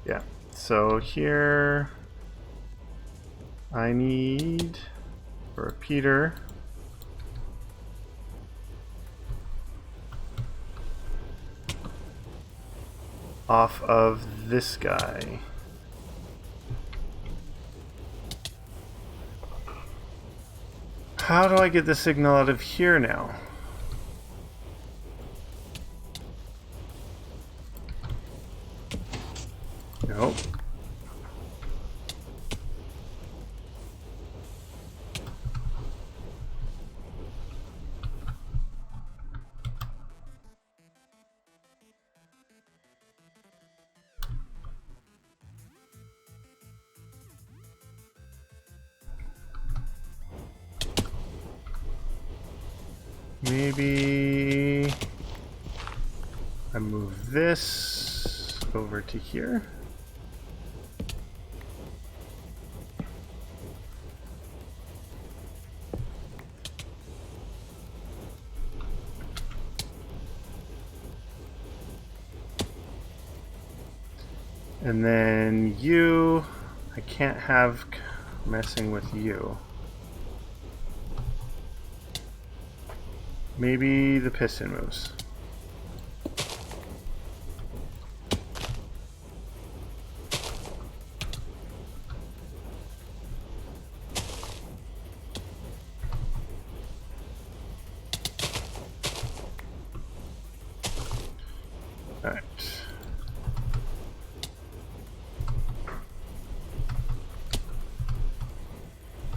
Yeah, so here I need a repeater. Off of this guy. How do I get the signal out of here now? Nope. Maybe I move this over to here. And then you, I can't have messing with you. Maybe the piston moves. All right.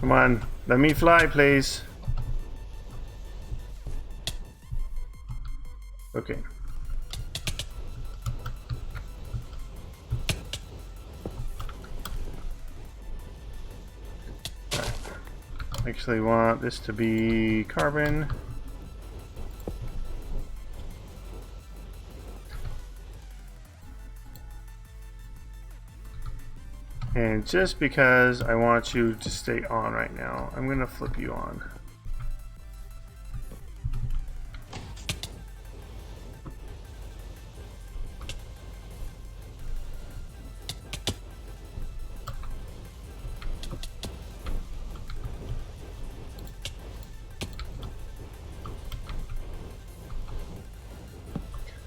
Come on, let me fly, please. Okay. Right. Actually want this to be carbon. And just because I want you to stay on right now, I'm gonna flip you on.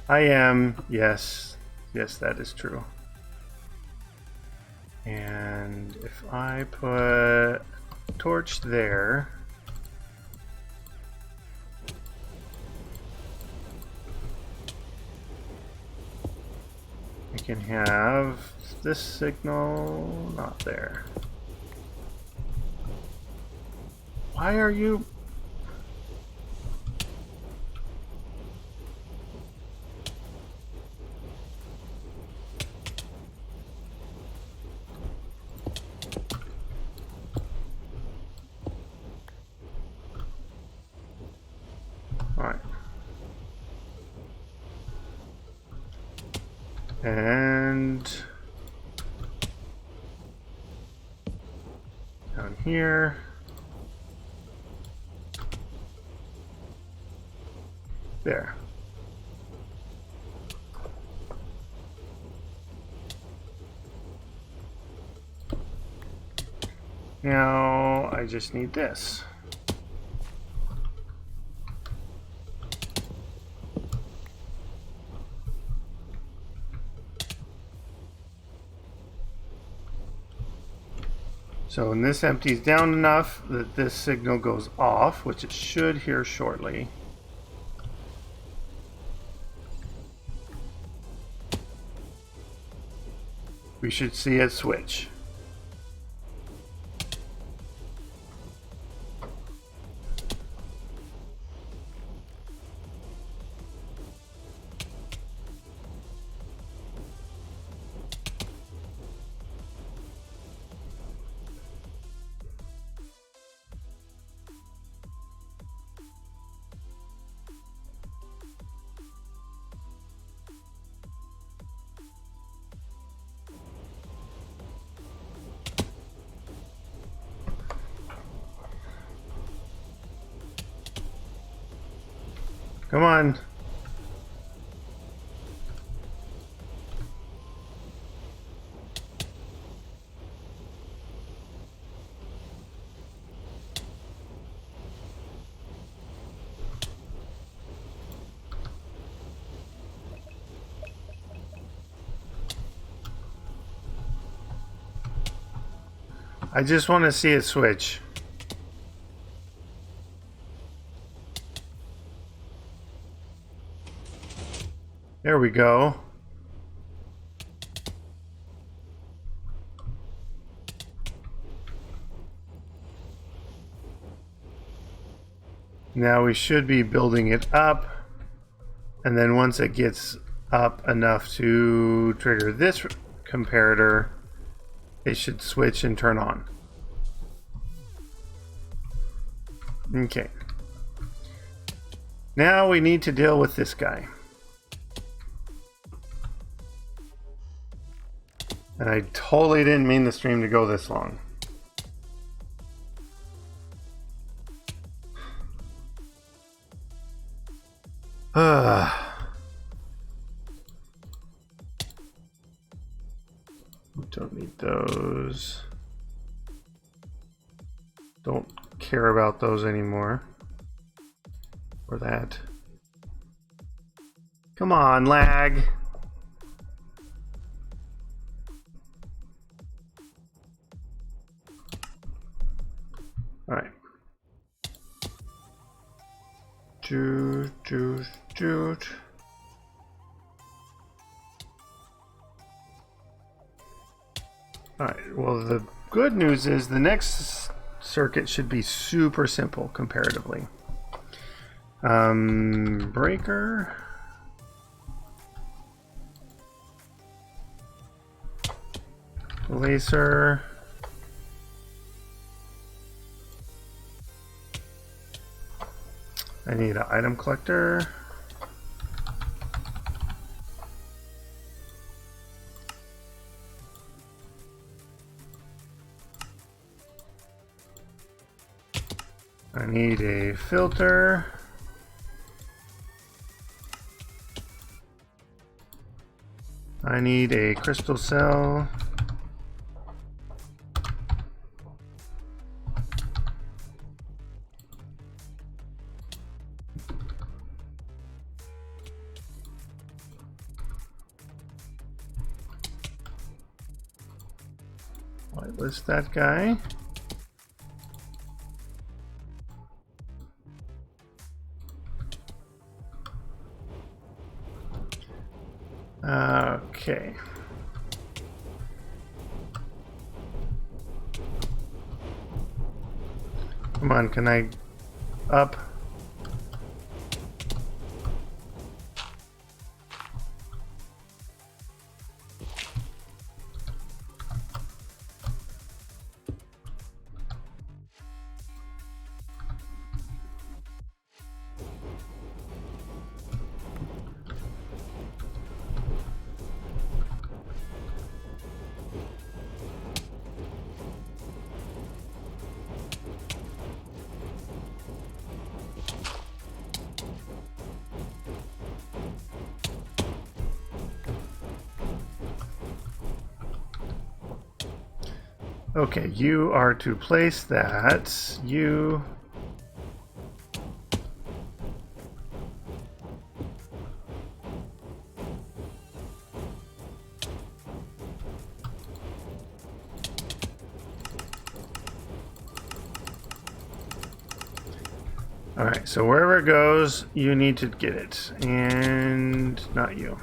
I am, yes, that is true. And if I put torch there, I can have this signal not there. Why are you? And down here, There. Now I just need this. So when this empties down enough that this signal goes off, which it should here shortly. We should see it switch. Come on. I just want to see it switch. There we go. Now we should be building it up, and then once it gets up enough to trigger this comparator, it should switch and turn on. Okay. Now we need to deal with this guy. And I totally didn't mean the stream to go this long. Don't need those. Don't care about those anymore. Or that. Come on, lag. All right. Joot. All right. Well, the good news is the next circuit should be super simple comparatively. Breaker. Laser. I need an item collector. I need a filter. I need a crystal cell. Whitelist that guy. Okay. Come on, can I up? Okay, you are to place that. You... Alright, so wherever it goes, you need to get it. And not you.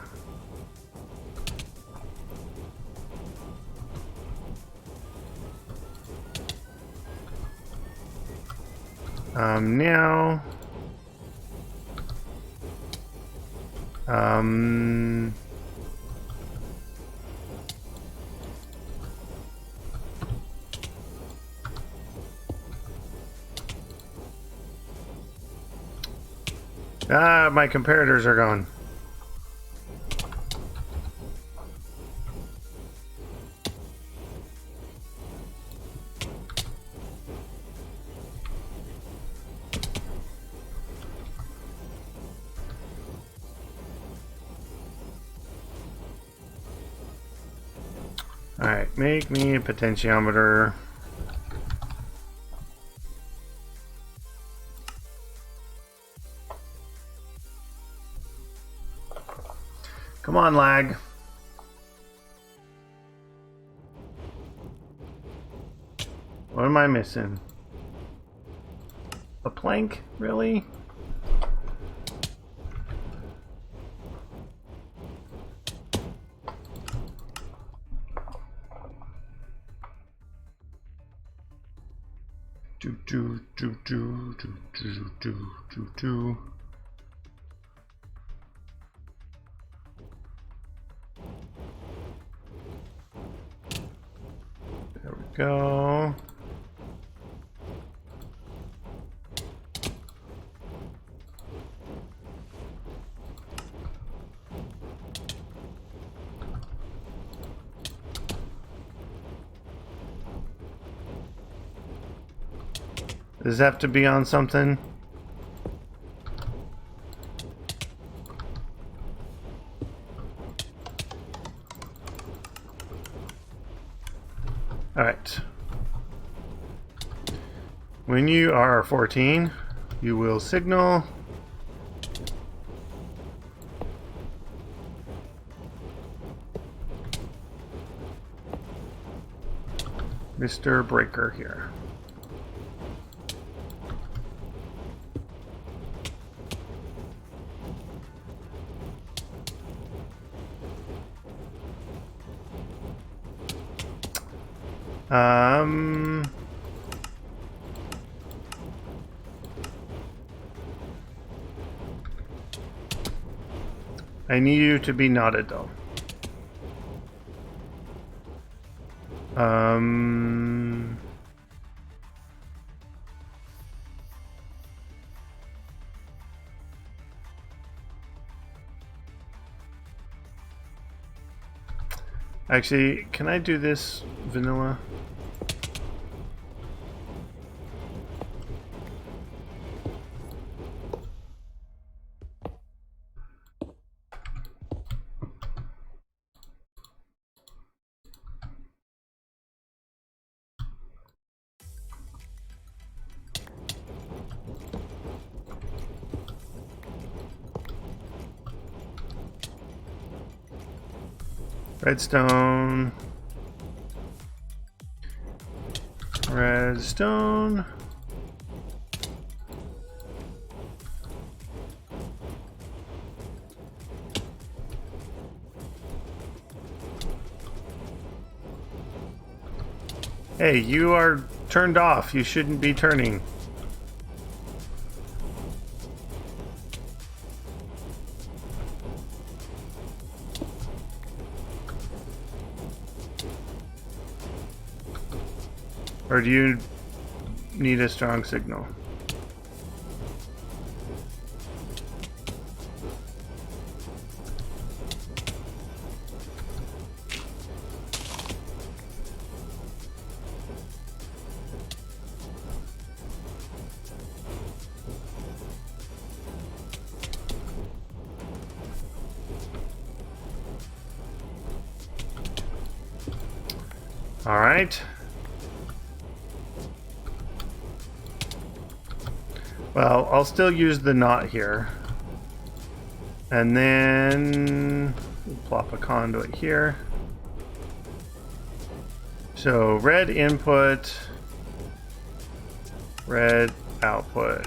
Now... my comparators are gone. Alright, make me a potentiometer. Come on, lag. What am I missing? A plank? Really? Do. There we go. Does it have to be on something? Alright. When you are 14, you will signal Mr. Breaker here. I need you to be knotted though. Actually, can I do this vanilla? Redstone. Redstone. Hey, you are turned off. You shouldn't be turning. Or do you need a strong signal? All right. Well, I'll still use the knot here. And then we'll plop a conduit here. So red input, red output.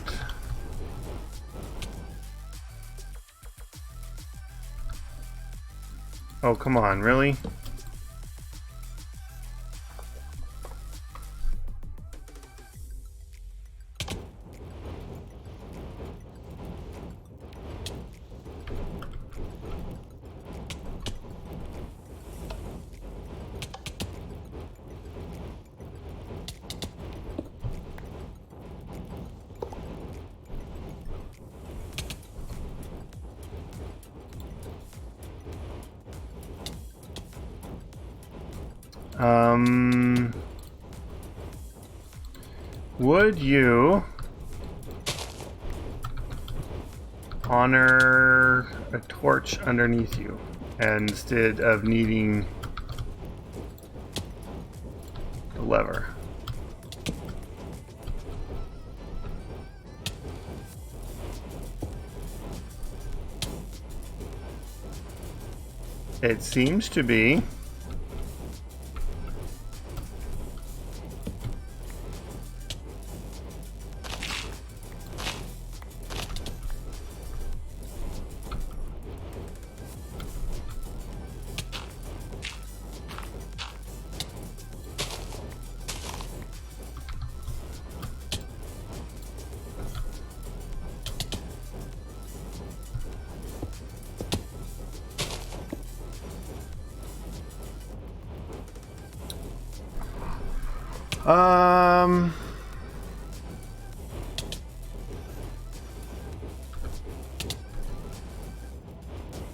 Oh, come on, really? Would you honor a torch underneath you instead of needing the lever? It seems to be.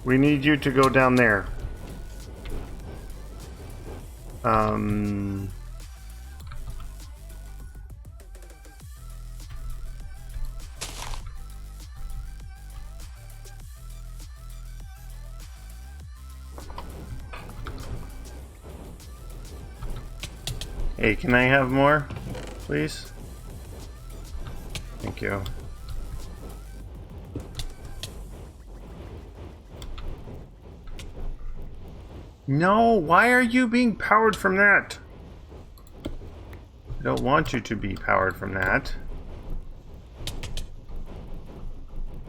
We need you to go down there. Hey, can I have more, please? Thank you. No, why are you being powered from that? I don't want you to be powered from that.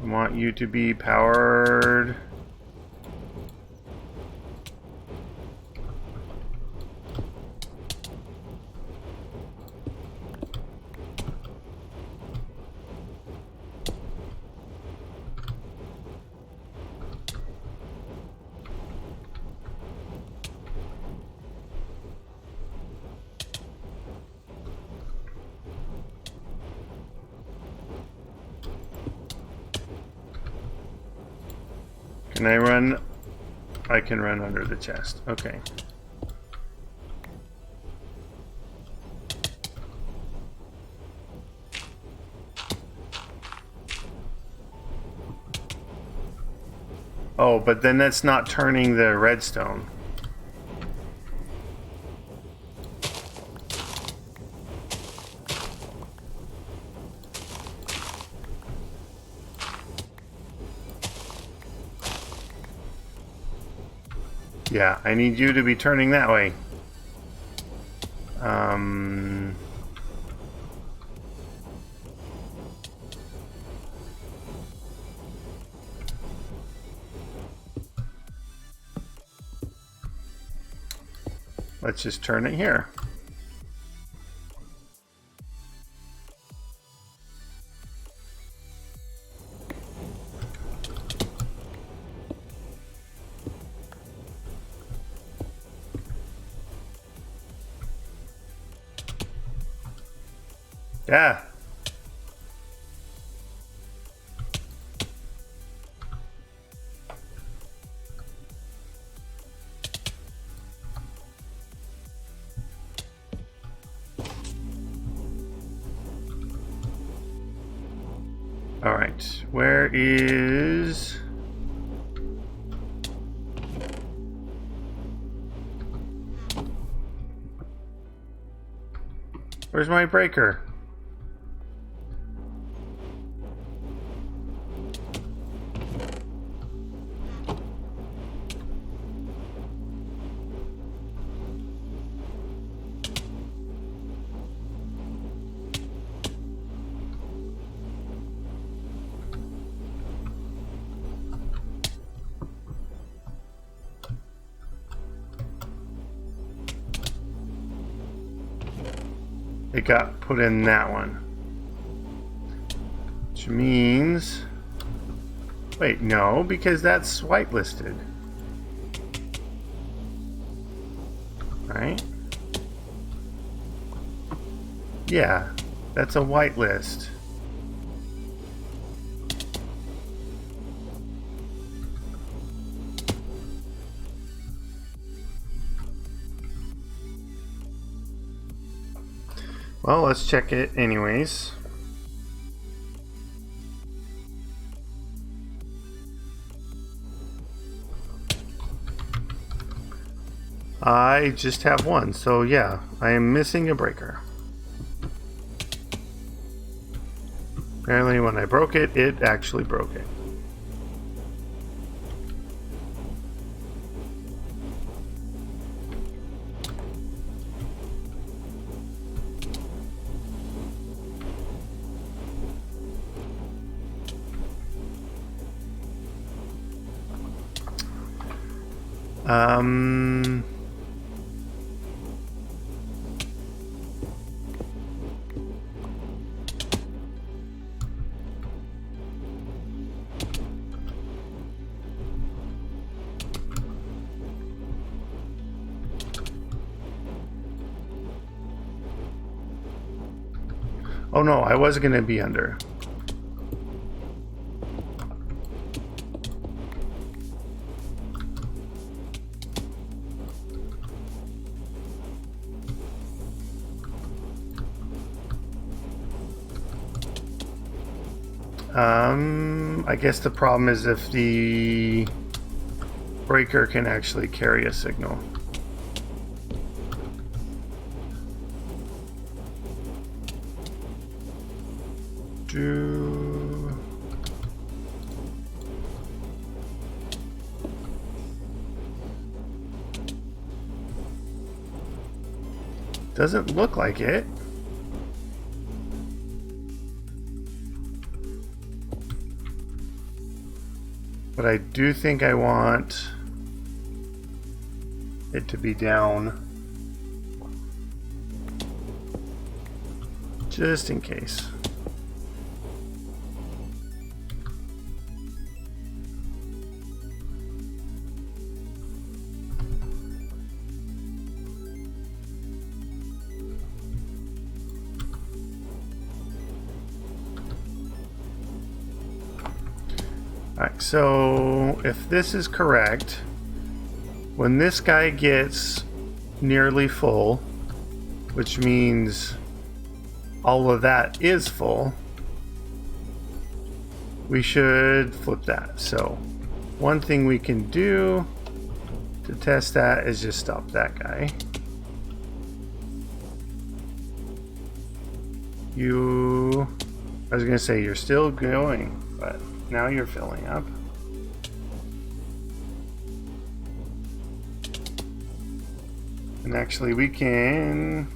I want you to be powered... Can I run? I can run under the chest. Okay. Oh, but then that's not turning the redstone. Yeah, I need you to be turning that way. Let's just turn it here. Yeah. All right. Where is... Where's my breaker? it got put in that one. Which means... Wait, no, because that's whitelisted. Right? Yeah, that's a whitelist. Well, let's check it anyways. I just have one, so yeah, I am missing a breaker. Apparently when I broke it, it actually broke it. Oh no, I was gonna be under. I guess the problem is if the breaker can actually carry a signal. Doesn't look like it. But I do think I want it to be down. Just in case. Alright, so if this is correct, when this guy gets nearly full, which means all of that is full, we should flip that. So one thing we can do to test that is just stop that guy. I was gonna say you're still going, but now you're filling up. And actually we can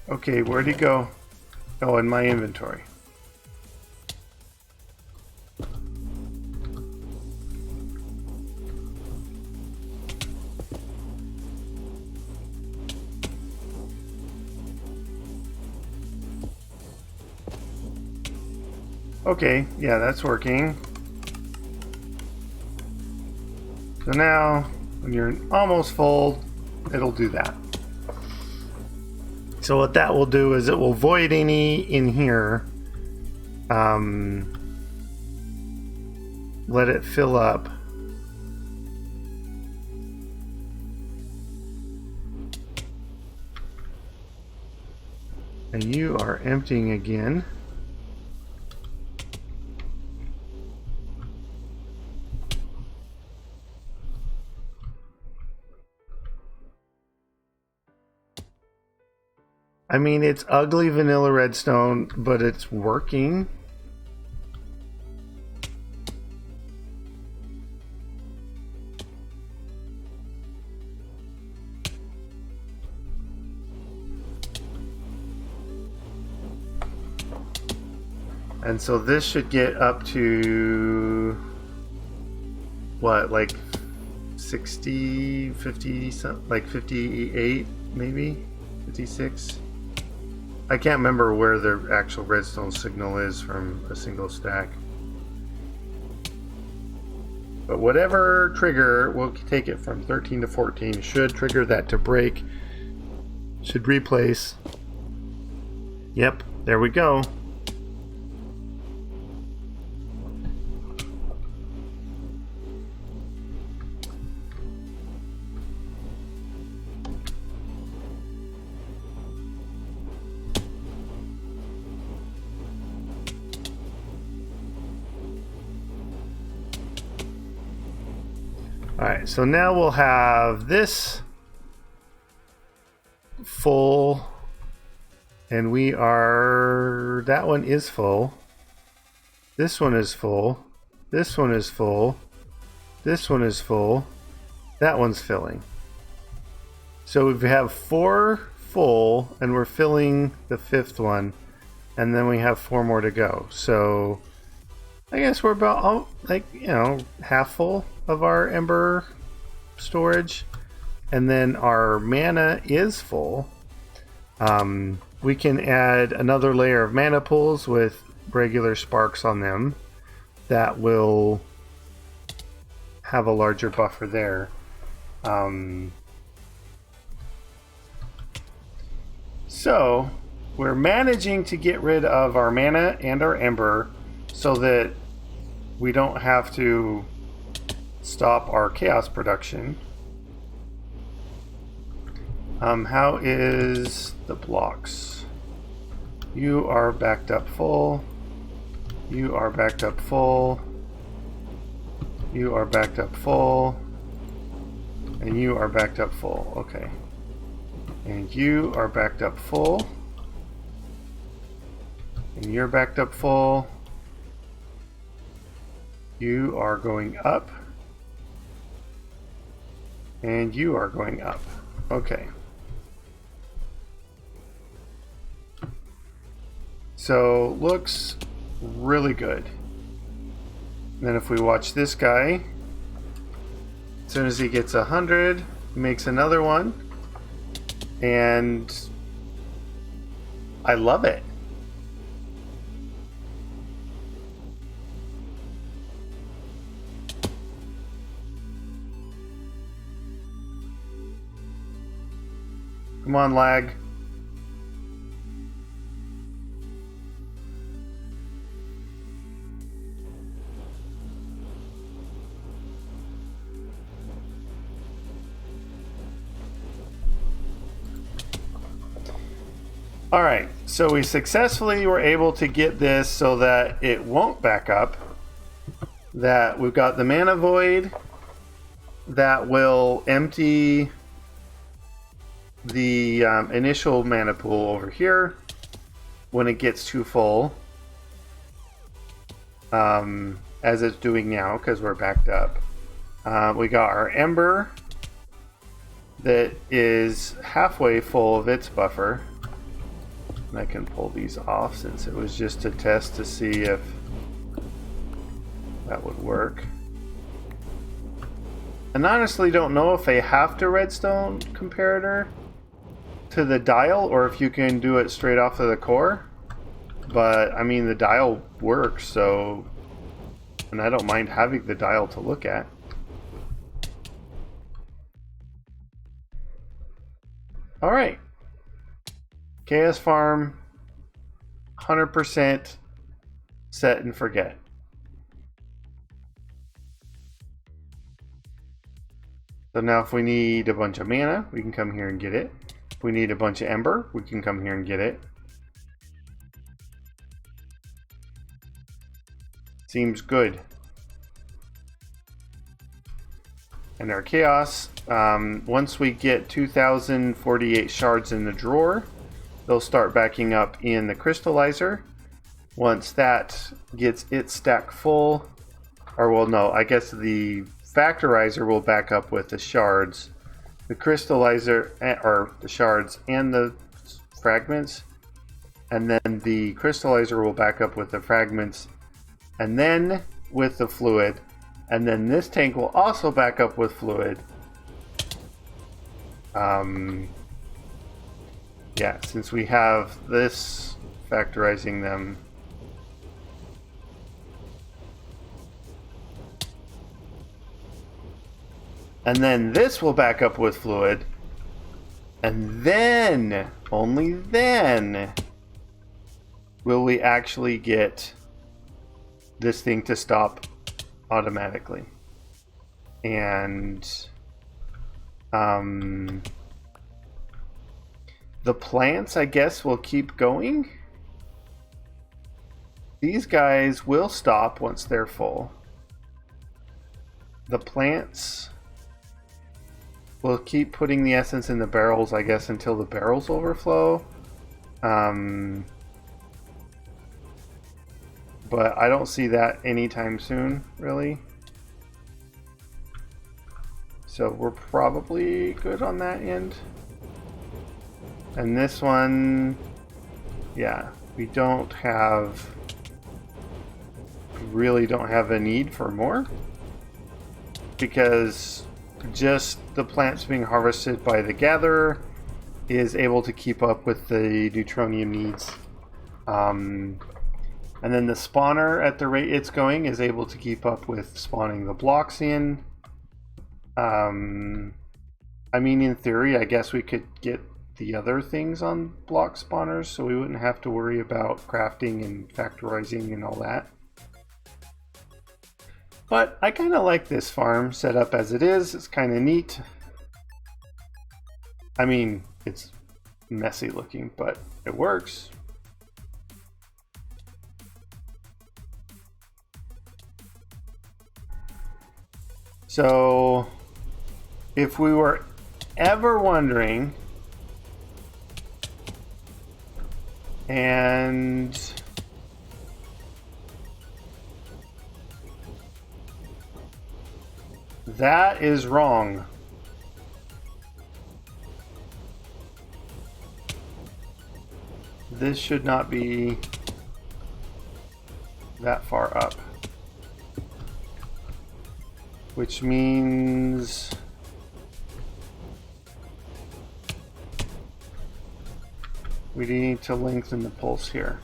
okay, where'd he go? Oh, in my inventory. Okay, yeah, that's working. So now, when you're almost full, it'll do that. So what that will do is it will void any in here. Let it fill up. And you are emptying again. I mean, it's ugly vanilla redstone, but it's working. And so this should get up to what, like 60, 50, like 58 maybe, 56. I can't remember where the actual redstone signal is from a single stack. But whatever trigger will take it from 13 to 14 should trigger that to break. Should replace. Yep, there we go. Alright, so now we'll have this full, and we are, that one is full, this one is full, this one is full, this one is full, that one's filling. So we have 4 full, and we're filling the 5th one, and then we have 4 more to go. So I guess we're about, like, you know, half full of our ember storage, and then our mana is full. We can add another layer of mana pools with regular sparks on them that will have a larger buffer there. So we're managing to get rid of our mana and our ember so that we don't have to stop our chaos production. How is the blocks? You are backed up full. You are backed up full. You are backed up full. And you are backed up full. Okay. And you are backed up full. And you're backed up full. You are going up. And you are going up. Okay. So, looks really good. And then if we watch this guy, as soon as he gets 100, he makes another one. And I love it. Come on, lag. All right, so we successfully were able to get this so that it won't back up. That we've got the mana void that will empty the initial mana pool over here when it gets too full, as it's doing now because we're backed up. We got our ember that is halfway full of its buffer. And I can pull these off since it was just a test to see if that would work. And honestly don't know if they have to redstone comparator to the dial or if you can do it straight off of the core. But I mean, the dial works, so, and I don't mind having the dial to look at. All right. Chaos Farm, 100% set and forget. So now if we need a bunch of mana, we can come here and get it. If we need a bunch of ember, we can come here and get it. Seems good. And our chaos, once we get 2048 shards in the drawer, they'll start backing up in the crystallizer. Once that gets its stack full, or well, no, I guess the factorizer will back up with the shards. The crystallizer, or the shards and the fragments, and then the crystallizer will back up with the fragments, and then with the fluid, and then this tank will also back up with fluid. Yeah, since we have this factorizing them. And then this will back up with fluid. And then, only then, will we actually get this thing to stop automatically. And the plants, I guess, will keep going. These guys will stop once they're full. The plants will keep putting the essence in the barrels, I guess, until the barrels overflow. But I don't see that anytime soon, really. So we're probably good on that end. And this one, yeah, we really don't have a need for more, because just the plants being harvested by the gatherer is able to keep up with the neutronium needs. And then the spawner, at the rate it's going, is able to keep up with spawning the blocks in. I mean, in theory, I guess we could get the other things on block spawners, so we wouldn't have to worry about crafting and factorizing and all that. But I kind of like this farm set up as it is. It's kind of neat. I mean, it's messy looking, but it works. So, if we were ever wondering, and that is wrong. This should not be that far up. Which means we need to lengthen the pulse here.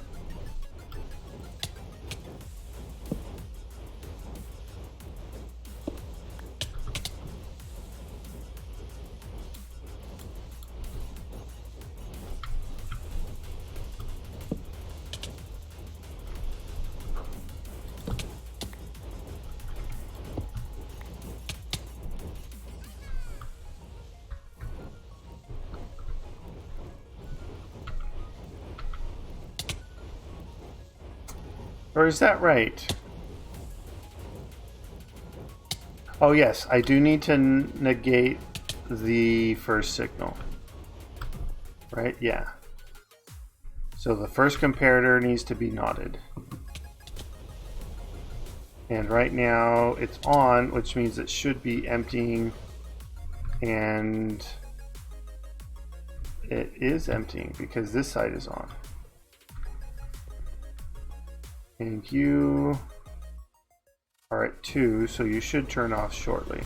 Or is that right? Oh yes, I do need to negate the first signal. Right? Yeah. So the first comparator needs to be knotted. And right now it's on, which means it should be emptying, and it is emptying because this side is on. And you are at 2, so you should turn off shortly.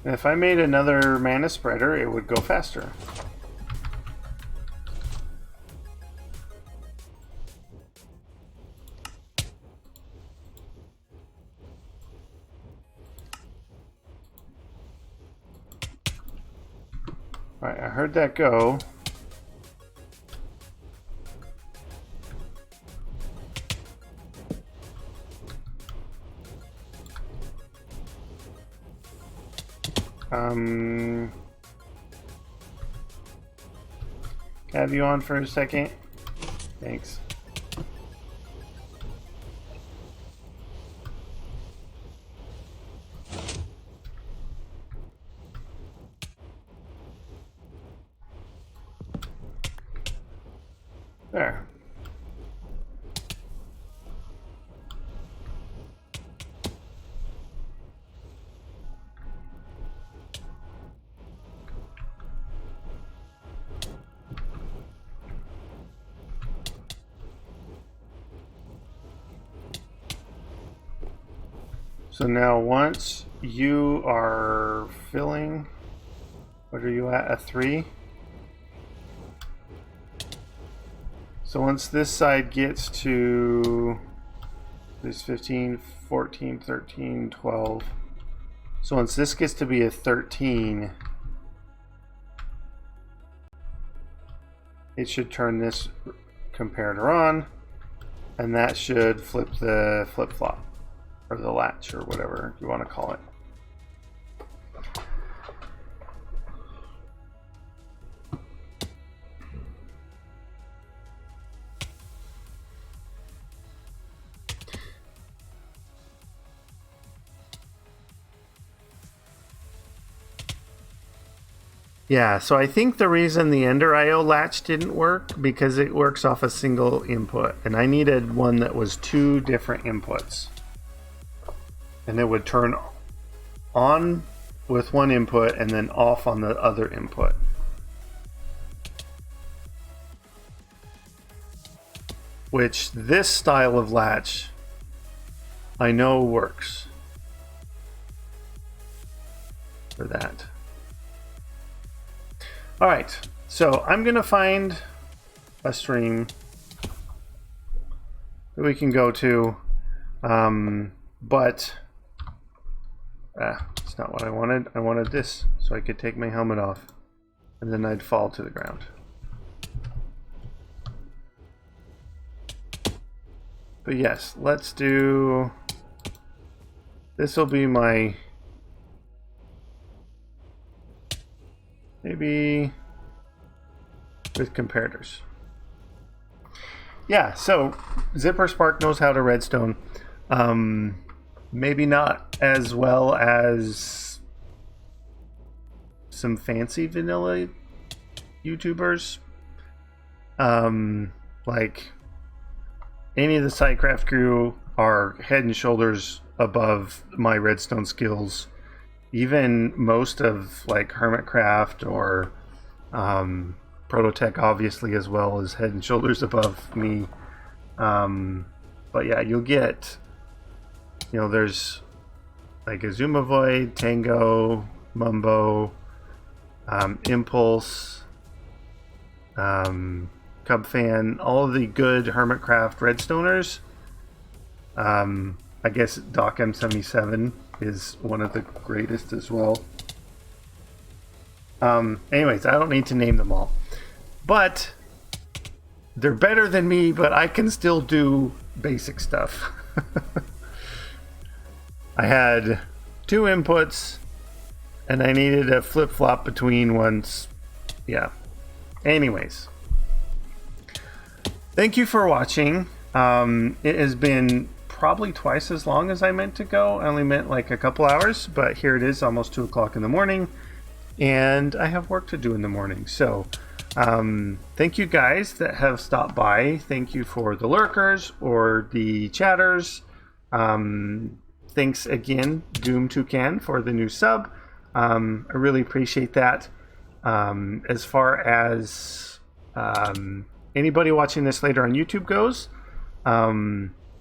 And if I made another mana spreader, it would go faster. Alright, I heard that go. Can I have you on for a second? Thanks. There. So now once you are filling, what are you at, a 3? So once this side gets to this 15, 14, 13, 12. So once this gets to be a 13, it should turn this comparator on, and that should flip the flip-flop, or the latch, or whatever you want to call it. Yeah, so I think the reason the Ender IO latch didn't work because it works off a single input, and I needed one that was 2 different inputs. And it would turn on with one input and then off on the other input. Which this style of latch I know works for that. All right, so I'm gonna find a stream that we can go to, but it's not what I wanted. I wanted this so I could take my helmet off and then I'd fall to the ground. But yes, let's do, this will be my, maybe with comparators. Yeah, so ZpprSprk knows how to redstone. Maybe not as well as some fancy vanilla YouTubers. Like any of the Sidecraft crew are head and shoulders above my redstone skills. Even most of like Hermitcraft or Prototech obviously as well is head and shoulders above me. But yeah, you'll get, you know, there's like Azuma Void, Tango, Mumbo, Impulse, Cubfan, all of the good Hermitcraft Redstoners. I guess Doc M77 is one of the greatest as well. Anyways, I don't need to name them all. But they're better than me, but I can still do basic stuff. I had 2 inputs, and I needed a flip-flop between ones. Yeah. Anyways. Thank you for watching. It has been probably twice as long as I meant to go. I only meant like a couple hours, but here it is, almost 2 o'clock in the morning, and I have work to do in the morning. So thank you guys that have stopped by. Thank you for the lurkers or the chatters. Thanks again, Doom Toucan, for the new sub. I really appreciate that. As far as anybody watching this later on YouTube goes,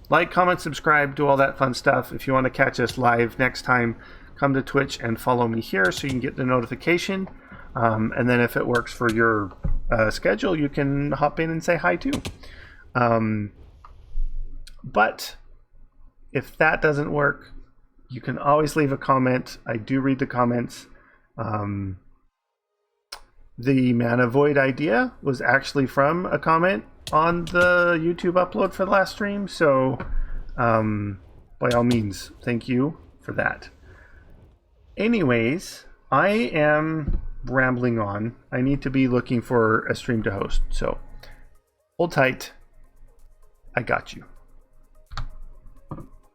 like, comment, subscribe, do all that fun stuff. If you want to catch us live next time, come to Twitch and follow me here so you can get the notification. And then if it works for your schedule, you can hop in and say hi too. But if that doesn't work, you can always leave a comment. I do read the comments. The Mana Void idea was actually from a comment on the YouTube upload for the last stream, so by all means, thank you for that. Anyways, I am rambling on. I need to be looking for a stream to host, so hold tight. I got you.